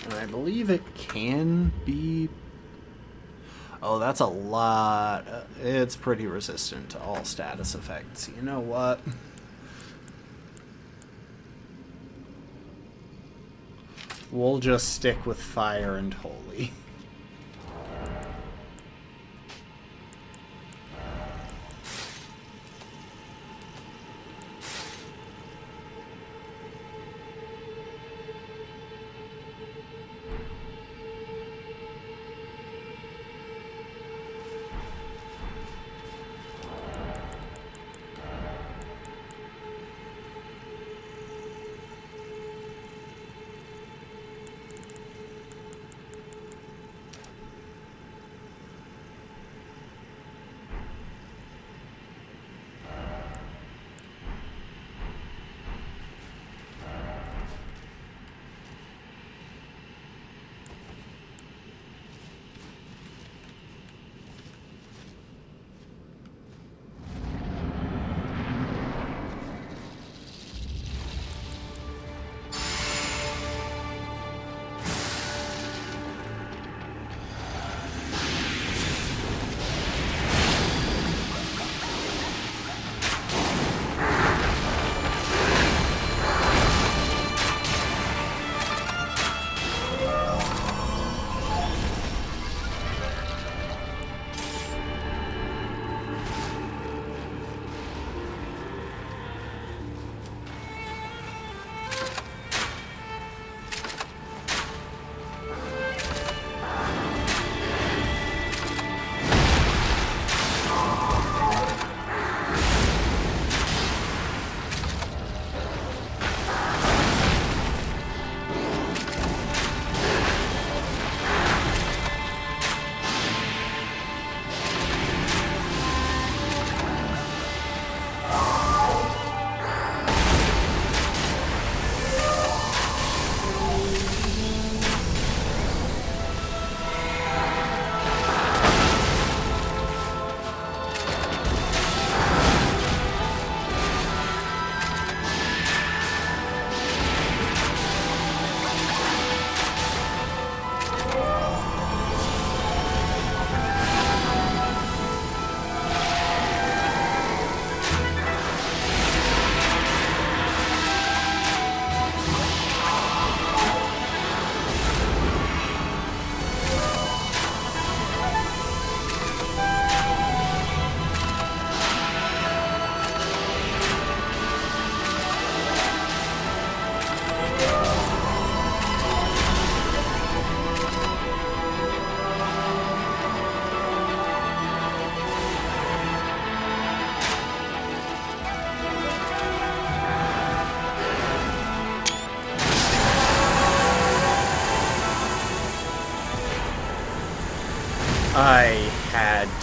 And I believe it can be... oh, that's a lot. It's pretty resistant to all status effects. You know what? We'll just stick with fire and holy.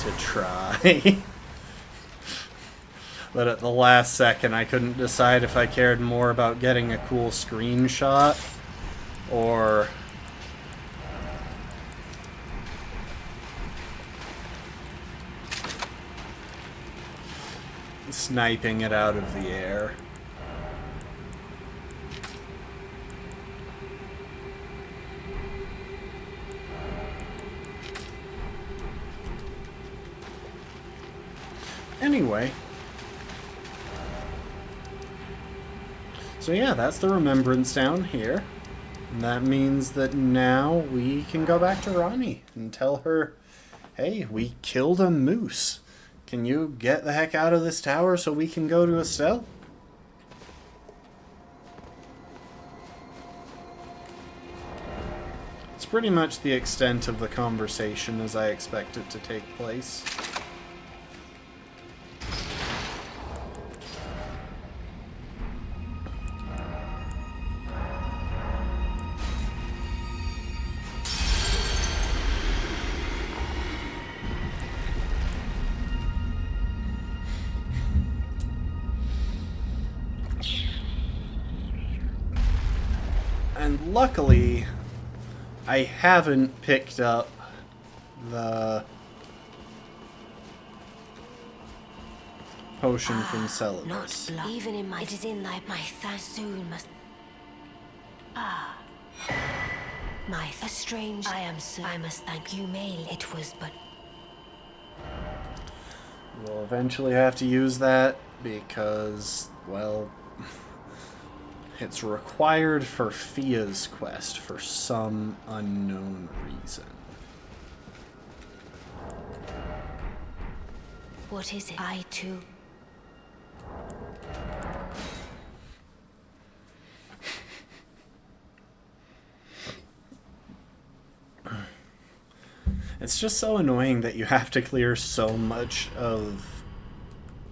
to try. But at the last second, I couldn't decide if I cared more about getting a cool screenshot or sniping it out of the air. Anyway. So yeah, that's the remembrance down here. And that means that now we can go back to Ranni and tell her, hey, we killed a moose. Can you get the heck out of this tower so we can go to Estelle? It's pretty much the extent of the conversation as I expect it to take place. And luckily, I haven't picked up the potion from Caelid. Not blood. Even in my... It is in my thirst soon must... My... A strange... I am so... I must thank you, Mail. It was but... We'll eventually have to use that because, well... It's required for Fia's quest for some unknown reason. What is it? I too. It's just so annoying that you have to clear so much of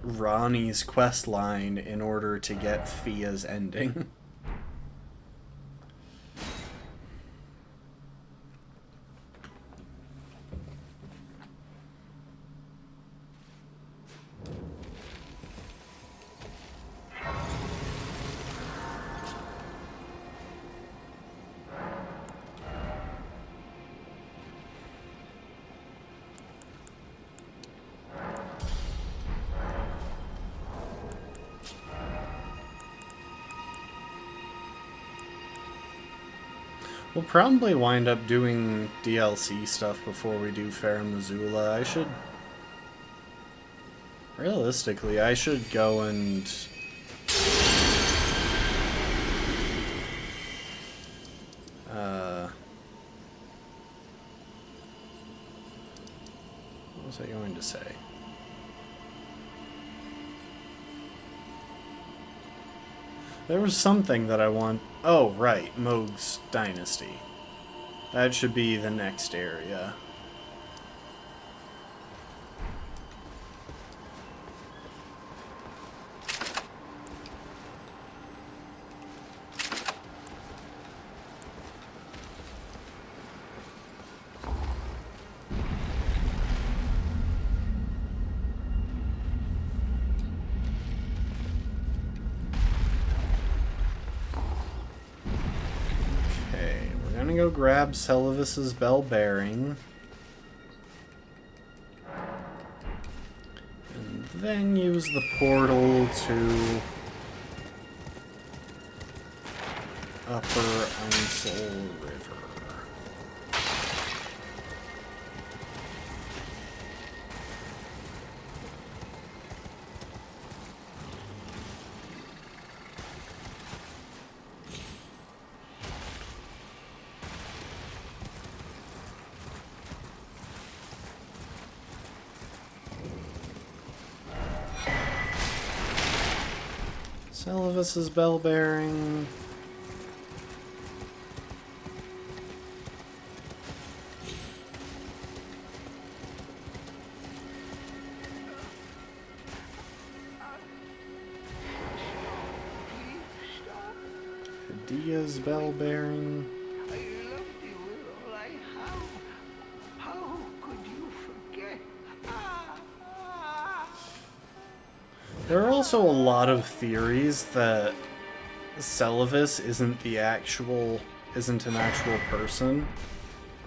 Ranni's quest line in order to get Fia's ending. We'll probably wind up doing DLC stuff before we do Fair Missoula. I should... Realistically, I should go and... What was I going to say? There was something that I want... Oh, right. Mohg's Dynasty. That should be the next area. Go grab Celivis's bell bearing, and then use the portal to Upper Einsel River. Celivis's bell bearing. Hadia's bell bearing. I love you with all I have. How could you forget? Ah! There are also a lot of theories that Celavis isn't an actual person,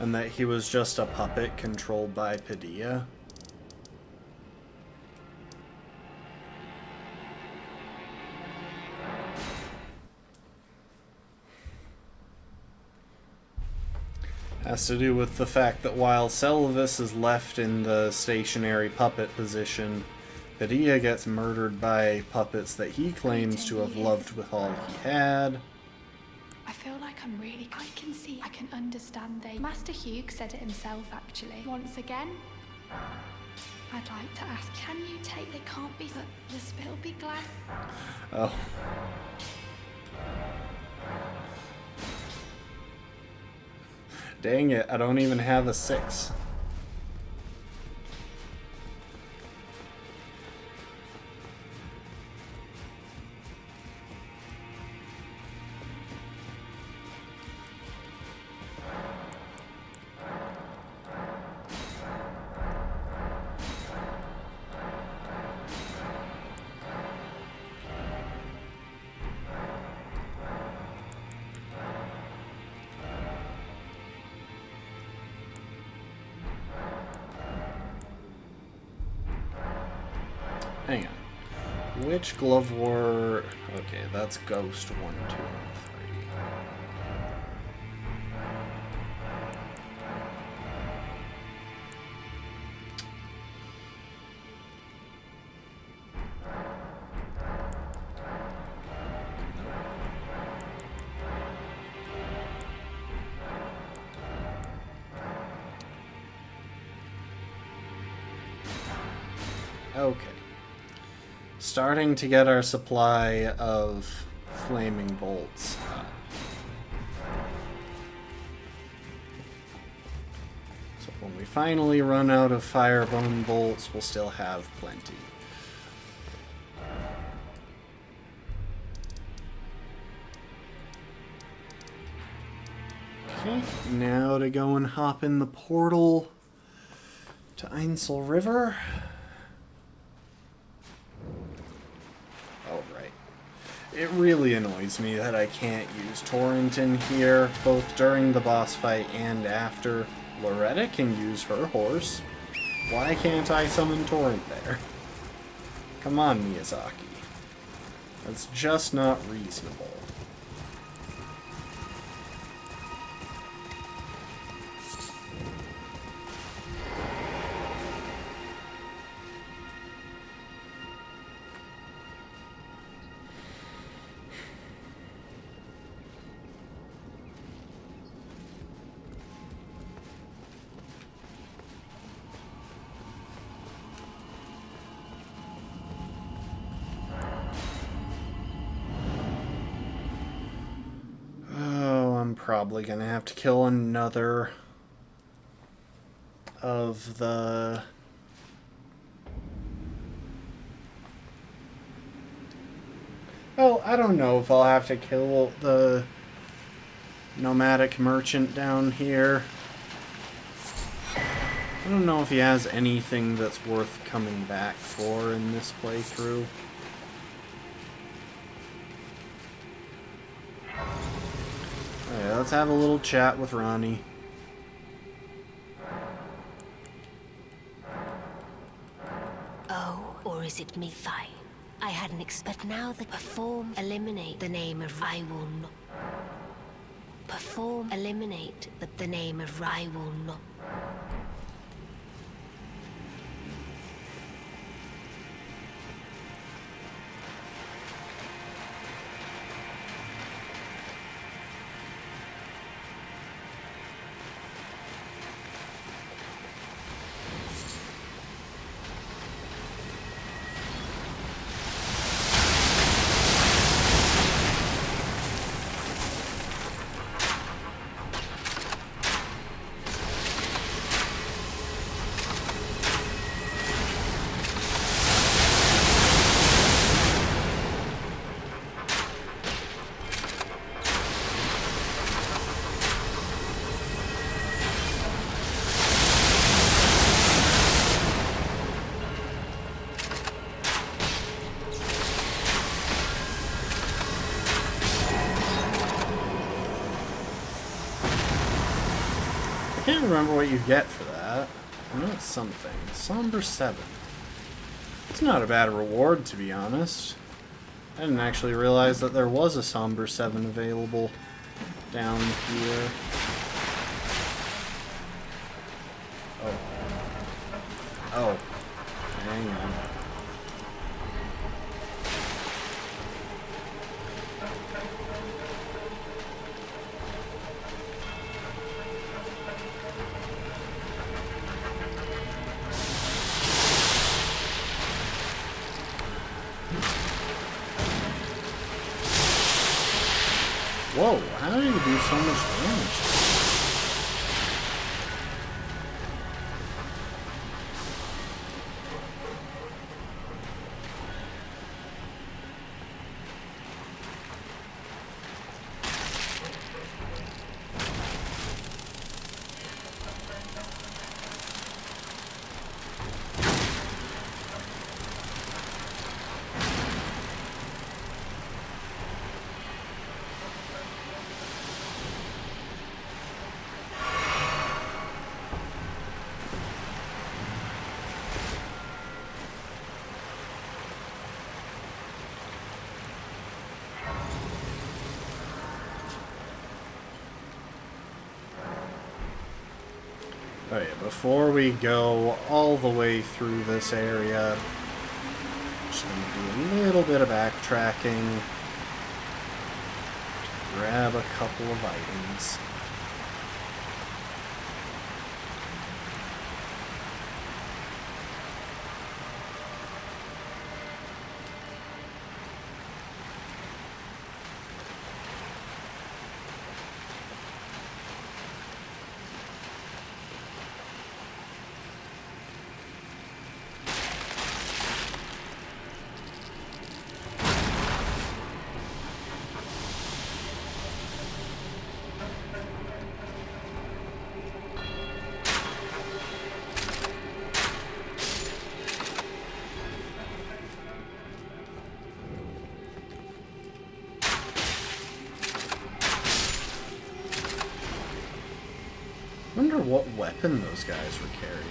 and that he was just a puppet controlled by Padilla. Has to do with the fact that while Celavis is left in the stationary puppet position, Padilla gets murdered by puppets that he claims to have loved with all he had. I feel like I can see, I can understand. Master Hugh said it himself, actually. Once again, I'd like to ask, can you take, they can't be, but the spill be glad? Oh. Dang it, I don't even have a 6. Hang on. Which glove war... Okay, that's Ghost 1, 2, and 3. Okay. Starting to get our supply of flaming bolts up. So when we finally run out of firebone bolts, we'll still have plenty. Okay, now to go and hop in the portal to Ainsel River. It really annoys me that I can't use Torrington here, both during the boss fight and after. Loretta can use her horse. Why can't I summon Torrent there? Come on, Miyazaki. That's just not reasonable. Probably gonna have to kill another of the... Well, I don't know if I'll have to kill the nomadic merchant down here. I don't know if he has anything that's worth coming back for in this playthrough. Alright, let's have a little chat with Ronnie. Oh, or is it me? Fine. I hadn't expected. Now the perform, eliminate the name of I will not. Perform, eliminate the name of I will not. can't remember what you get for that. I know it's something. Somber 7. It's not a bad reward, to be honest. I didn't actually realize that there was a Somber 7 available down here. Oh. Oh. Hang on. Whoa, how did he do so much damage? Oh yeah, before we go all the way through this area, just gonna do a little bit of backtracking, grab a couple of items. Wonder what weapon those guys were carrying.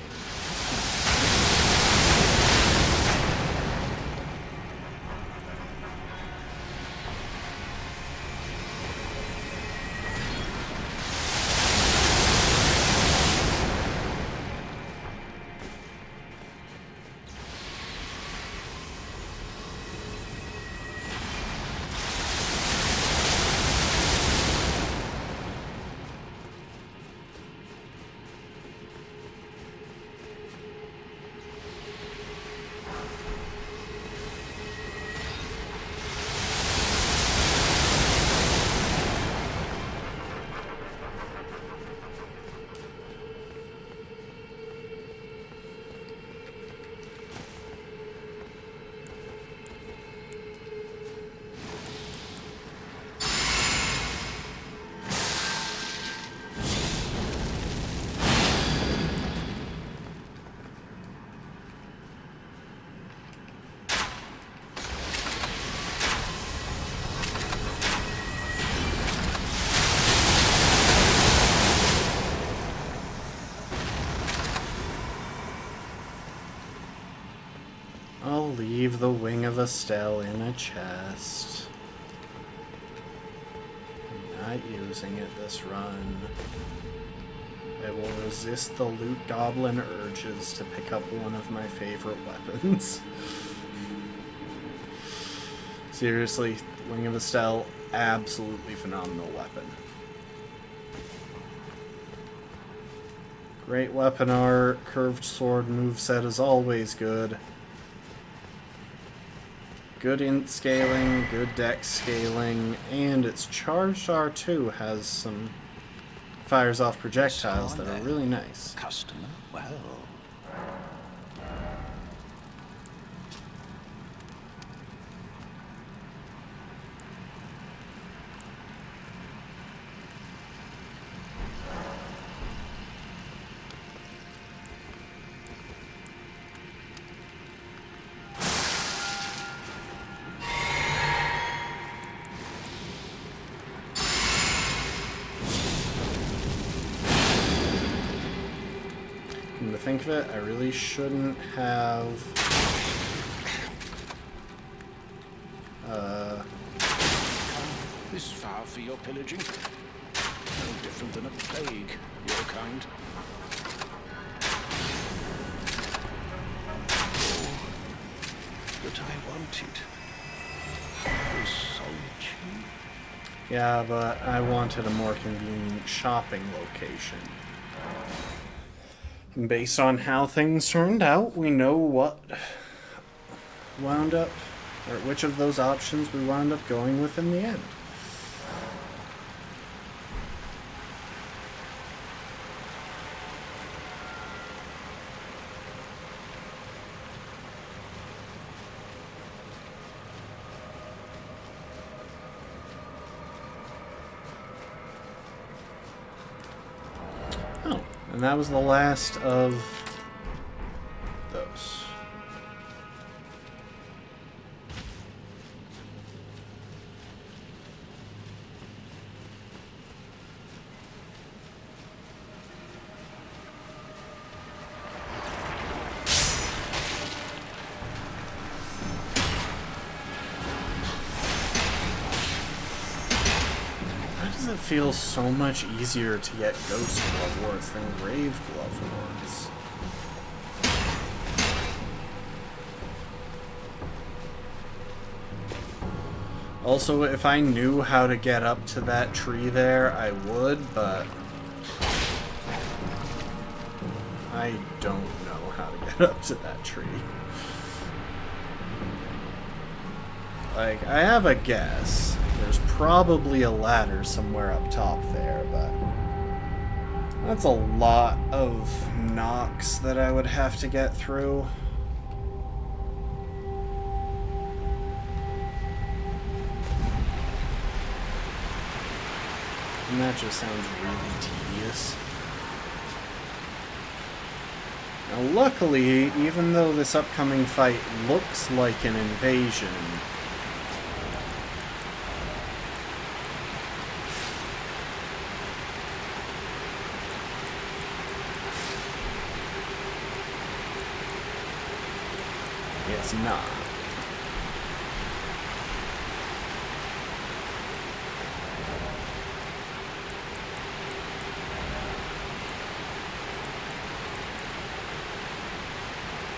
I'll leave the Wing of Estelle in a chest. I'm not using it this run. I will resist the loot goblin urges to pick up one of my favorite weapons. Seriously, Wing of Estelle, absolutely phenomenal weapon. Great weapon art, curved sword moveset is always good. Good int scaling, good dex scaling, and its charged R2 has some fires off projectiles that are really nice. Customer, well. think of it, I really shouldn't have... This far for your pillaging? No different than a plague, your kind. But I wanted was solitude. Yeah, but I wanted a more convenient shopping location. And based on how things turned out, we know what wound up, or which of those options we wound up going with in the end. Oh, and that was the last of those. Why does it feel so much easier to get Ghost Glove Wards than Grave Glove Wards? Also, if I knew how to get up to that tree there, I would, but I don't know how to get up to that tree. Like, I have a guess. There's probably a ladder somewhere up top there, but that's a lot of knocks that I would have to get through. And that just sounds really tedious. Now, luckily, even though this upcoming fight looks like an invasion, it's not.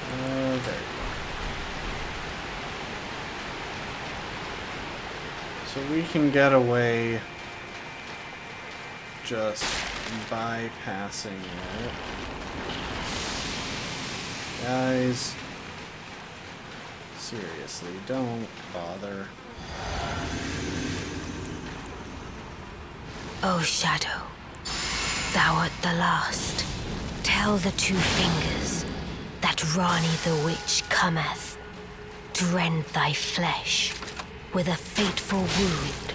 There you go. So we can get away just bypassing it. Guys, seriously, don't bother. O Shadow, thou art the last. Tell the two fingers that Rani the Witch cometh to rend thy flesh with a fateful wound,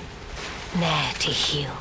ne'er to heal.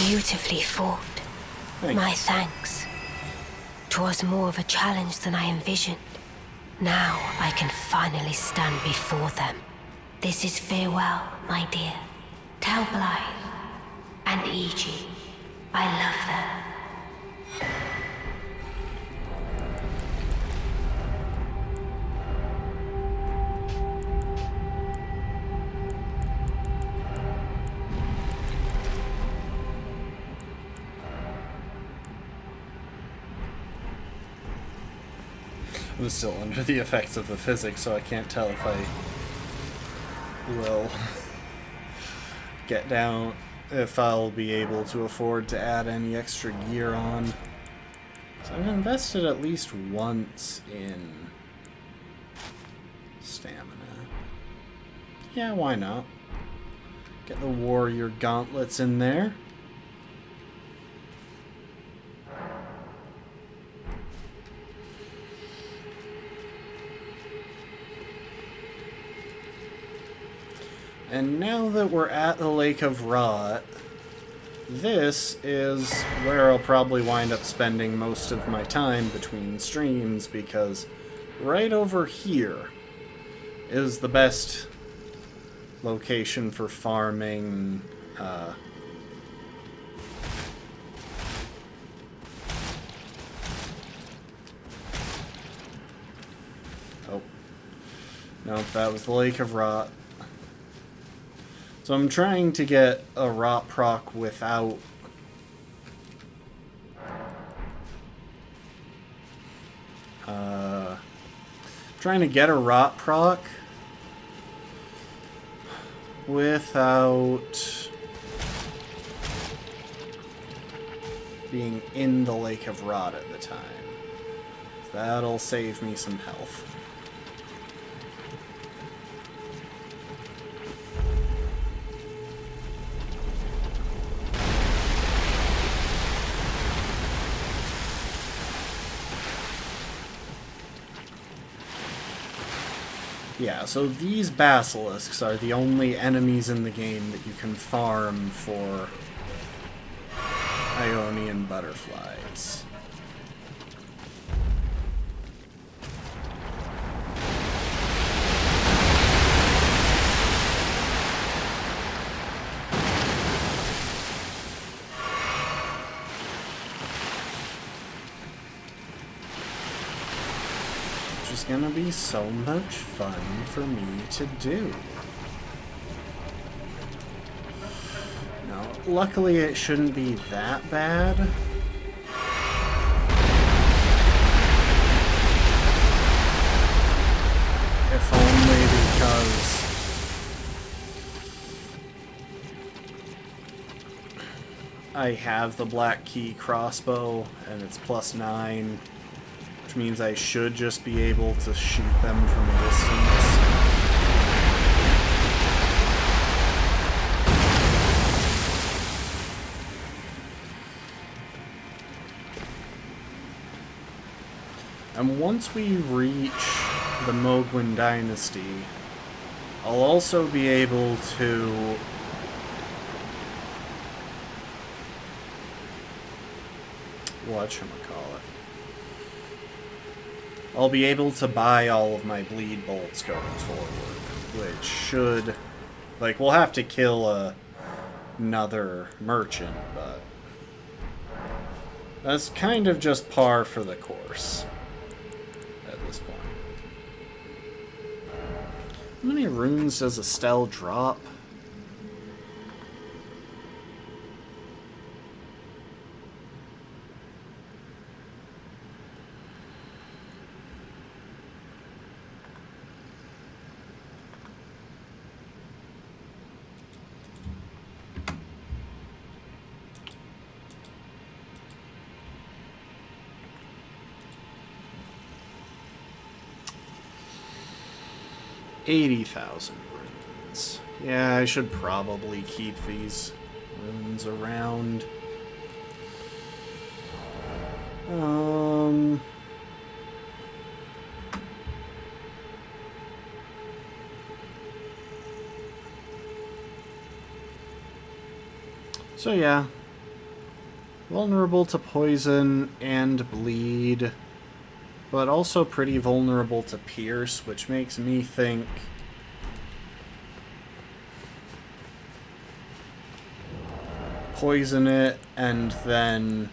Beautifully fought. Thanks. My thanks. 'Twas more of a challenge than I envisioned. Now I can finally stand before them. This is farewell, my dear. Tell Blythe and Iji I love them. I'm still under the effects of the physics, so I can't tell if I will get down, if I'll be able to afford to add any extra gear on. So I've invested at least once in stamina. Yeah, why not? Get the warrior gauntlets in there. And now that we're at the Lake of Rot, this is where I'll probably wind up spending most of my time between streams, because right over here is the best location for farming oh. Nope, that was the Lake of Rot. So I'm trying to get a rot proc without trying to get a rot proc without being in the Lake of Rot at the time. That'll save me some health. Yeah, so these basilisks are the only enemies in the game that you can farm for Ionian butterflies. Gonna be so much fun for me to do. Now, luckily it shouldn't be that bad. If only because I have the Black Key crossbow and it's +9. Which means I should just be able to shoot them from a distance. And once we reach the Mogwin Dynasty, I'll also be able to whatchamacallit. I'll be able to buy all of my bleed bolts going forward, which should, like, we'll have to kill another merchant, but that's kind of just par for the course at this point. How many runes does Estelle drop? $80,000 runes. Yeah, I should probably keep these runes around. So yeah. Vulnerable to poison and bleed, but also pretty vulnerable to pierce, which makes me think poison it and then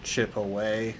chip away.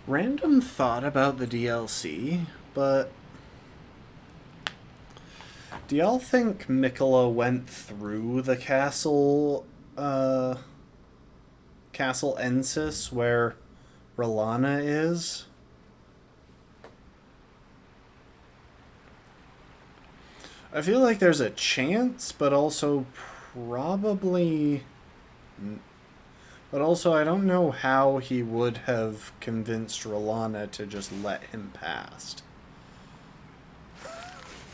Random thought about the DLC, but do y'all think Miquella went through the castle, Castle Ensis, where R'hllana is? I feel like there's a chance, but also probably... But also, I don't know how he would have convinced R'hllana to just let him past.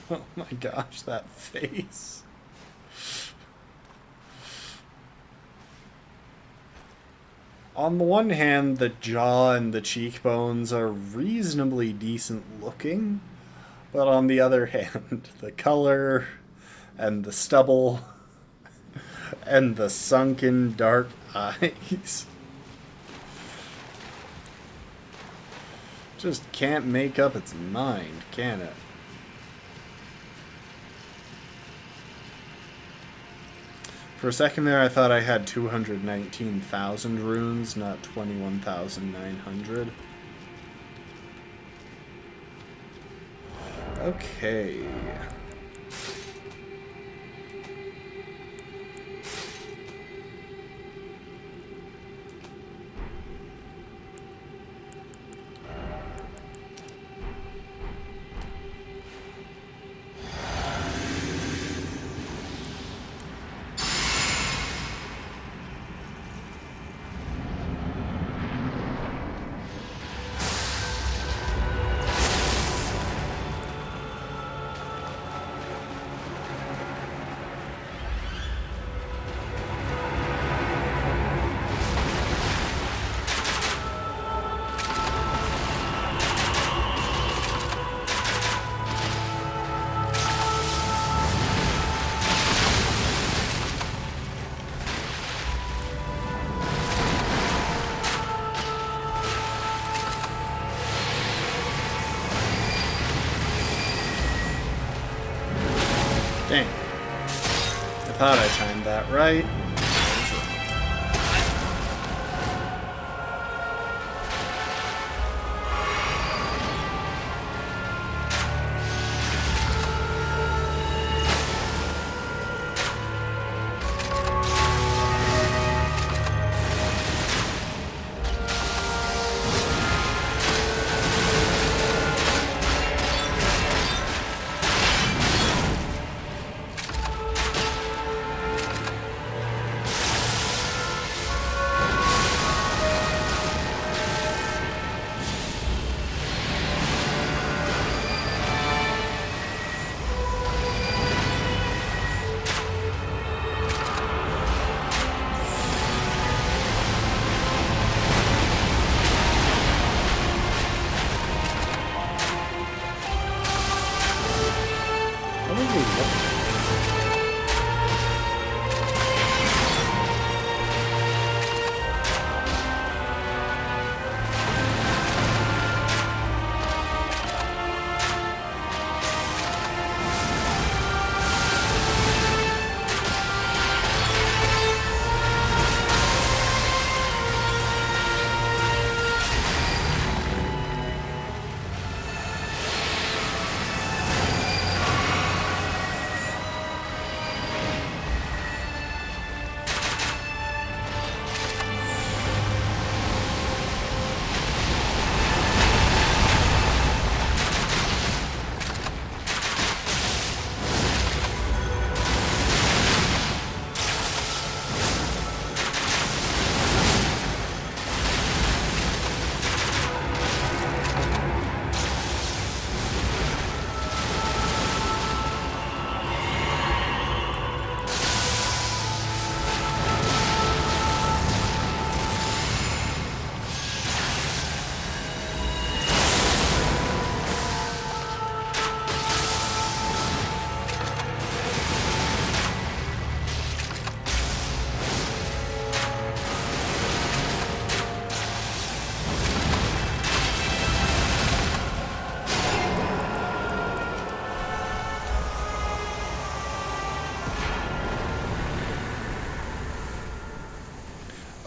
Oh my gosh, that face. On the one hand, the jaw and the cheekbones are reasonably decent looking, but on the other hand, the color and the stubble and the sunken dark eyes just can't make up its mind, can it? For a second there, I thought I had 219,000 runes, not 21,900. Okay. Dang. I thought I timed that right.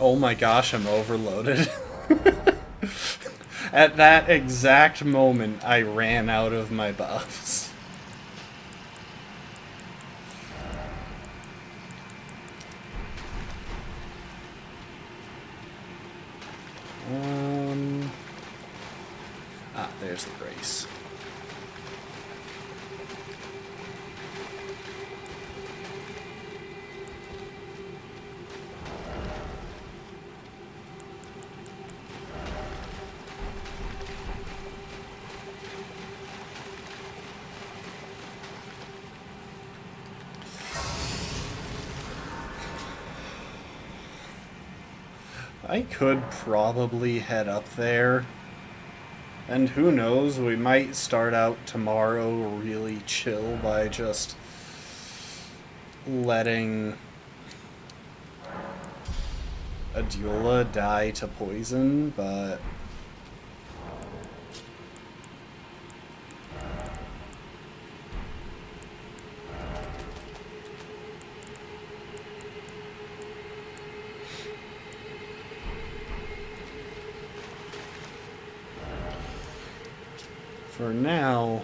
Oh my gosh, I'm overloaded. At that exact moment, I ran out of my buffs. There's the grace. I could probably head up there. And who knows, we might start out tomorrow really chill by just letting Adula die to poison, but for now,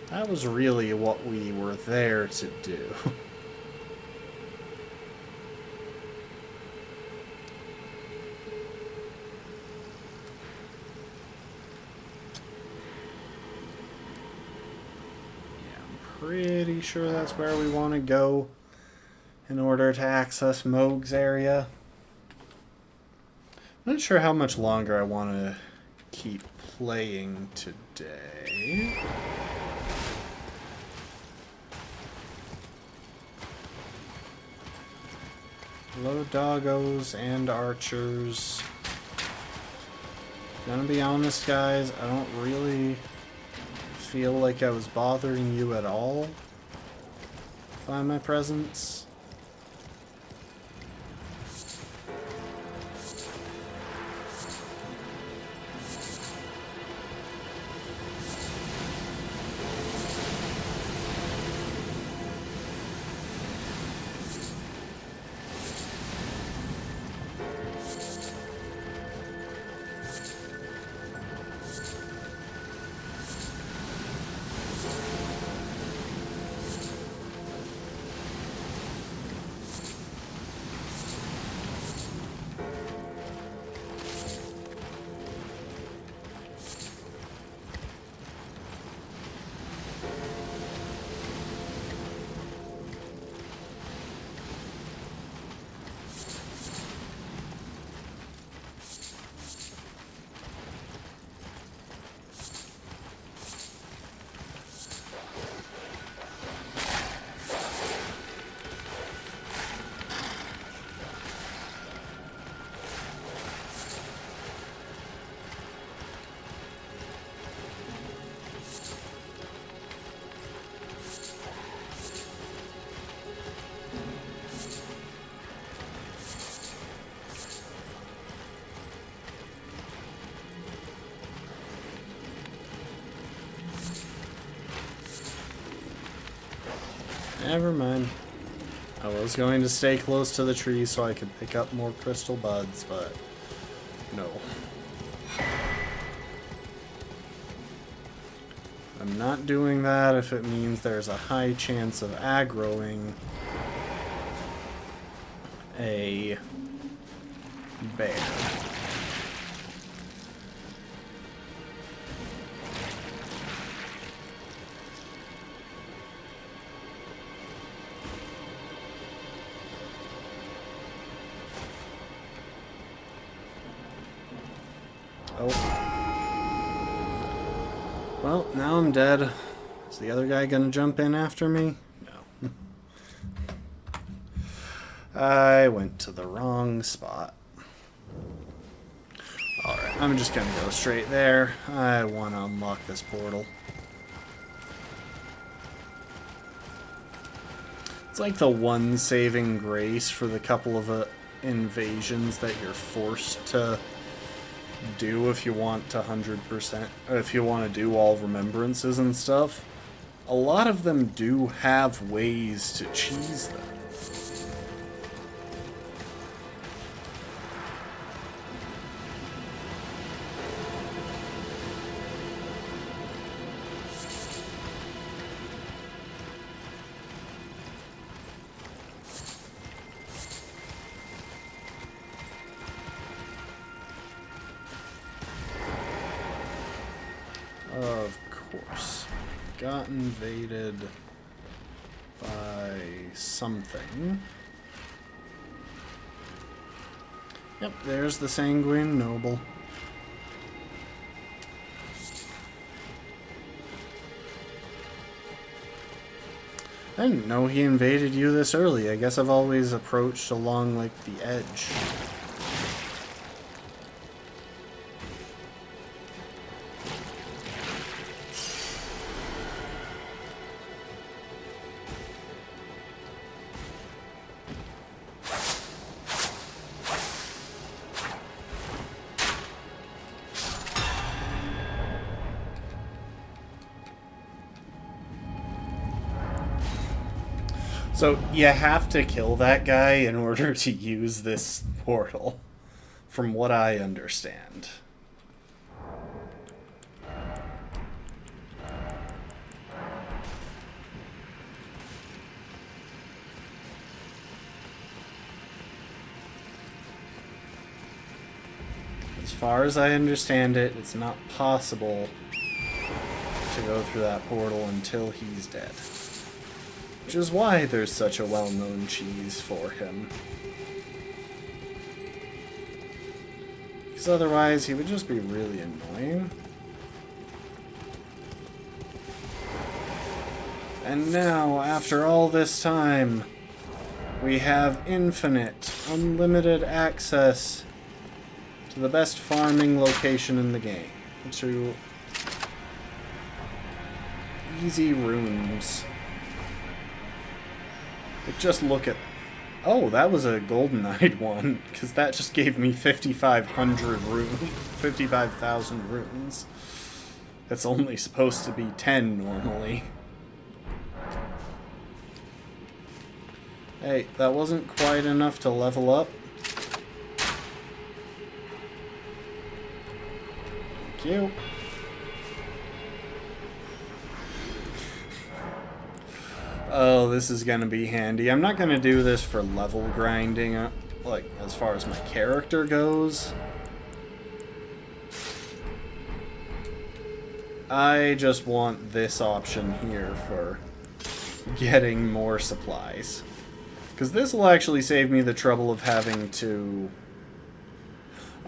that was really what we were there to do. Pretty sure that's where we want to go in order to access Moog's area. I'm not sure how much longer I want to keep playing today. Hello, doggos and archers. Gonna be honest, guys, I don't really feel like I was bothering you at all by my presence. Never mind. I was going to stay close to the tree so I could pick up more crystal buds, but no. I'm not doing that if it means there's a high chance of aggroing a bear. Well, now I'm dead. Is the other guy gonna jump in after me? No. I went to the wrong spot. Alright, I'm just gonna go straight there. I want to unlock this portal. It's like the one saving grace for the couple of invasions that you're forced to do if you want to 100%, or if you want to do all remembrances and stuff. A lot of them do have ways to cheese them. course. Got invaded by something. Yep, there's the Sanguine Noble. I didn't know he invaded you this early. I guess I've always approached along, like, the edge. So, you have to kill that guy in order to use this portal, from what I understand. As far as I understand it, it's not possible to go through that portal until he's dead. Which is why there's such a well-known cheese for him. Because otherwise he would just be really annoying. And now, after all this time, we have infinite, unlimited access to the best farming location in the game. To easy rooms. But just look at... Oh, that was a golden-eyed one, because that just gave me 5,500 runes. 55,000 runes. That's only supposed to be 10 normally. Hey, that wasn't quite enough to level up. Thank you. Oh, this is gonna be handy. I'm not gonna do this for level grinding, like, as far as my character goes. I just want this option here for getting more supplies. Because this will actually save me the trouble of having to...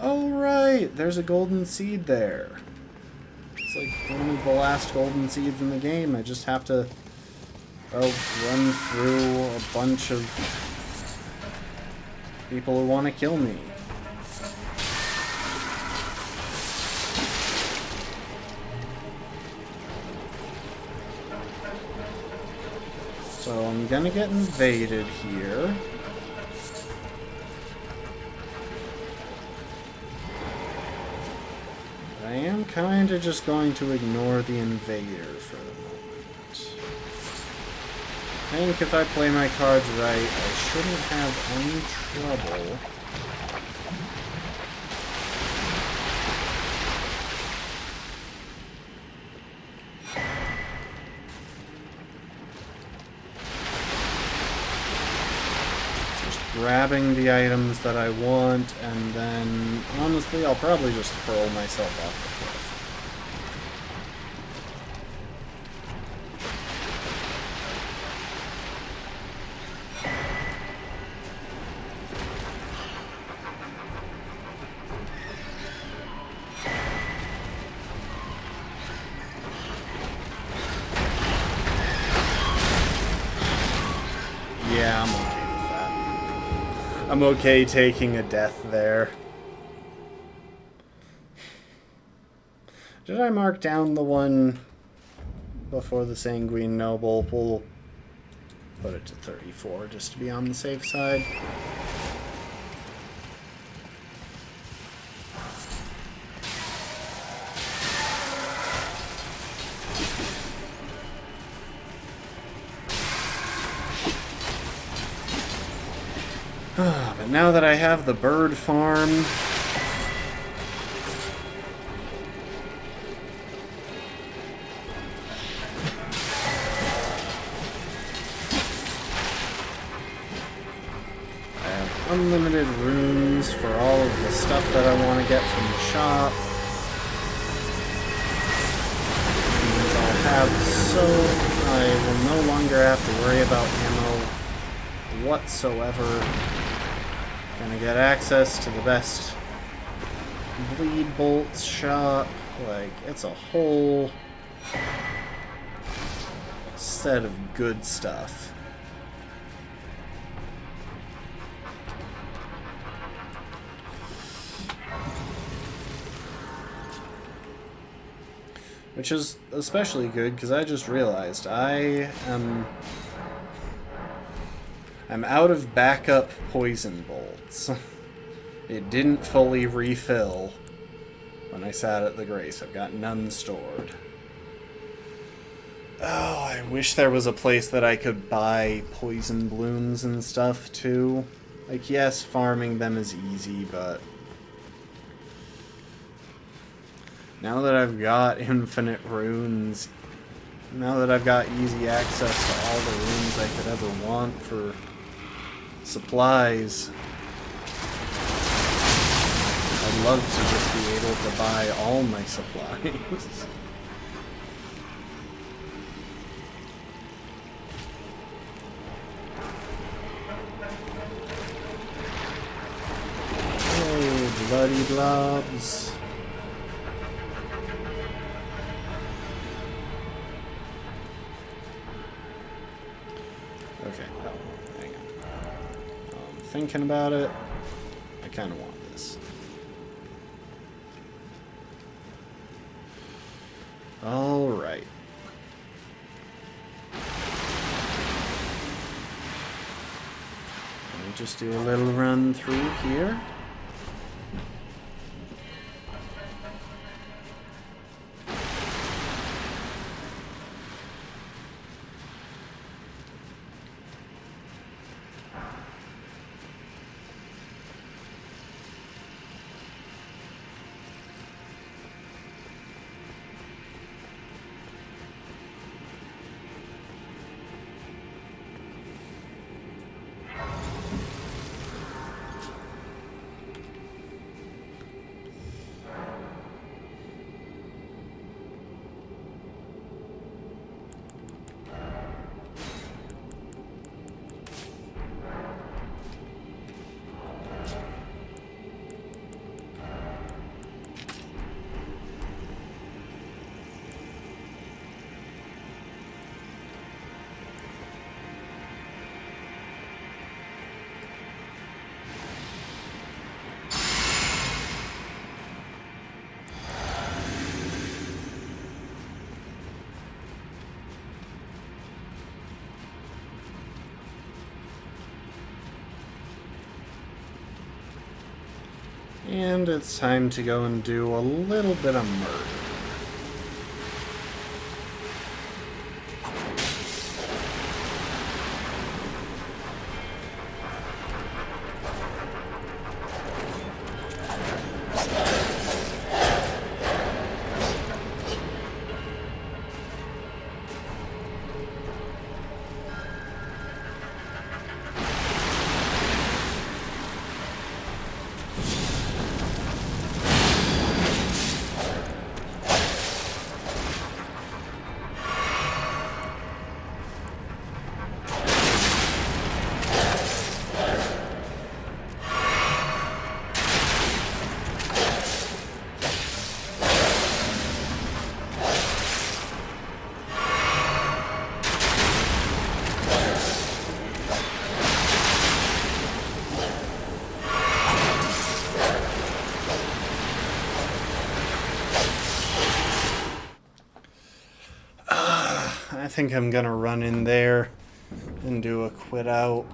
Oh, right! There's a golden seed there. It's like one of the last golden seeds in the game. I just have to... run through a bunch of people who want to kill me. So I'm gonna get invaded here. I am kind of just going to ignore the invader for the moment. I think if I play my cards right, I shouldn't have any trouble. Just grabbing the items that I want, and then, honestly, I'll probably just hurl myself off the cliff. Yeah, I'm okay with that. I'm okay taking a death there. Did I mark down the one before the Sanguine Noble? We'll put it to 34 just to be on the safe side. But now that I have the bird farm, I have unlimited runes for all of the stuff that I want to get from the shop. It means have I will no longer have to worry about ammo whatsoever. Gonna get access to the best bleed bolts shop. Like, it's a whole set of good stuff. Which is especially good because I just realized I'm out of backup poison bolts. It didn't fully refill when I sat at the Grace. I've got none stored. Oh, I wish there was a place that I could buy poison blooms and stuff too. Like, yes, farming them is easy, but now that I've got infinite runes, now that I've got easy access to all the runes I could ever want for supplies, I'd love to just be able to buy all my supplies. Oh, bloody blobs. Okay, oh, hang on. Thinking about it, I kind of want this. Alright. Let me just do a little run through here. And it's time to go and do a little bit of murder. I think I'm gonna run in there and do a quit out.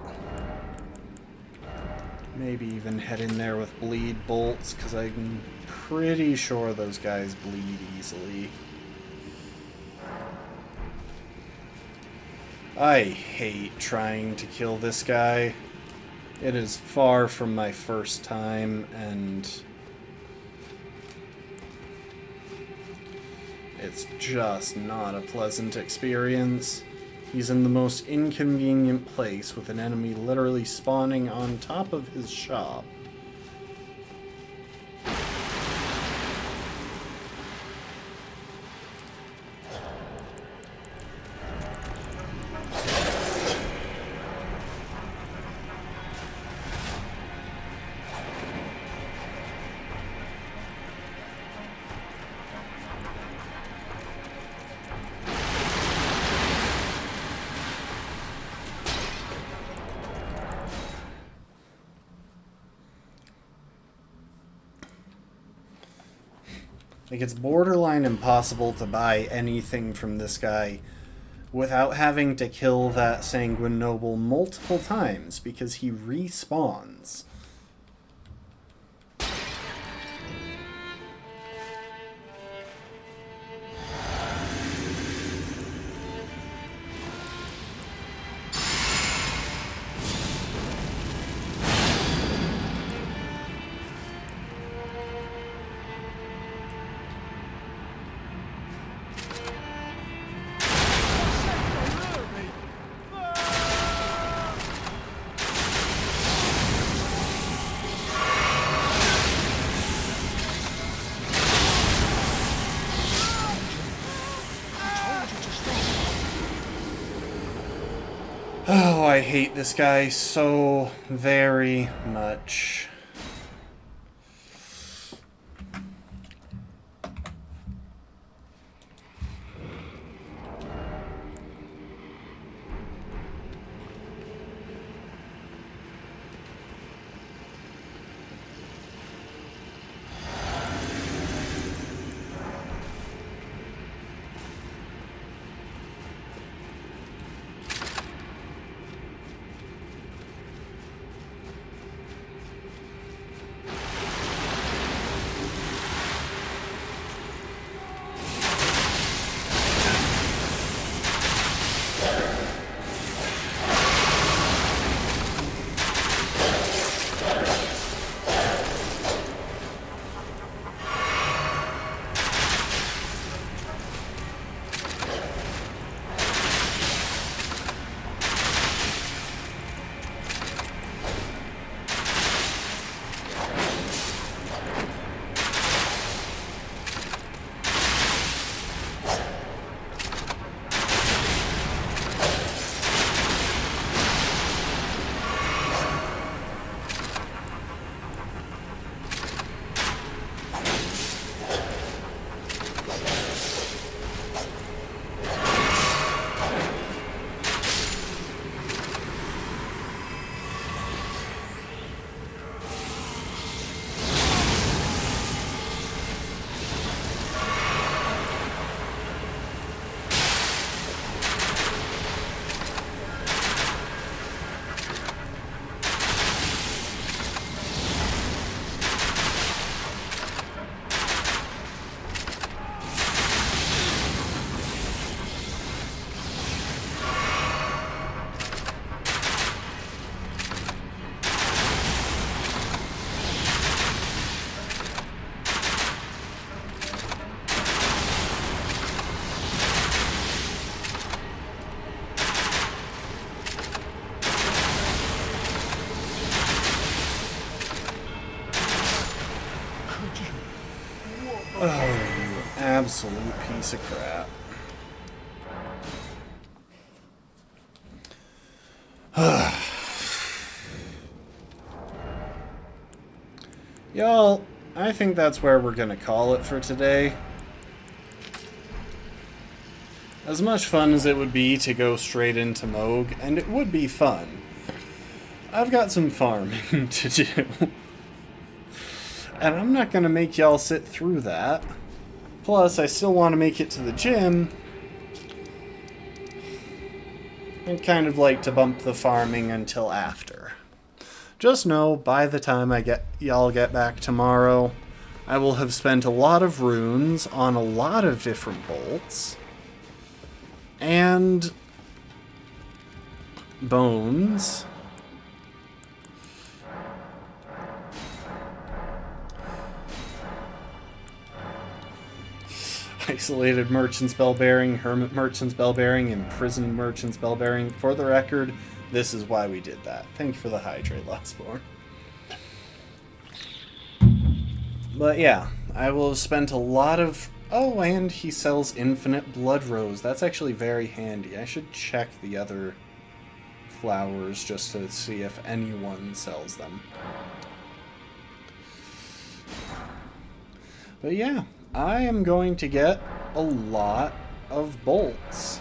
Maybe even head in there with bleed bolts, because I'm pretty sure those guys bleed easily. I hate trying to kill this guy. It is far from my first time, and it's just not a pleasant experience. He's in the most inconvenient place with an enemy literally spawning on top of his shop. Like, it's borderline impossible to buy anything from this guy without having to kill that Sanguine Noble multiple times, because he respawns. Oh, I hate this guy so very much. Oh, you absolute piece of crap. Y'all, I think that's where we're gonna call it for today. As much fun as it would be to go straight into Moog, and it would be fun, I've got some farming to do. And I'm not gonna make y'all sit through that. Plus, I still want to make it to the gym. I'd kind of like to bump the farming until after. Just know, by the time y'all get back tomorrow, I will have spent a lot of runes on a lot of different bolts. And bones. Isolated Merchant's Bellbearing, Hermit Merchant's Bellbearing, and Prison Merchant's Bellbearing. For the record, this is why we did that. Thank you for the hydrate, Lostborn. But yeah, I will have spent a lot of... Oh, and he sells Infinite Blood Rose. That's actually very handy. I should check the other flowers just to see if anyone sells them. But yeah, I am going to get a lot of bolts.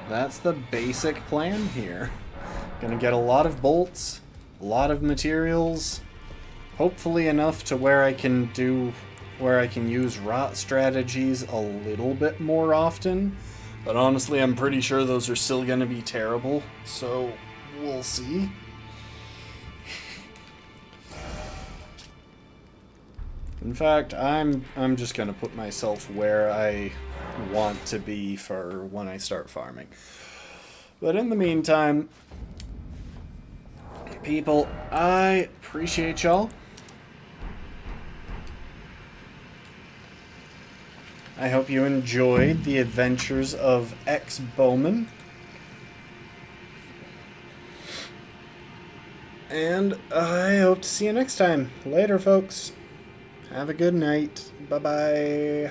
That's the basic plan here. Gonna get a lot of bolts, a lot of materials, hopefully enough to where I can use rot strategies a little bit more often. But honestly, I'm pretty sure those are still gonna be terrible, so we'll see. In fact, I'm just gonna put myself where I want to be for when I start farming. But in the meantime, people, I appreciate y'all. I hope you enjoyed the adventures of ex-bowman. And I hope to see you next time. Later, folks. Have a good night. Bye-bye.